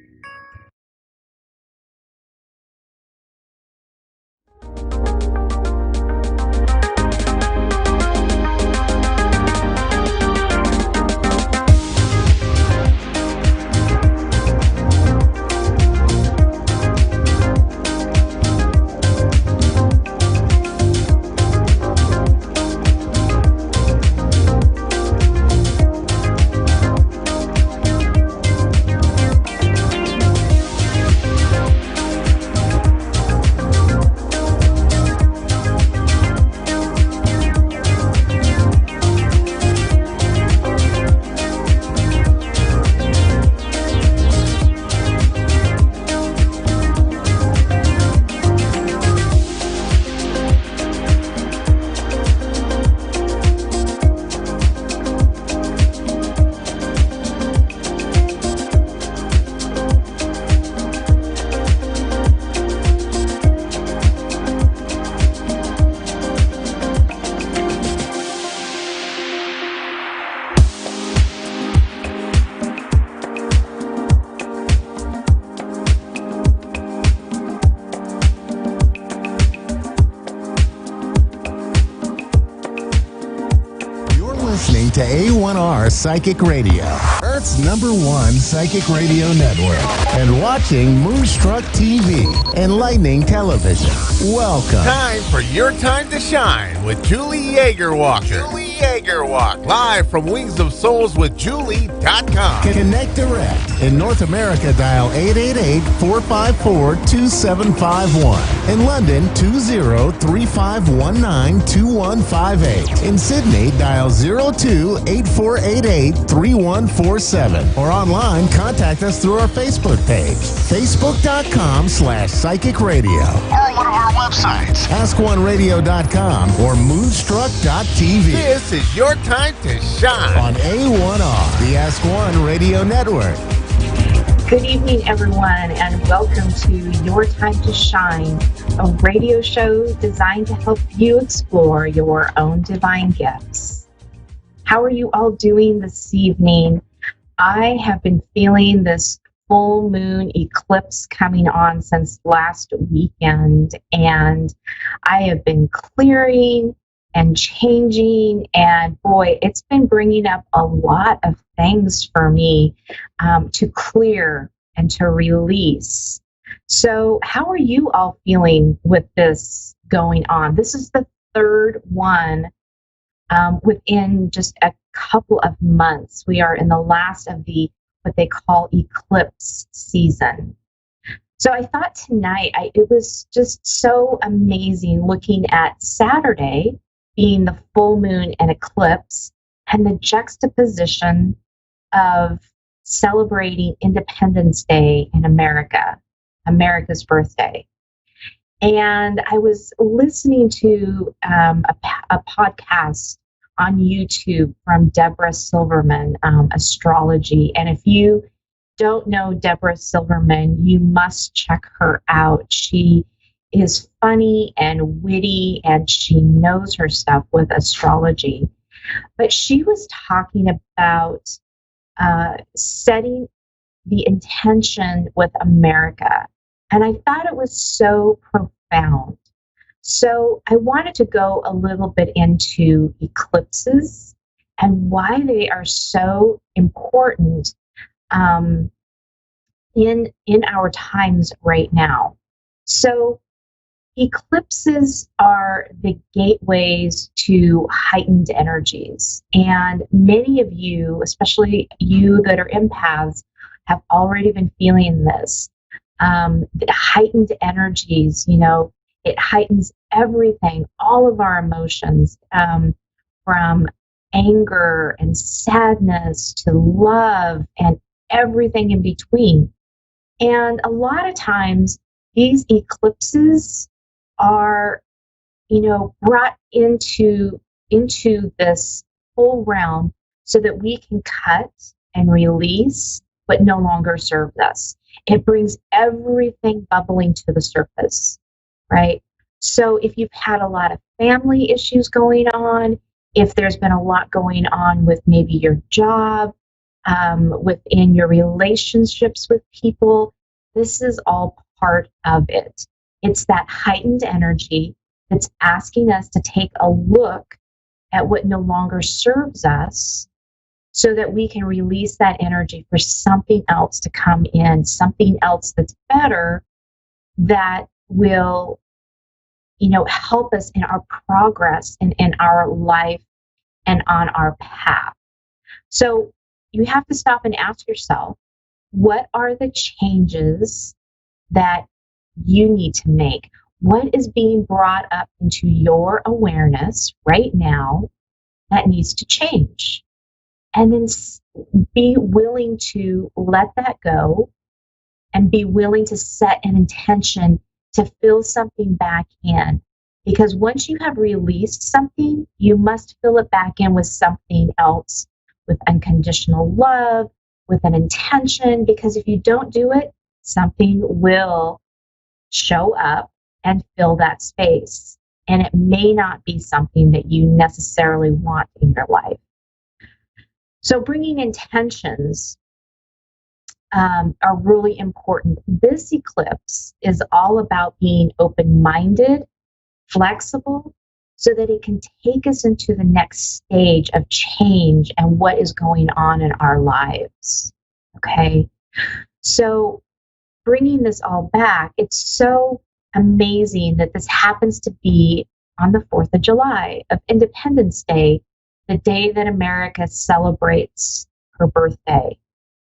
listening to A1R Psychic Radio, Earth's #1 psychic radio network, and watching Moonstruck TV, Enlightening Television. Welcome. Time for Your Time to Shine with Julie Yeager-Walker. Julie Yeager-Walker. Live from Wings of Souls with Julie.com. Connect direct. In North America, dial 888-454-2751. In London, 20-3519-2158. In Sydney, dial 02-8488-3147. Or online, contact us through our Facebook page, facebook.com/psychic radio. Or one of our websites, askoneradio.com or moonstruck.tv. This is Your Time to Shine on A1R, the Ask One Radio Network. Good evening, everyone, and welcome to Your Time to Shine, a radio show designed to help you explore your own divine gifts. How are you all doing this evening? I have been feeling this full moon eclipse coming on since last weekend, and I have been clearing and changing, and boy, it's been bringing up a lot of things for me to clear and to release. So how are you all feeling with this going on? This is the third one within just a couple of months. We are in the last of the what they call eclipse season. So I thought tonight it was just so amazing looking at Saturday being the full moon and eclipse, and the juxtaposition of celebrating Independence Day in America, America's birthday. And I was listening to a podcast on YouTube from Deborah Silverman, Astrology. And if you don't know Deborah Silverman, you must check her out. She is funny and witty, and she knows her stuff with astrology. But she was talking about setting the intention with America. And I thought it was so profound. So I wanted to go a little bit into eclipses and why they are so important in our times right now. So eclipses are the gateways to heightened energies. And many of you, especially you that are empaths, have already been feeling this. The heightened energies, it heightens everything, all of our emotions, from anger and sadness to love and everything in between. And a lot of times, these eclipses are, brought into this whole realm so that we can cut and release what no longer served us. It brings everything bubbling to the surface, right? So if you've had a lot of family issues going on, if there's been a lot going on with maybe your job, within your relationships with people, this is all part of it. It's that heightened energy that's asking us to take a look at what no longer serves us so that we can release that energy for something else to come in, something else that's better, that will, help us in our progress and in our life and on our path. So you have to stop and ask yourself, what are the changes that you need to make? What is being brought up into your awareness right now that needs to change? And then be willing to let that go and be willing to set an intention to fill something back in. Because once you have released something, you must fill it back in with something else, with unconditional love, with an intention. Because if you don't do it, something will show up and fill that space. And it may not be something that you necessarily want in your life. So bringing intentions are really important. This eclipse is all about being open-minded, flexible, so that it can take us into the next stage of change and what is going on in our lives. Okay? So, bringing this all back, it's so amazing that this happens to be on the 4th of July, of Independence Day, the day that America celebrates her birthday.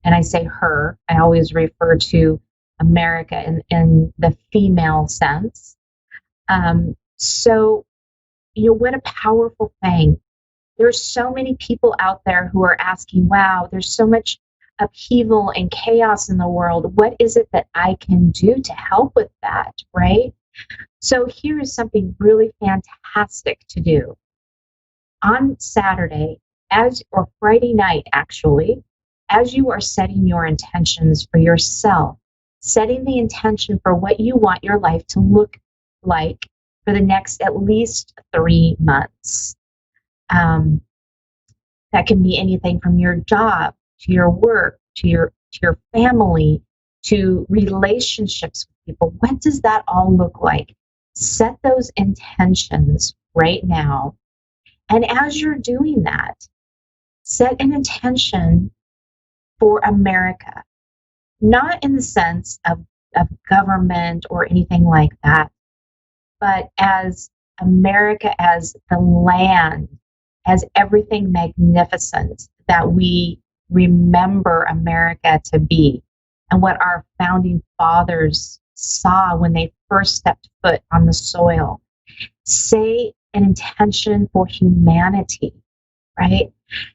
And I say her, I always refer to America in the female sense. So, what a powerful thing. There's so many people out there who are asking, wow, there's so much upheaval and chaos in the world. What is it that I can do to help with that, right? So here is something really fantastic to do. On Saturday, or Friday night actually, as you are setting your intentions for yourself, setting the intention for what you want your life to look like for the next at least 3 months. That can be anything from your job to your work to your family to relationships with people. What does that all look like? Set those intentions right now. And as you're doing that, set an intention for America, not in the sense of government or anything like that, but as America, as the land, as everything magnificent that we remember America to be, and what our founding fathers saw when they first stepped foot on the soil. Say an intention for humanity, right?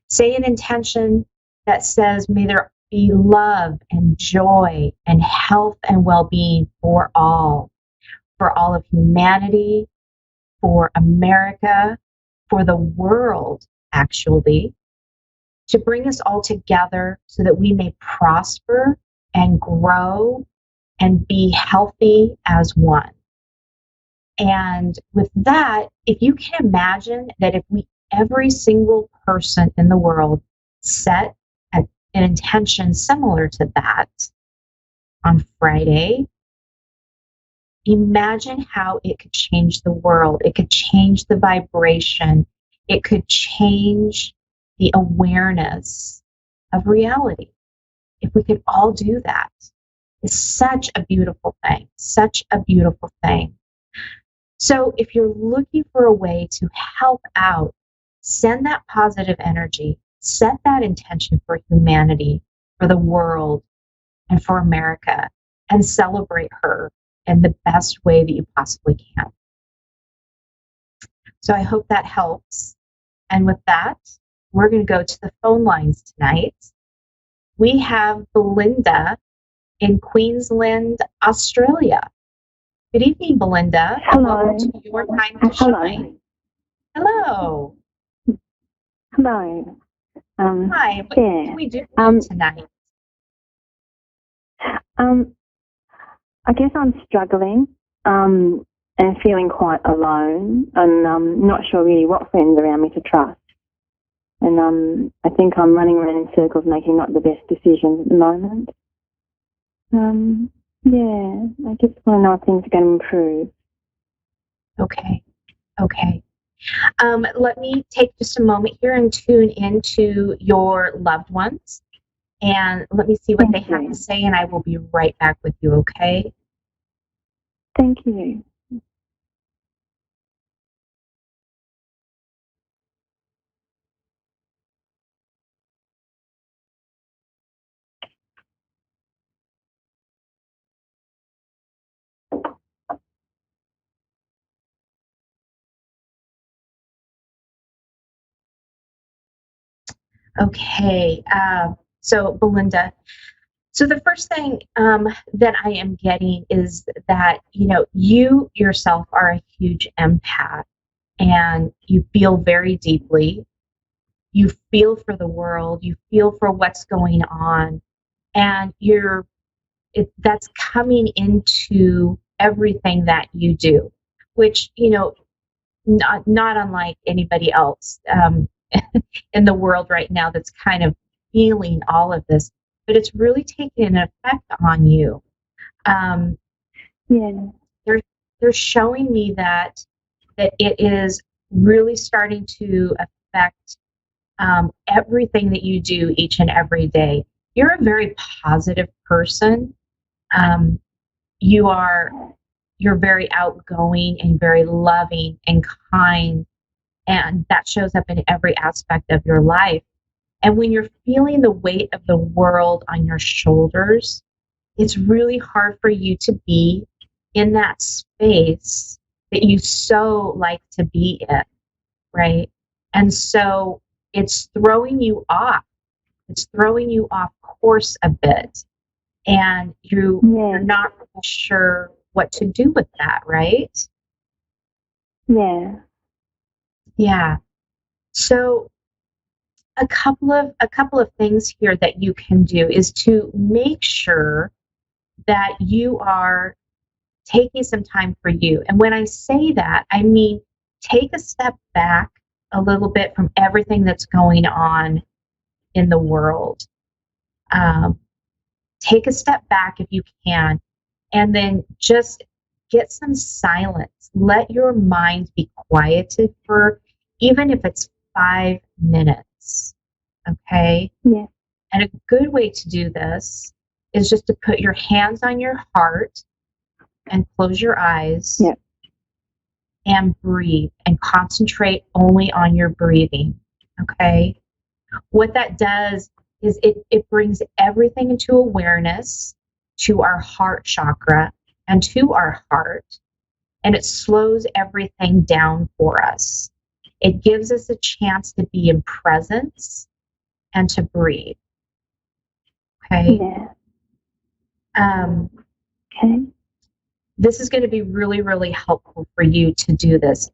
Say an intention that says, may there be love and joy and health and well-being for all of humanity, for America, for the world, actually, to bring us all together so that we may prosper and grow and be healthy as one. And with that, if you can imagine that if every single person in the world set an intention similar to that on Friday, imagine how it could change the world. It could change the vibration. It could change the awareness of reality. If we could all do that, it's such a beautiful thing, such a beautiful thing. So if you're looking for a way to help out, send that positive energy, set that intention for humanity, for the world, and for America, and celebrate her in the best way that you possibly can. So I hope that helps. And with that, we're going to go to the phone lines tonight. We have Belinda in Queensland, Australia. Good evening, Belinda. Hello. Welcome to Your Time to Shine. Hello. Hello. Hi. What can we do tonight? I guess I'm struggling and feeling quite alone, and not sure really what friends around me to trust. And I think I'm running around in circles, making not the best decisions at the moment. Yeah, I just want to know if things are going to improve. Okay. Let me take just a moment here and tune into your loved ones, and let me see what they have to say, and I will be right back with you, okay? Thank you. Okay, so Belinda, so the first thing that I am getting is that, you yourself are a huge empath, and you feel very deeply. You feel for the world, you feel for what's going on, and that's coming into everything that you do, which, not unlike anybody else in the world right now that's kind of feeling all of this, but it's really taking an effect on you. Yeah. They're showing me that it is really starting to affect everything that you do each and every day. You're a very positive person. You're very outgoing and very loving and kind, and that shows up in every aspect of your life. And when you're feeling the weight of the world on your shoulders, it's really hard for you to be in that space that you so like to be in, right? And so it's throwing you off. It's throwing you off course a bit. And you're not really sure what to do with that, right? Yeah. Yeah. So a couple of things here that you can do is to make sure that you are taking some time for you. And when I say that, I mean take a step back a little bit from everything that's going on in the world. Take a step back if you can, and then just get some silence. Let your mind be quieted for even if it's 5 minutes. Okay? Yeah. And a good way to do this is just to put your hands on your heart and close your eyes. Yeah. And breathe and concentrate only on your breathing. Okay? What that does is it brings everything into awareness to our heart chakra and to our heart, and it slows everything down for us. It gives us a chance to be in presence and to breathe. Okay? Yeah. Okay. This is going to be really, really helpful for you to do this.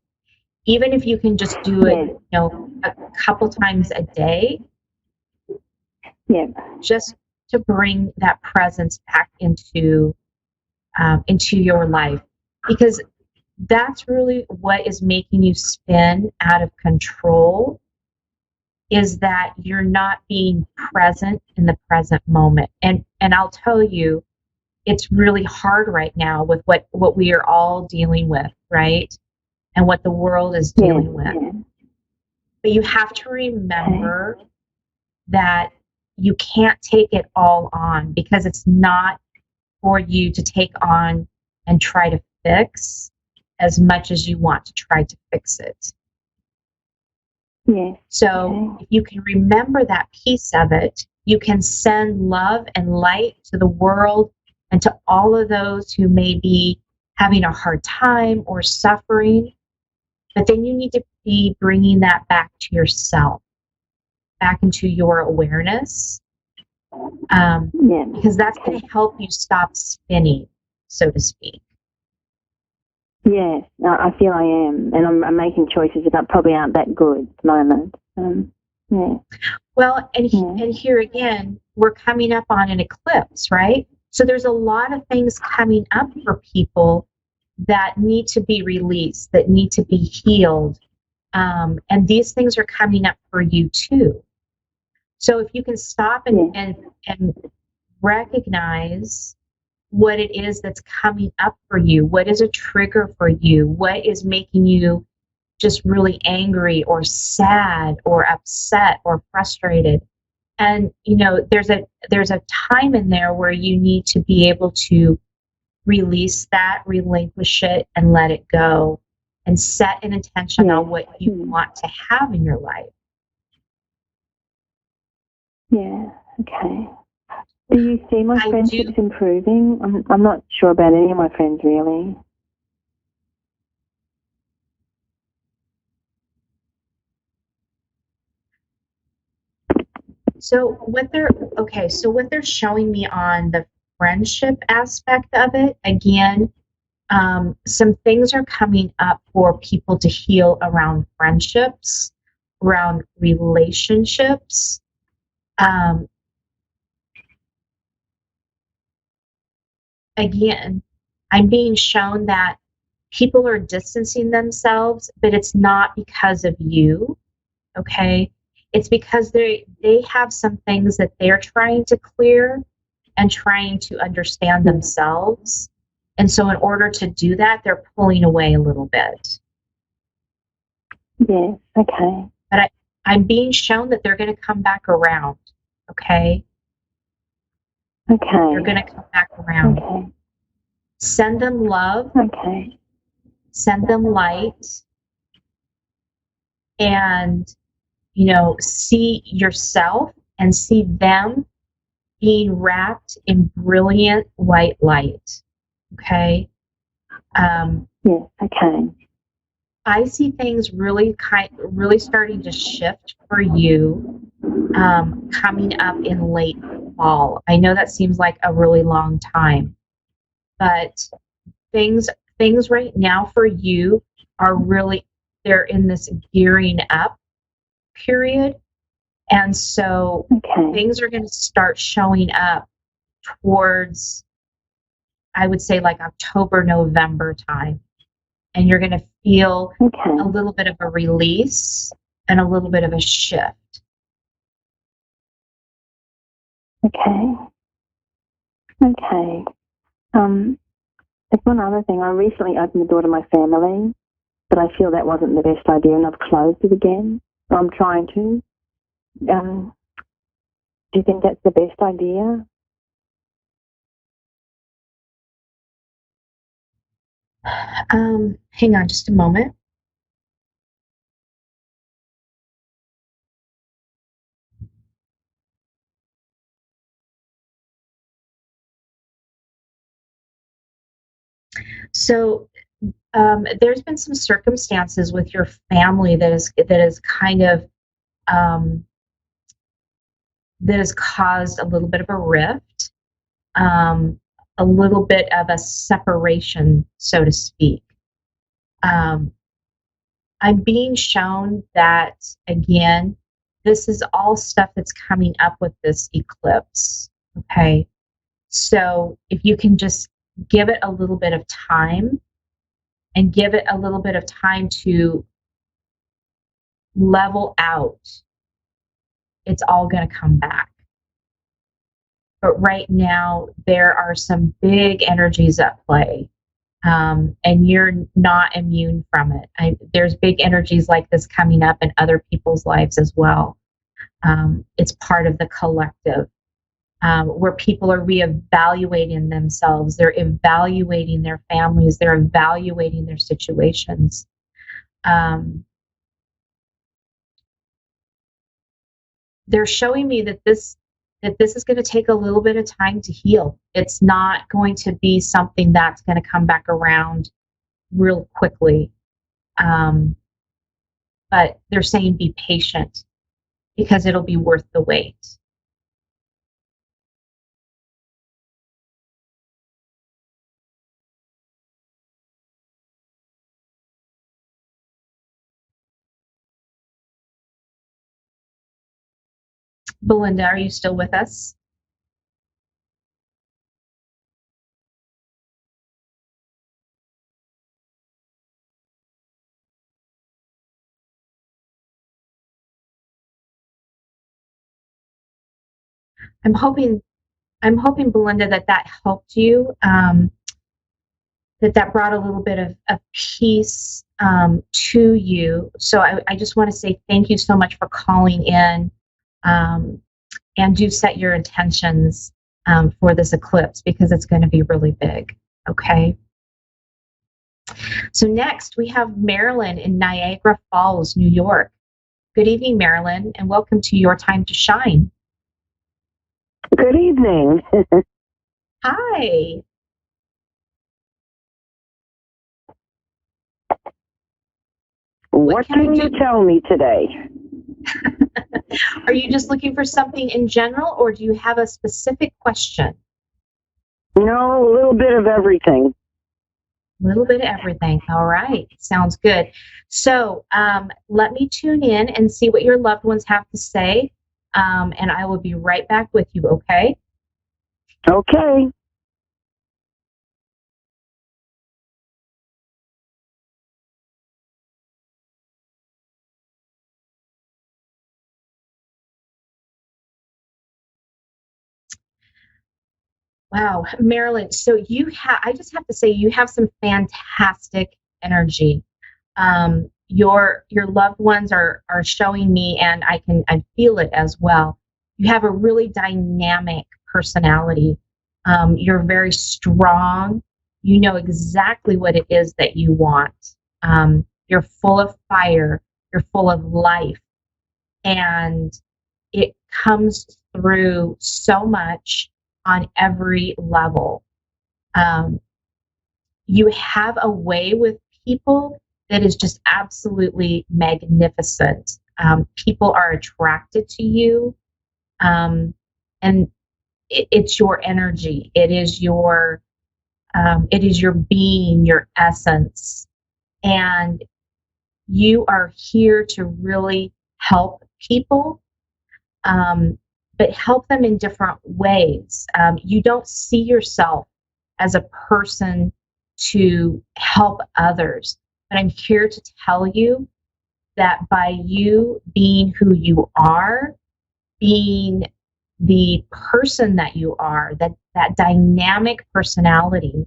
Even if you can just do it, a couple times a day. Yeah. Just to bring that presence back into your life, because that's really what is making you spin out of control, is that you're not being present in the present moment. And I'll tell you, it's really hard right now with what we are all dealing with, right? And what the world is dealing with. But you have to remember that you can't take it all on, because it's not for you to take on and try to fix as much as you want to try to fix it. So if you can remember that piece of it, you can send love and light to the world and to all of those who may be having a hard time or suffering. But then you need to be bringing that back to yourself, back into your awareness, because that's going to help you stop spinning, so to speak. Yes, I feel I am, and I'm making choices that probably aren't that good at the moment. Yeah. Well, and here again, we're coming up on an eclipse, right? So there's a lot of things coming up for people that need to be released, that need to be healed. And these things are coming up for you too. So if you can stop and recognize what it is that's coming up for you, what is a trigger for you, what is making you just really angry or sad or upset or frustrated. And there's a time in there where you need to be able to release that, relinquish it, and let it go, and set an intention on what you want to have in your life. Yeah. Okay. Do you see my friendships improving? I'm not sure about any of my friends really. So what they're showing me on the friendship aspect of it, again, some things are coming up for people to heal around friendships, around relationships. Again, I'm being shown that people are distancing themselves, but it's not because of you, okay? It's because they have some things that they're trying to clear and trying to understand themselves. And so in order to do that, they're pulling away a little bit. Yes. Okay. But I'm being shown that they're going to come back around. Okay. Okay. They're going to come back around. Okay. Send them love. Okay. Send them light. And, you know, see yourself and see them being wrapped in brilliant white light. Okay. Yes. Okay. I see things really starting to shift for you coming up in late fall. I know that seems like a really long time, but things right now for you are really, they're in this gearing up period. And so things are going to start showing up towards, I would say, like October, November time. And you're going to feel a little bit of a release and a little bit of a shift. Okay. Okay. There's one other thing. I recently opened the door to my family, but I feel that wasn't the best idea, and I've closed it again. So I'm trying to. Do you think that's the best idea? Hang on just a moment. So there's been some circumstances with your family that is kind of that has caused a little bit of a rift, a little bit of a separation, so to speak. I'm being shown that, again, this is all stuff that's coming up with this eclipse. Okay. So if you can just give it a little bit of time and give it a little bit of time to level out, it's all going to come back. But right now, there are some big energies at play, and you're not immune from it. There's big energies like this coming up in other people's lives as well. It's part of the collective, where people are reevaluating themselves. They're evaluating their families. They're evaluating their situations. They're showing me that this is going to take a little bit of time to heal. It's not going to be something that's going to come back around real quickly. But they're saying be patient because it'll be worth the wait. Belinda, are you still with us? I'm hoping, Belinda, that helped you, that brought a little bit of peace to you. So I just want to say thank you so much for calling in, and do set your intentions for this eclipse because it's going to be really big. Okay. So next we have Marilyn in Niagara Falls, New York. Good evening, Marilyn, and welcome to Your Time to Shine. Good evening. Hi. What can you tell me today? Are you just looking for something in general, or do you have a specific question? No, a little bit of everything. A little bit of everything. All right. Sounds good. So let me tune in and see what your loved ones have to say. And I will be right back with you, okay? Okay. Wow, Marilyn. So I just have to say, you have some fantastic energy. your loved ones are showing me, and I feel it as well. You have a really dynamic personality. You're very strong. You know exactly what it is that you want. You're full of fire. You're full of life, and it comes through so much on every level. You have a way with people that is just absolutely magnificent. People are attracted to you, and it's your energy. It is your being, your essence, and you are here to really help people, but help them in different ways. You don't see yourself as a person to help others, but I'm here to tell you that by you being who you are, being the person that you are, that dynamic personality,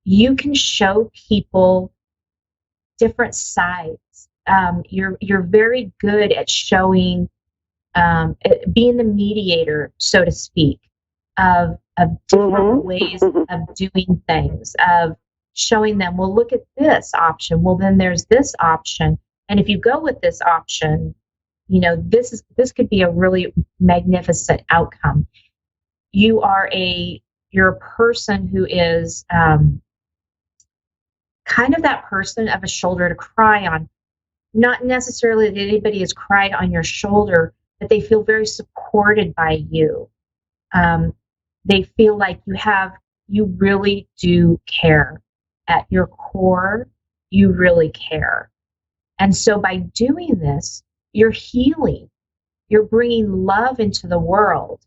you can show people different sides. You're very good at showing, being the mediator, so to speak, of different ways of doing things, of showing them, well, look at this option. Well, then there's this option. And if you go with this option, you know, this could be a really magnificent outcome. You're a person who is kind of that person of a shoulder to cry on. Not necessarily that anybody has cried on your shoulder, but they feel very supported by you. They feel like you really do care. At your core, you really care. And so by doing this, you're healing. You're bringing love into the world.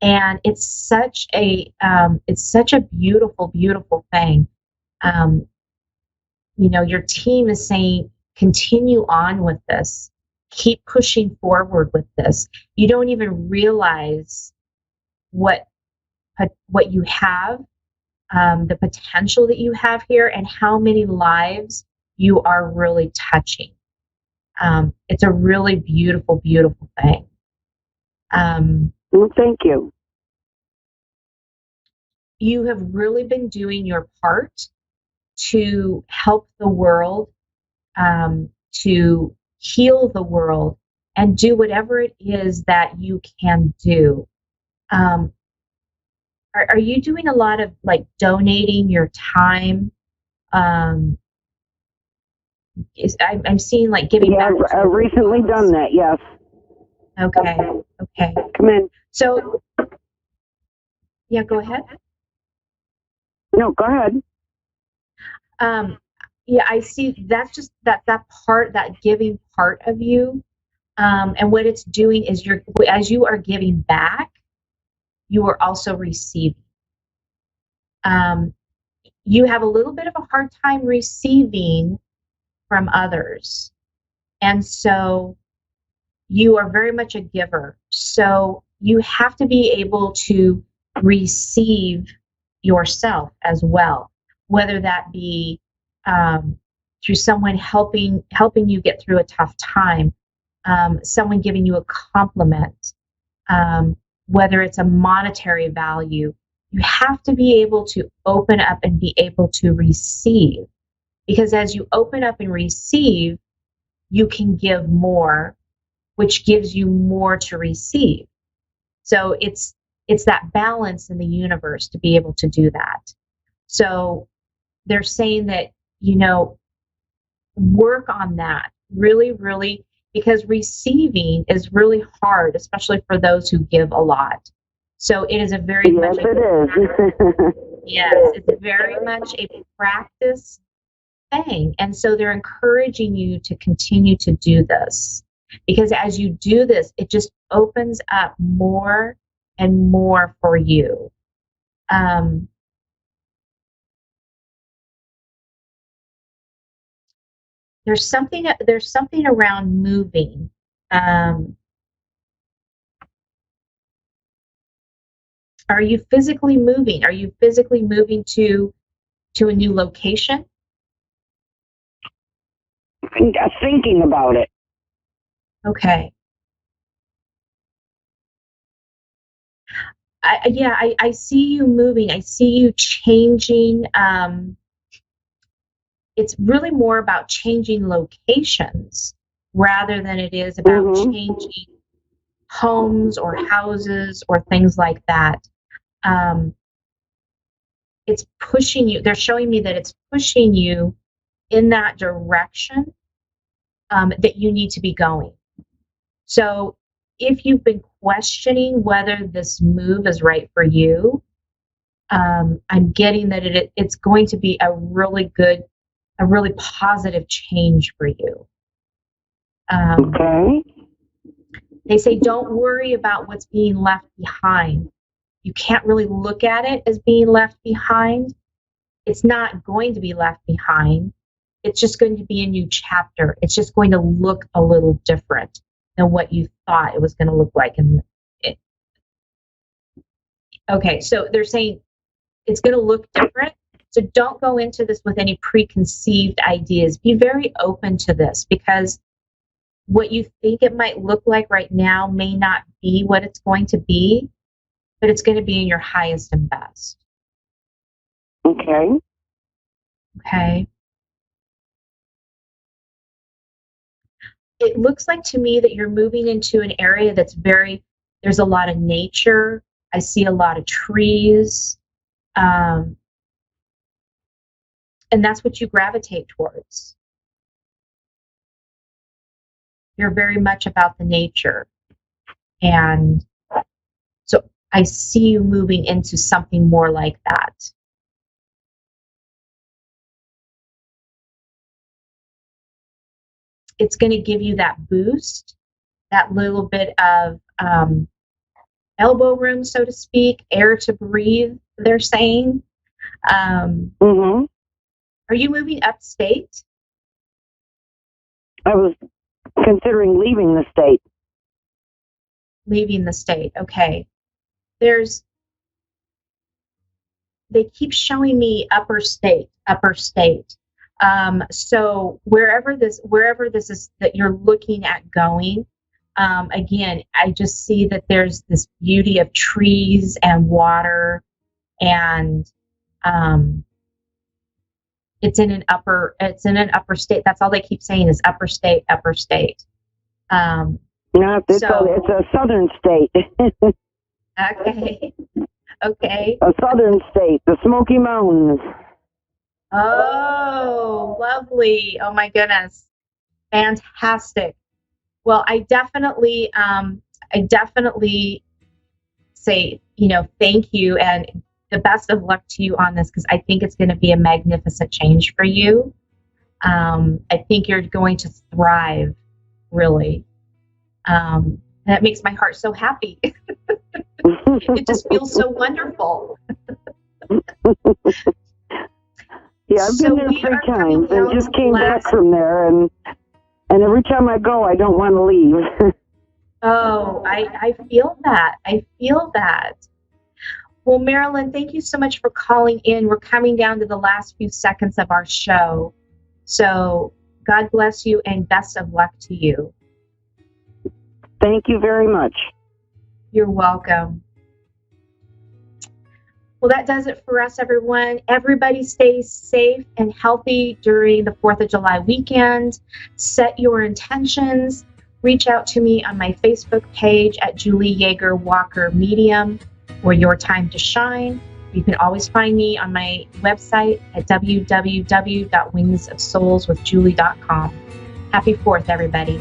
And it's such a beautiful, beautiful thing. You know, your team is saying, continue on with this. Keep pushing forward with this. You don't even realize what you have, the potential that you have here, and how many lives you are really touching. It's a really beautiful, beautiful thing. Well, thank you. You have really been doing your part to help the world, to heal the world, and do whatever it is that you can do. Are you doing a lot of like donating your time? I'm seeing like giving back. Yeah, I've recently done that, yes. Okay. Come in. So, yeah, go ahead. No, go ahead. Yeah, I see. That's just that part, that giving part of you, and what it's doing is as you are giving back, you are also receiving. You have a little bit of a hard time receiving from others, and so you are very much a giver. So you have to be able to receive yourself as well, whether that be through someone helping you get through a tough time, someone giving you a compliment, whether it's a monetary value. You have to be able to open up and be able to receive, because as you open up and receive, you can give more, which gives you more to receive. So it's that balance in the universe to be able to do that. So they're saying that, you know, work on that really, really, because receiving is really hard, especially for those who give a lot. So it is a very yes, much it is. yes, it's very much a practice thing. And so they're encouraging you to continue to do this, because as you do this, it just opens up more and more for you. There's something around moving. Are you physically moving? Are you physically moving to a new location? thinking about it. Okay. I see you moving. I see you changing. It's really more about changing locations rather than it is about changing homes or houses or things like that. It's pushing you. They're showing me that it's pushing you in that direction that you need to be going. So if you've been questioning whether this move is right for you, I'm getting that it's going to be a really positive change for you. Okay. They say don't worry about what's being left behind. You can't really look at it as being left behind. It's not going to be left behind. It's just going to be a new chapter. It's just going to look a little different than what you thought it was going to look like. Okay, so they're saying it's going to look different. So don't go into this with any preconceived ideas. Be very open to this, because what you think it might look like right now may not be what it's going to be, but it's going to be in your highest and best. Okay. Okay. It looks like to me that you're moving into an area that's there's a lot of nature. I see a lot of trees. And that's what you gravitate towards. You're very much about the nature. And so I see you moving into something more like that. It's going to give you that boost, that little bit of elbow room, so to speak, air to breathe, they're saying. Are you moving upstate? I was considering leaving the state. Leaving the state, okay. They keep showing me upper state. So wherever this is that you're looking at going, again, I just see that there's this beauty of trees and water, and it's in an upper state. That's all they keep saying is upper state. No, it's a southern state. Okay. A southern state, the Smoky Mountains. Oh, lovely. Oh my goodness. Fantastic. Well, I definitely say, thank you and the best of luck to you on this, because I think it's going to be a magnificent change for you. I think you're going to thrive, really. And that makes my heart so happy. It just feels so wonderful. Yeah, I've been there 3 times and just came back from there, and every time I go, I don't want to leave. Oh, I feel that. Well, Marilyn, thank you so much for calling in. We're coming down to the last few seconds of our show. So God bless you and best of luck to you. Thank you very much. You're welcome. Well, that does it for us, everyone. Everybody stay safe and healthy during the 4th of July weekend. Set your intentions. Reach out to me on my Facebook page at Julie Yeager Walker Medium, or Your Time to Shine. You can always find me on my website at www.wingsofsoulswithjulie.com. Happy 4th, everybody.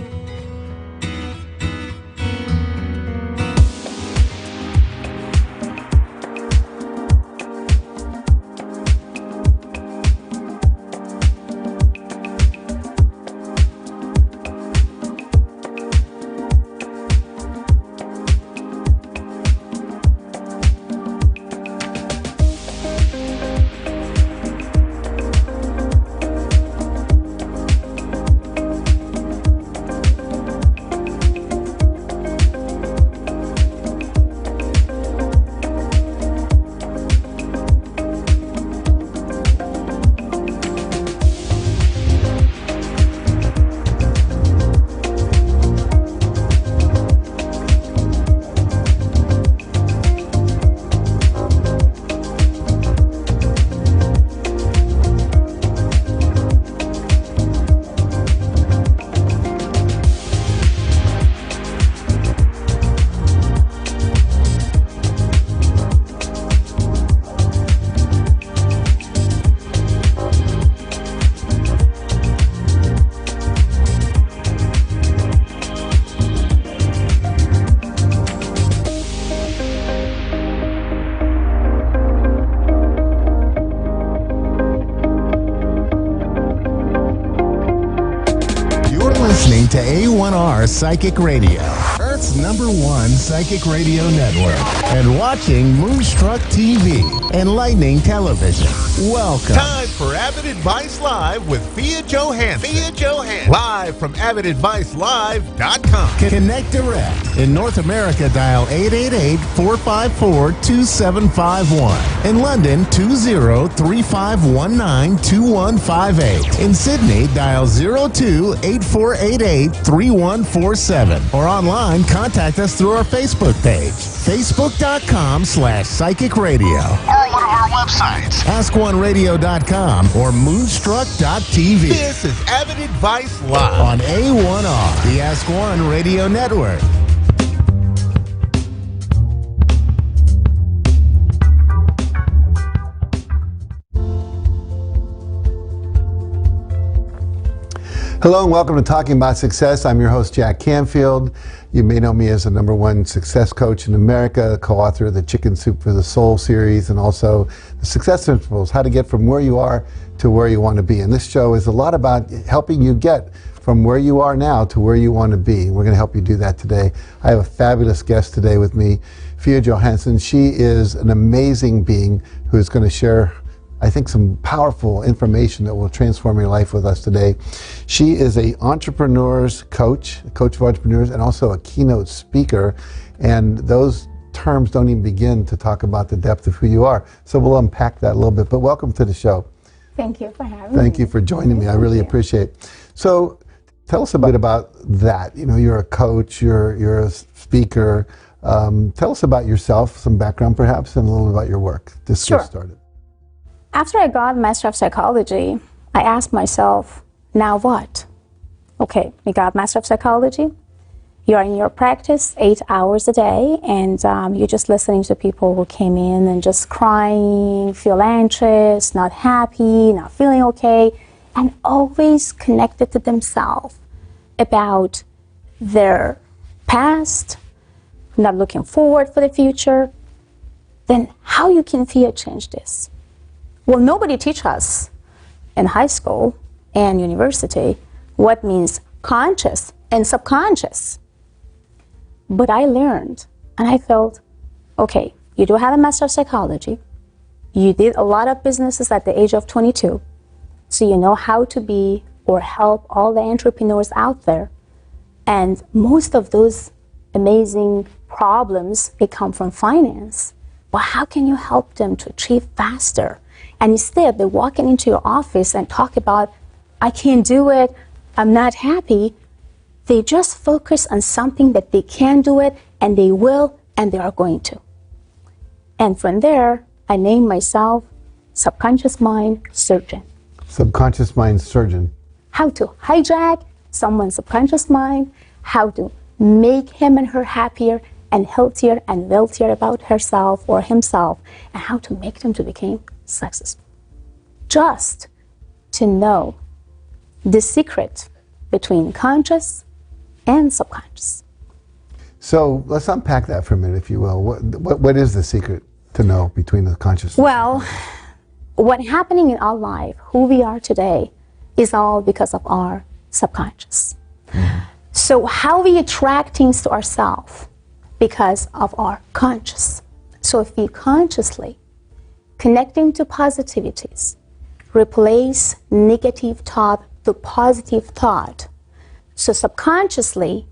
Psychic Radio, Earth's #1 psychic radio network, and watching Moonstruck TV, enlightening television. Welcome. Time for Avid Advice Live with Fia Johansson. Live from AvidAdviceLive.com. Connect direct. In North America, dial 888-454-2751. In London, 20-3519-2158. In Sydney, dial 02-8488-3147. Or online, contact us through our Facebook page, facebook.com/psychic radio. Or one of our websites, AskOneRadio.com or Moonstruck.tv. This is Avid Advice Live on A1R, the Ask One Radio Network. Hello and welcome to Talking About Success. I'm your host, Jack Canfield. You may know me as the #1 success coach in America, co-author of the Chicken Soup for the Soul series, and also the Success Principles, how to get from where you are to where you want to be. And this show is a lot about helping you get from where you are now to where you want to be. We're going to help you do that today. I have a fabulous guest today with me, Fia Johansson. She is an amazing being who is going to share, I think, some powerful information that will transform your life with us today. She is a entrepreneur's coach, a coach of entrepreneurs, and also a keynote speaker. And those terms don't even begin to talk about the depth of who you are. So we'll unpack that a little bit. But welcome to the show. Thank you for having me. Thank you for joining me. I really appreciate it. So tell us a bit about that. You know, you're a coach, you're a speaker. Tell us about yourself, some background perhaps, and a little bit about your work. Just Sure. get started. After I got Master of Psychology, I asked myself, now what? Okay, you got Master of Psychology, you're in your practice 8 hours a day, and you're just listening to people who came in and just crying, feel anxious, not happy, not feeling okay, and always connected to themselves about their past, not looking forward for the future. Then how you can change this? Well, nobody teach us in high school and university what means conscious and subconscious. But I learned, and I felt, okay, you do have a Master of Psychology. You did a lot of businesses at the age of 22. So you know how to be or help all the entrepreneurs out there. And most of those amazing problems, they come from finance. But how can you help them to achieve faster? And instead, they're walking into your office and talk about, I can't do it, I'm not happy. They just focus on something that they can do it, and they will, and they are going to. And from there, I named myself Subconscious Mind Surgeon. Subconscious mind surgeon. How to hijack someone's subconscious mind, how to make him and her happier and healthier and wealthier about herself or himself, and how to make them to become successful. Just to know the secret between conscious and subconscious. So let's unpack that for a minute, if you will. What is the secret to know between the conscious? Well, what's happening in our life, who we are today, is all because of our subconscious. Mm-hmm. So how we attract things to ourselves because of our conscious. So if we consciously connecting to positivities, replace negative thought to positive thought. So subconsciously,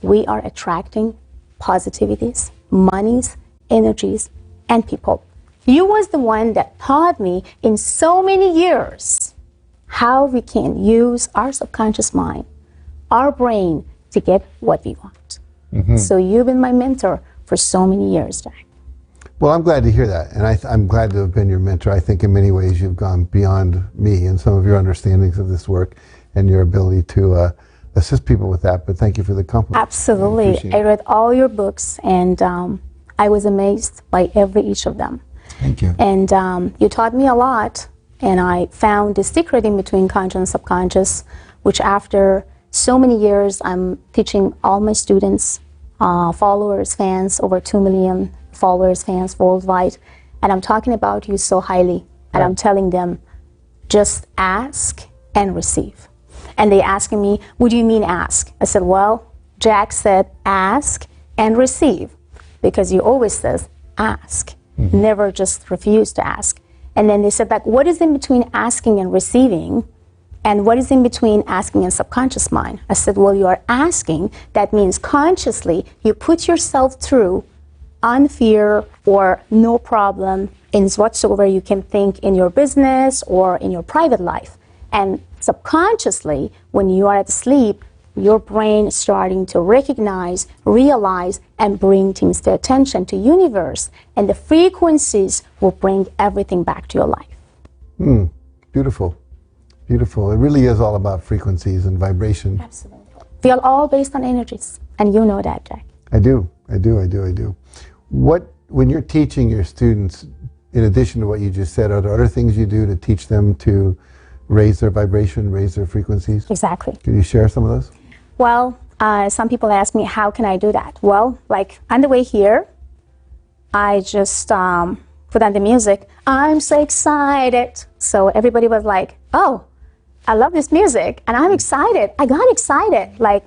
we are attracting positivities, monies, energies, and people. You was the one that taught me in so many years how we can use our subconscious mind, our brain, to get what we want. Mm-hmm. So you've been my mentor for so many years, Jack. Well, I'm glad to hear that, and I'm glad to have been your mentor. I think in many ways you've gone beyond me and some of your understandings of this work and your ability to assist people with that, but thank you for the compliment. Absolutely. I read all your books, and I was amazed by each of them. Thank you. And you taught me a lot, and I found the secret in between conscious and subconscious, which after so many years, I'm teaching all my students, followers, fans, over 2 million followers, fans worldwide, and I'm talking about you so highly, and I'm telling them, just ask and receive. And they asking me, what do you mean ask? I said, well, Jack said ask and receive, because you always says ask, never just refuse to ask. And then they said, like, what is in between asking and receiving? And what is in between asking and subconscious mind? I said, well, you are asking. That means consciously you put yourself through on fear or no problem in whatsoever you can think in your business or in your private life. And subconsciously, when you are asleep, your brain is starting to recognize, realize, and bring things to attention to universe. And the frequencies will bring everything back to your life. Beautiful. Beautiful. It really is all about frequencies and vibration. Absolutely. We are all based on energies, and you know that, Jack. I do. When you're teaching your students, in addition to what you just said, are there other things you do to teach them to raise their vibration, raise their frequencies? Exactly. Can you share some of those? Well, some people ask me, how can I do that? Well, like on the way here, I just put on the music. I'm so excited. So everybody was like, oh, I love this music and I'm excited. I got excited. Like,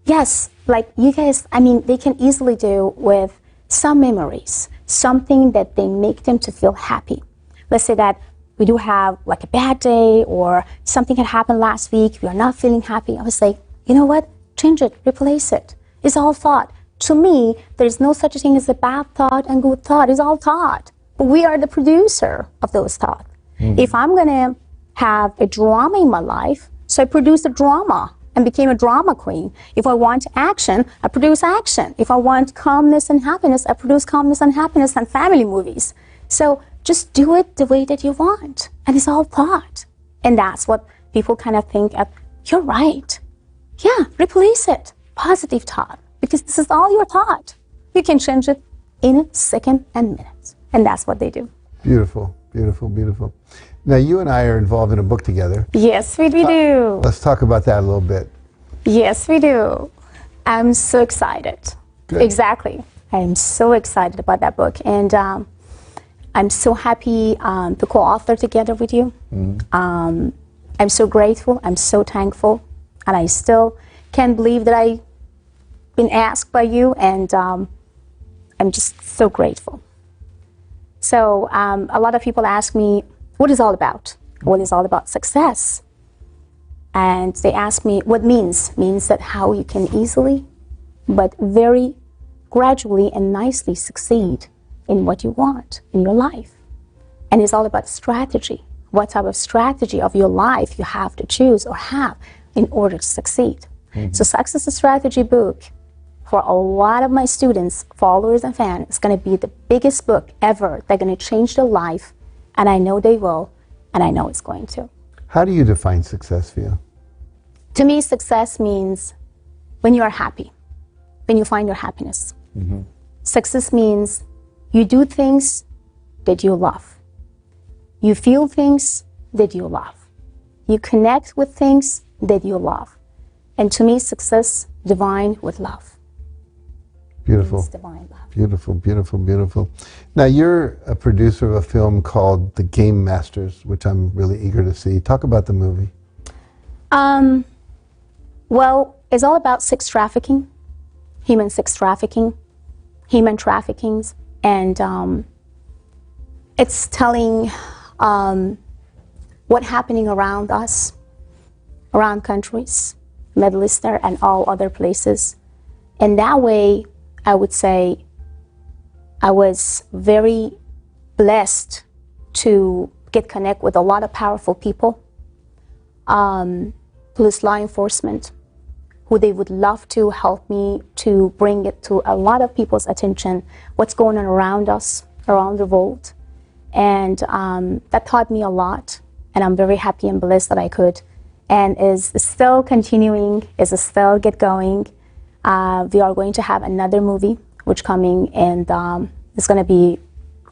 yes, like you guys, I mean, they can easily do with some memories, something that they make them to feel happy. Let's say that we do have like a bad day or something had happened last week. We are not feeling happy. I was like, you know what? Change it, replace it. It's all thought. To me, there's no such a thing as a bad thought and good thought. It's all thought. But we are the producer of those thoughts. If I'm going to have a drama in my life, so I produce a drama and became a drama queen. If I want action, I produce action. If I want calmness and happiness, I produce calmness and happiness and family movies. So just do it the way that you want. And it's all thought. And that's what people kind of think of, you're right. Yeah, replace it. Positive thought. Because this is all your thought. You can change it in a second and minutes. And that's what they do. Beautiful, beautiful, beautiful. Now, you and I are involved in a book together. Yes, we do. Let's talk about that a little bit. Yes, we do. I'm so excited. Good. Exactly. I'm so excited about that book. And I'm so happy to co-author together with you. I'm so grateful. I'm so thankful. And I still can't believe that I've been asked by you. And I'm just so grateful. So a lot of people ask me, what is all about? What is all about success? And they ask me what means. Means that how you can easily, but very gradually and nicely succeed in what you want in your life. And it's all about strategy. What type of strategy of your life you have to choose or have in order to succeed. So Success Strategy book, for a lot of my students, followers, and fans, is going to be the biggest book ever. They're going to change their life, and I know they will, and I know it's going to. How do you define success for you? To me, success means when you are happy, when you find your happiness. Success means you do things that you love. You feel things that you love. You connect with things that you love. And to me, success divine with love. Beautiful. It's divine love. Beautiful, beautiful, beautiful. Now, you're a producer of a film called The Game Masters, which I'm really eager to see. Talk about the movie. Well, it's all about sex trafficking, human sex trafficking, human traffickings, and it's telling what's happening around us, around countries, Middle Eastern and all other places. And that way, I would say I was very blessed to get connect with a lot of powerful people, police, law enforcement, who they would love to help me to bring it to a lot of people's attention, what's going on around us, around the world. And that taught me a lot, and I'm very happy and blessed that I could. And is still continuing, is still get going. We are going to have another movie which coming, and it's going to be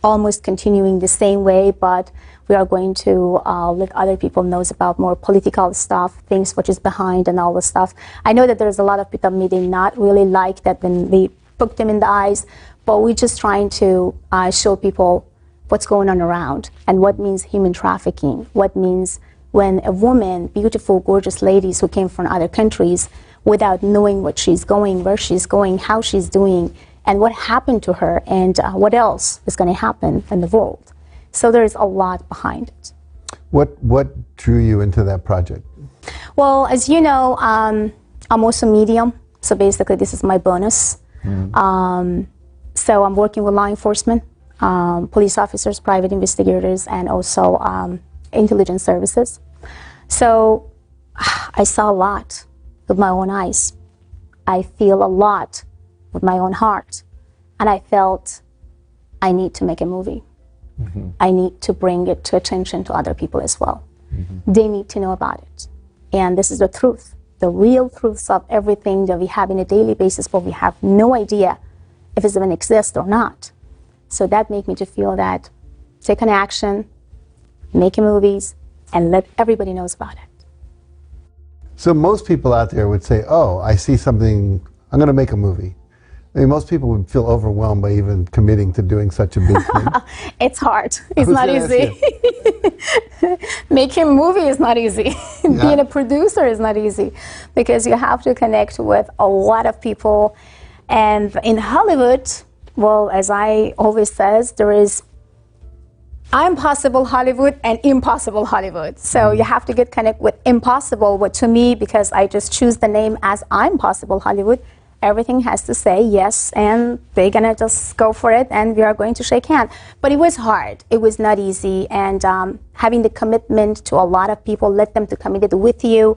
almost continuing the same way, but we are going to let other people know about more political stuff, things which is behind and all the stuff. I know that there's a lot of people may not really like that when we poke them in the eyes, but we're just trying to show people what's going on around and what means human trafficking, what means when a woman, beautiful, gorgeous ladies who came from other countries, without knowing what she's going, where she's going, how she's doing, and what happened to her, and what else is going to happen in the world. So there's a lot behind it. What drew you into that project? Well, as you know, I'm also medium, so basically this is my bonus. So I'm working with law enforcement, police officers, private investigators, and also intelligence services. So I saw a lot with my own eyes. I feel a lot with my own heart. And I felt I need to make a movie. I need to bring it to attention to other people as well. They need to know about it. And this is the truth, the real truths of everything that we have on a daily basis, but we have no idea if it's even exists or not. So that made me to feel that take an action, making movies, and let everybody knows about it. So most people out there would say, oh, I see something, I'm going to make a movie. I mean, most people would feel overwhelmed by even committing to doing such a big thing. It's hard. It's not easy. Making a movie is not easy. Being a producer is not easy because you have to connect with a lot of people. And in Hollywood, well, as I always says, there is impossible Hollywood and impossible Hollywood. So you have to get connected with impossible, but to me, because I just choose the name as Impossible Hollywood, everything has to say yes, and they're gonna just go for it, and we are going to shake hands. But it was hard. It was not easy, and having the commitment to a lot of people, let them to commit with you,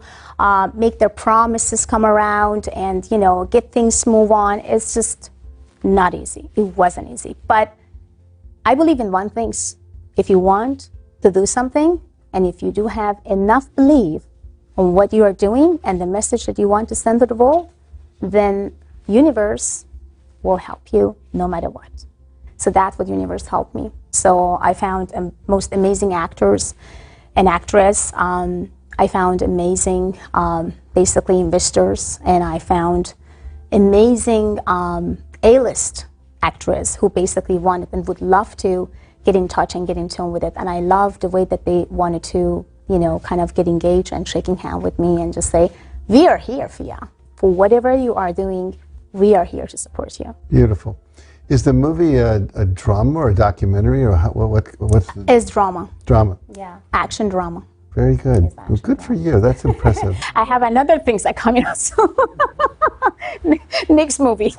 make their promises come around, and get things move on. It's just not easy. It wasn't easy. But I believe in one thing. If you want to do something, and if you do have enough belief on what you are doing and the message that you want to send to the world, then universe will help you no matter what. So that's what universe helped me. So I found most amazing actors and actress. I found amazing, basically investors, and I found amazing A-list actress who basically wanted and would love to get in touch and get in tune with it. And I loved the way that they wanted to, kind of get engaged and shaking hand with me and just say, we are here for you. For whatever you are doing, we are here to support you. Beautiful. Is the movie a drama or a documentary, or what's the... It's drama. Drama. Yeah, action drama. Very good. Well, good for you. That's impressive. I have another things that coming out soon. Next movie.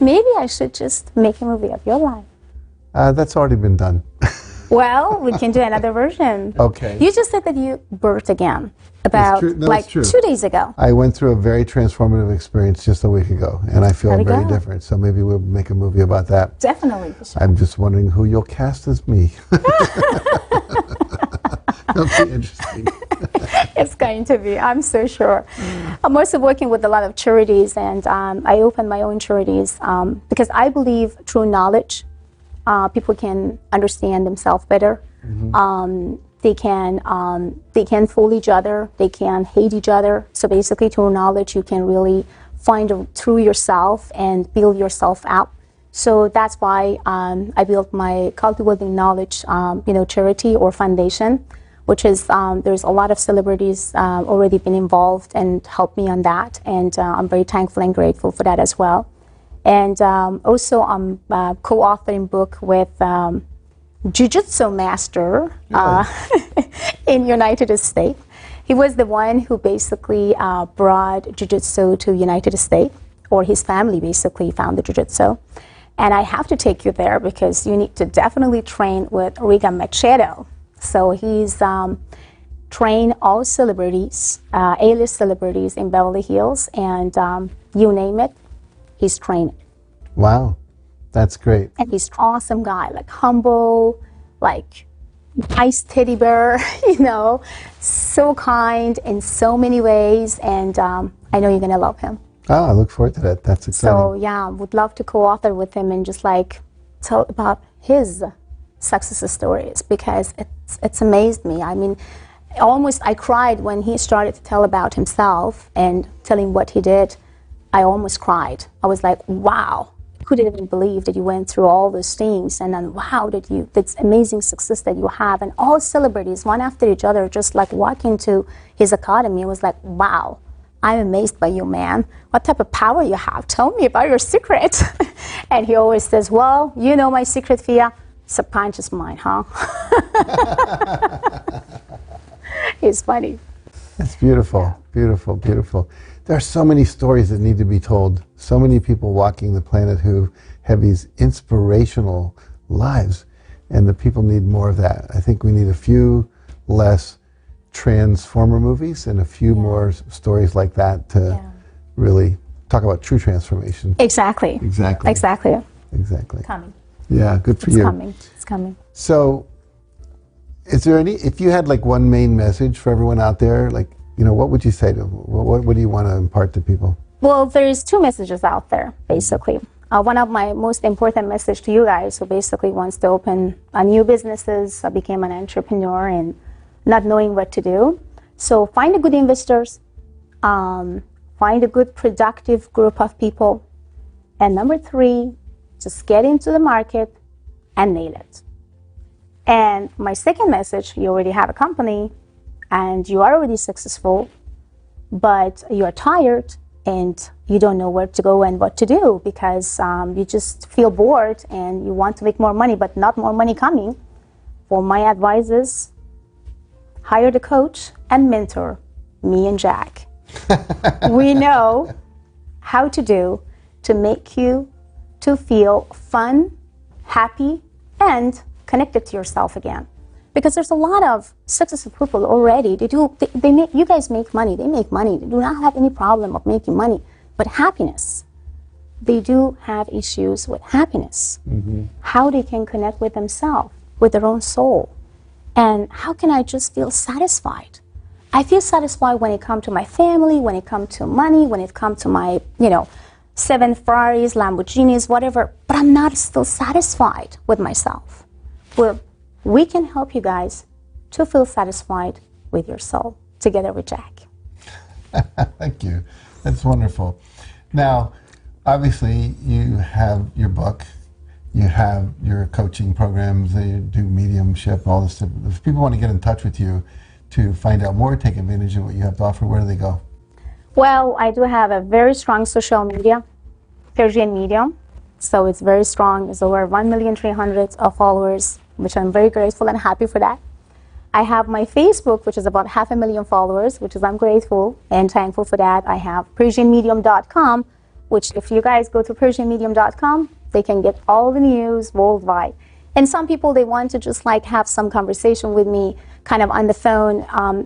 Maybe I should just make a movie of your life. That's already been done. Well, we can do another version. Okay. You just said that you birthed again about like 2 days ago. I went through a very transformative experience just a week ago, and I feel very different. So maybe we'll make a movie about that. Definitely. For sure. I'm just wondering who you'll cast as me. That'll be interesting. It's going to be, I'm so sure. I'm also working with a lot of charities, and I open my own charities because I believe through knowledge, people can understand themselves better. They can fool each other. They can hate each other. So basically, through knowledge, you can really find through yourself and build yourself up. So that's why I built my Cultivating Knowledge, charity or foundation, which is there's a lot of celebrities already been involved and helped me on that, and I'm very thankful and grateful for that as well. And also, I'm co-authoring book with Jiu-Jitsu master in United States. He was the one who basically brought Jiu-Jitsu to United States, or his family basically found the Jiu-Jitsu. And I have to take you there because you need to definitely train with Riga Machado. So he's trained all celebrities, A-list celebrities in Beverly Hills, and you name it, he's trained. Wow, that's great. And he's an awesome guy, like humble, like nice teddy bear, so kind in so many ways, and I know you're gonna love him. Oh, I look forward to that. That's exciting. So yeah, would love to co-author with him and just like tell about his success stories, because it's amazed me. I mean, I cried when he started to tell about himself and telling what he did. I almost cried. I was like, wow, couldn't even believe that you went through all those things, and then wow, that's amazing success that you have, and all celebrities, one after each other, just like walking to his academy. It was like, wow, I'm amazed by you, man. What type of power you have? Tell me about your secret. And he always says, well, you know my secret, Fia? Subconscious mind, huh? It's funny. It's beautiful, beautiful, beautiful. There are so many stories that need to be told. So many people walking the planet who have these inspirational lives, and the people need more of that. I think we need a few less Transformer movies and a few more stories like that to really talk about true transformation. Exactly. Exactly. Exactly. Exactly. Coming. Yeah, good for It's you. coming. It's coming. So, is there any, if you had like one main message for everyone out there, like, you know, what would you say to them? What do you want to impart to people? Well, there's two messages out there, basically. One of my most important message to you guys who basically wants to open new businesses, became an entrepreneur and not knowing what to do. So find a good investors, find a good productive group of people. And number 3, just get into the market and nail it. And my second message, you already have a company and you are already successful, but you are tired and you don't know where to go and what to do because you just feel bored and you want to make more money, but not more money coming. For my advice is hire the coach and mentor, me and Jack. We know how to do to make you to feel fun, happy, and connected to yourself again. Because there's a lot of successful people already. They make, you guys make money, they make money. They do not have any problem of making money. But happiness, they do have issues with happiness. How they can connect with themselves, with their own soul. And how can I just feel satisfied? I feel satisfied when it comes to my family, when it comes to money, when it comes to my, 7 Ferraris, Lamborghinis, whatever, but I'm not still satisfied with myself. Well, we can help you guys to feel satisfied with your soul, together with Jack. Thank you. That's wonderful. Now, obviously, you have your book, you have your coaching programs, you do mediumship, all this stuff. If people want to get in touch with you to find out more, take advantage of what you have to offer, where do they go? Well, I do have a very strong social media, Persian Medium. So it's very strong. It's over 1,300,000 of followers, which I'm very grateful and happy for that. I have my Facebook, which is about 500,000 followers, which is I'm grateful and thankful for that. I have PersianMedium.com, which if you guys go to PersianMedium.com, they can get all the news worldwide. And some people, they want to just like have some conversation with me kind of on the phone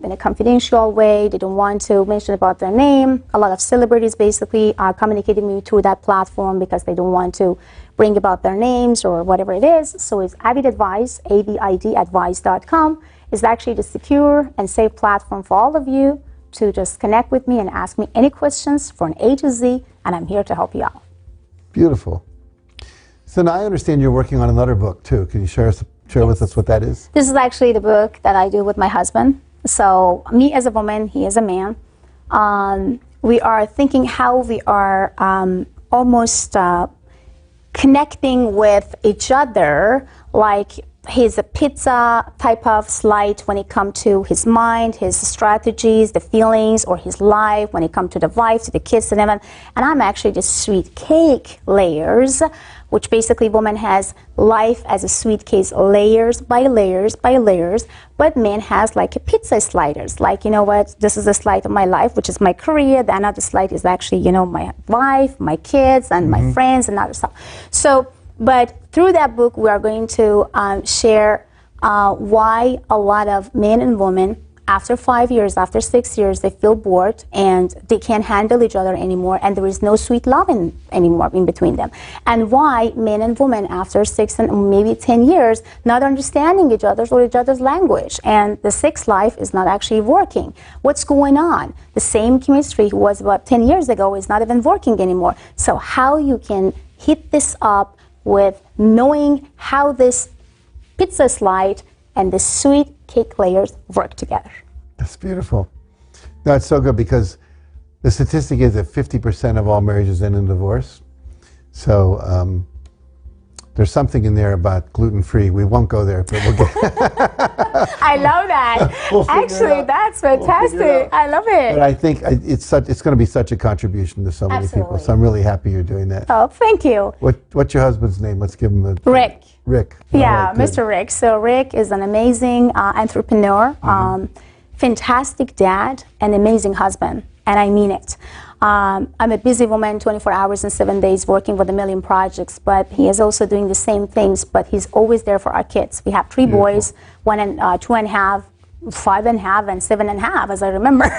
in a confidential way. They don't want to mention about their name. A lot of celebrities basically are communicating with me through that platform because they don't want to bring about their names or whatever it is. So it's Avid Advice, AVIDadvice.com. It's actually the secure and safe platform for all of you to just connect with me and ask me any questions from A to Z, and I'm here to help you out. Beautiful. So now I understand you're working on another book too. Can you share with us what that is? This is actually the book that I do with my husband. So me as a woman, he is a man. We are thinking how we are almost connecting with each other, like he's a pizza type of slide when it comes to his mind, his strategies, the feelings, or his life when it comes to the wife, to the kids, and everything. And I'm actually the sweet cake layers, which basically woman has life as a sweet cake, layers by layers by layers, but man has like a pizza sliders. Like, you know what, this is a slide of my life, which is my career. The another slide is actually, you know, my wife, my kids, and my friends, and other stuff. So, but through that book, we are going to share why a lot of men and women, after 5 years, after 6 years, they feel bored and they can't handle each other anymore, and there is no sweet love anymore in between them. And why men and women, after 6 and maybe 10 years, not understanding each other's or each other's language, and the sex life is not actually working. What's going on? The same chemistry was about 10 years ago is not even working anymore. So how you can hit this up with knowing how this pizza slide and the sweet cake layers work together. That's beautiful. No, it's so good because the statistic is that 50% of all marriages end in divorce. So there's something in there about gluten-free. We won't go there, but we'll get. I love that. We'll figure it Actually, out. that's We'll figure it fantastic. out. I love it. But I think it's going to be such a contribution to so many people. Absolutely. So I'm really happy you're doing that. Oh, thank you. What's your husband's name? Let's give him a. Rick. Rick. Yeah, All right, good. Mr. Rick. So Rick is an amazing entrepreneur, fantastic dad, and amazing husband, and I mean it. I'm a busy woman, 24 hours and 7 days, working with a million projects, but he is also doing the same things, but he's always there for our kids. We have 3 boys, 1 and 2.5, 5.5, and 7.5, as I remember.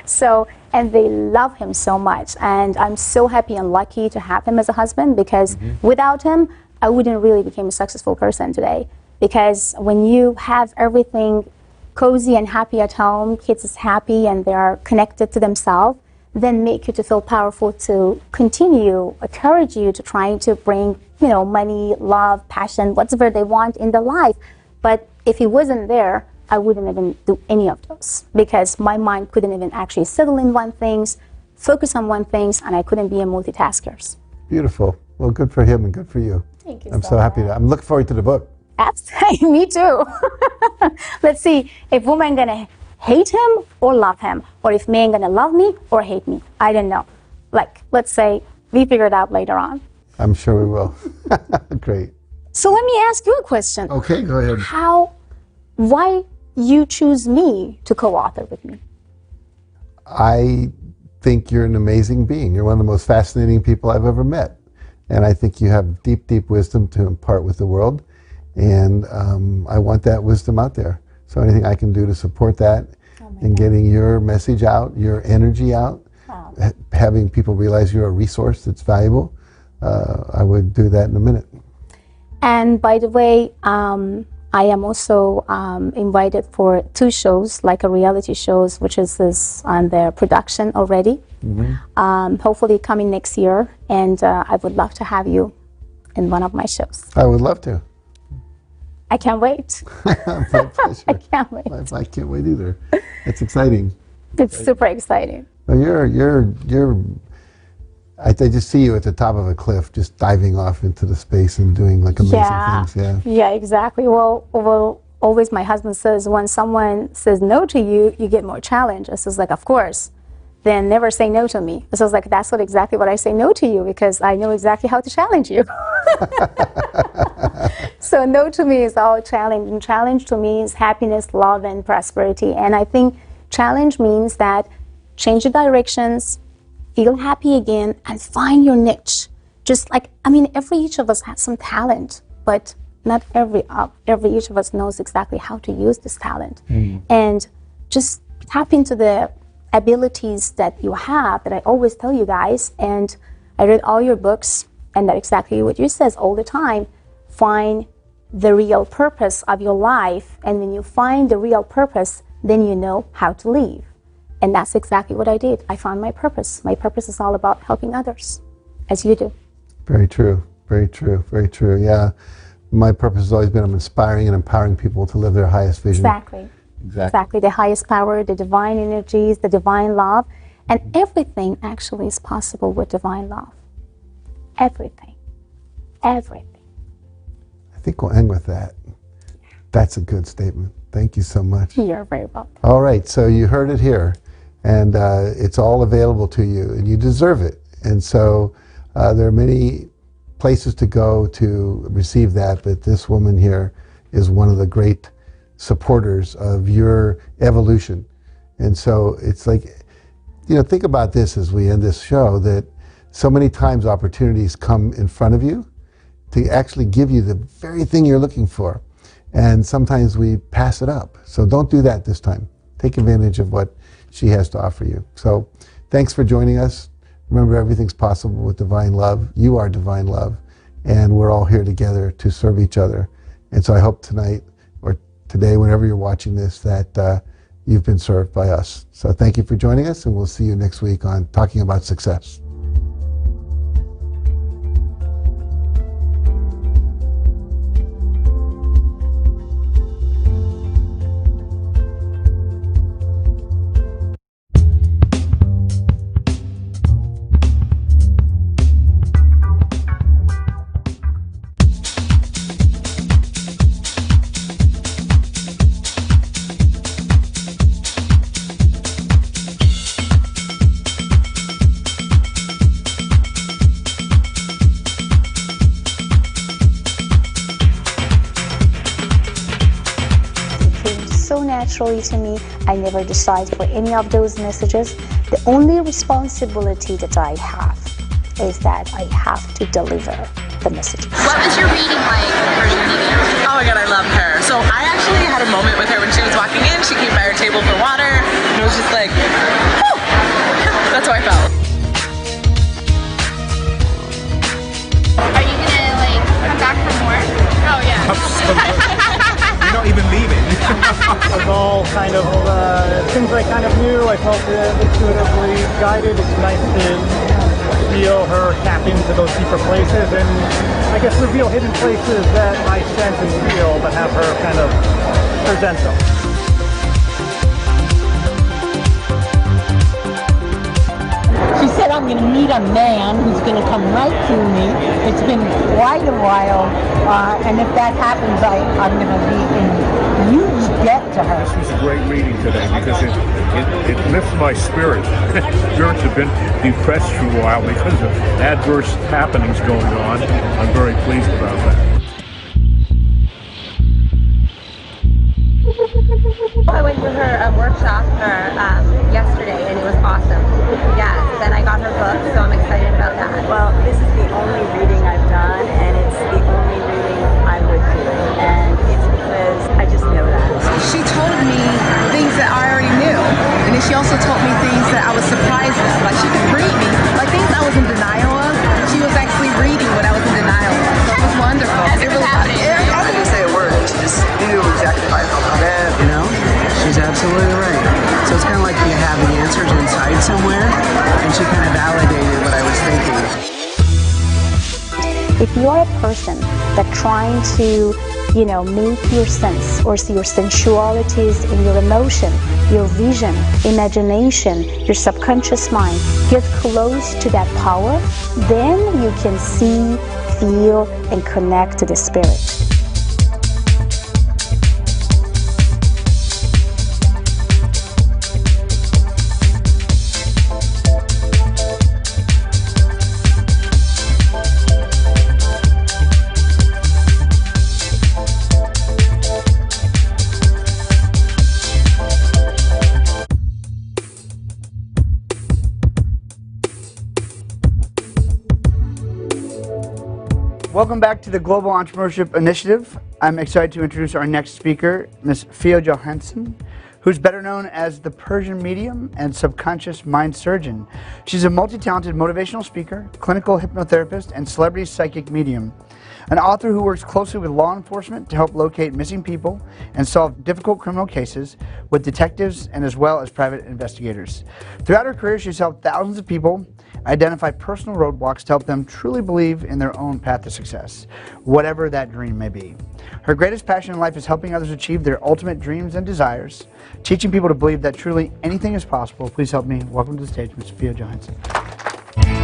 So, and they love him so much, and I'm so happy and lucky to have him as a husband, because without him, I wouldn't really become a successful person today. Because when you have everything cozy and happy at home, kids is happy and they are connected to themselves, then make you to feel powerful to continue, encourage you to trying to bring, money, love, passion, whatever they want in their life. But if he wasn't there, I wouldn't even do any of those, because my mind couldn't even actually settle in one thing, focus on one thing, and I couldn't be a multitasker. Beautiful. Well, good for him and good for you. Thank you I'm so happy. I'm looking forward to the book. Absolutely, me too. Let's see if women gonna hate him or love him, or if men gonna love me or hate me. I don't know. Let's say we figure it out later on. I'm sure we will. Great. So let me ask you a question. Okay, go ahead. Why you choose me to co-author with me? I think you're an amazing being. You're one of the most fascinating people I've ever met. And I think you have deep, deep wisdom to impart with the world. And I want that wisdom out there. So anything I can do to support that and getting your message out, your energy out, having people realize you're a resource that's valuable, I would do that in a minute. And by the way, I am also invited for 2 shows, like a reality shows, which is on the production already. Hopefully coming next year, and I would love to have you in one of my shows. I would love to. I can't wait. My pleasure. I can't wait. I can't wait either. It's exciting. It's super exciting. Well, I just see you at the top of a cliff, just diving off into the space and doing amazing things. Yeah. Yeah, exactly. Well, always my husband says, when someone says no to you, you get more challenge. I says, of course. Then never say no to me. So it's that's exactly what I say no to you, because I know exactly how to challenge you. So no to me is all challenge, and challenge to me is happiness, love, and prosperity. And I think challenge means that change the directions, feel happy again, and find your niche. Just every each of us has some talent, but not every each of us knows exactly how to use this talent. And just tap into the abilities that you have, that I always tell you guys. And I read all your books, and that's exactly what you says all the time. Find the real purpose of your life, and when you find the real purpose, then you know how to live. And that's exactly what I did. I found my purpose. My purpose is all about helping others, as you do. Very true. Very true. Very true. Yeah. My purpose has always been inspiring and empowering people to live their highest vision. Exactly. The highest power, the divine energies, the divine love. And everything actually is possible with divine love. Everything. Everything. I think we'll end with that. That's a good statement. Thank you so much. You're very welcome. All right. So you heard it here. And it's all available to you. And you deserve it. And so there are many places to go to receive that. But this woman here is one of the great supporters of your evolution. And so it's think about this as we end this show, that so many times opportunities come in front of you to actually give you the very thing you're looking for. And sometimes we pass it up. So don't do that this time. Take advantage of what she has to offer you. So thanks for joining us. Remember, everything's possible with divine love. You are divine love. And we're all here together to serve each other. And so I hope tonight or today, whenever you're watching this, that you've been served by us. So thank you for joining us, and we'll see you next week on Talking About Success. naturally to me. I never decide for any of those messages. The only responsibility that I have is that I have to deliver the message. What was your reading like with Persian medium? Oh my god, I love her. So I actually had a moment with her when she was walking in. She came by her table for water. And it was just like, whew. That's how I felt. Are you gonna like come back for more? Oh yeah. You're not even leaving. It was all kind of things I kind of knew. I felt intuitively guided. It's nice to feel her tap into those deeper places and I guess reveal hidden places that I sense and feel, but have her kind of present them. She said, I'm going to meet a man who's going to come right to me. It's been quite a while, and if that happens, I'm going to be in huge debt to her. This was a great reading today because it lifts my spirits. Spirits have been depressed for a while because of adverse happenings going on. I'm very pleased about that. I went to her workshop yesterday and it was awesome. Yes, and I got her book, so I'm excited about that. Well, this is the only reading I've done and it's the only reading I would do. And it's because I just know that. She told me things that I already knew. And then she also told me things that I was surprised at. Like she could read me. Like things I was in denial of, she was actually reading what I was in denial of. So it was wonderful. It really was. I didn't say a word. She just knew exactly how I felt about it. You know, she's absolutely right. So it's kind of like you have the answers inside somewhere, and she kind of validated what I was thinking. If you are a person that trying to, make your sense or see your sensualities in your emotion, your vision, imagination, your subconscious mind, get close to that power, then you can see, feel, and connect to the spirit. Welcome back to the Global Entrepreneurship Initiative. I'm excited to introduce our next speaker, Ms. Fia Johansson, who's better known as the Persian medium and subconscious mind surgeon. She's a multi-talented motivational speaker, clinical hypnotherapist, and celebrity psychic medium. An author who works closely with law enforcement to help locate missing people and solve difficult criminal cases with detectives and as well as private investigators. Throughout her career, she's helped thousands of people identify personal roadblocks to help them truly believe in their own path to success, whatever that dream may be. Her greatest passion in life is helping others achieve their ultimate dreams and desires, teaching people to believe that truly anything is possible. Please help me welcome to the stage Ms. Fia Johansson.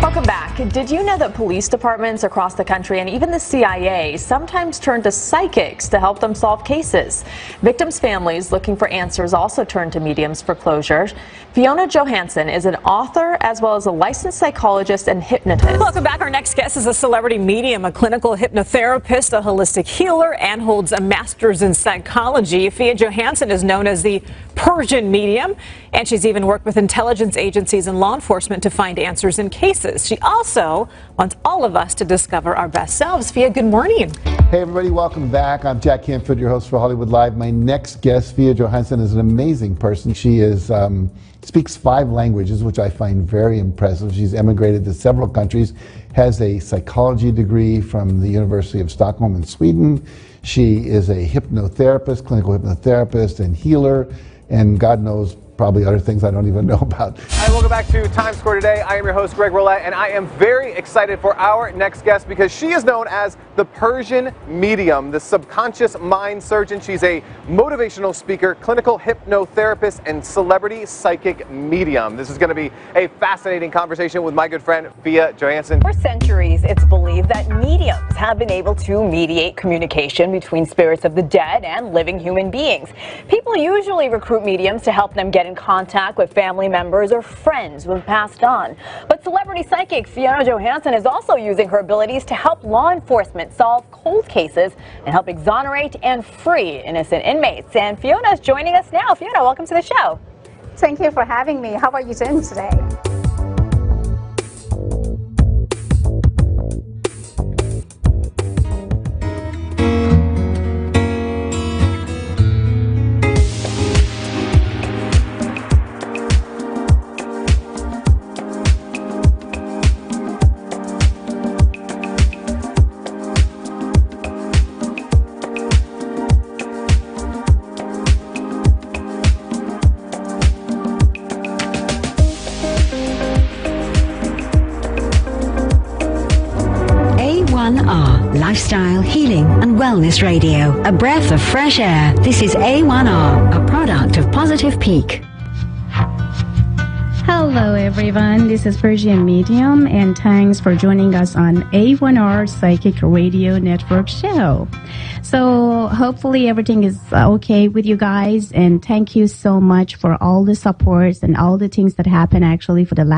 Welcome back. Did you know that police departments across the country and even the CIA sometimes turn to psychics to help them solve cases? Victims' families looking for answers also turn to mediums for closure. Fiona Johansson is an author as well as a licensed psychologist and hypnotist. Welcome back. Our next guest is a celebrity medium, a clinical hypnotherapist, a holistic healer, and holds a master's in psychology. Fia Johansson is known as the Persian medium, and she's even worked with intelligence agencies and law enforcement to find answers in cases. She also wants all of us to discover our best selves. Fia, good morning. Hey everybody, welcome back. I'm Jack Canfield, your host for Hollywood Live. My next guest, Fia Johansson, is an amazing person. She is speaks 5 languages, which I find very impressive. She's emigrated to several countries, has a psychology degree from the University of Stockholm in Sweden. She is a hypnotherapist, clinical hypnotherapist and healer, and God knows probably other things I don't even know about. Hi, welcome back to Times Square Today. I am your host, Greg Roulette, and I am very excited for our next guest because she is known as the Persian medium, the subconscious mind surgeon. She's a motivational speaker, clinical hypnotherapist, and celebrity psychic medium. This is going to be a fascinating conversation with my good friend, Fia Johansson. For centuries, it's believed believes that mediums have been able to mediate communication between spirits of the dead and living human beings. People usually recruit mediums to help them get in contact with family members or friends who have passed on. But celebrity psychic Fiona Johansson is also using her abilities to help law enforcement solve cold cases and help exonerate and free innocent inmates. And Fiona is joining us now. Fiona, welcome to the show. Thank you for having me. How are you doing today? A1R, Lifestyle, Healing and Wellness Radio. A breath of fresh air. This is A1R, a product of Positive Peak. Hello everyone, this is Persian Medium and thanks for joining us on A1R Psychic Radio Network show. So hopefully everything is okay with you guys, and thank you so much for all the supports and all the things that happen actually for the last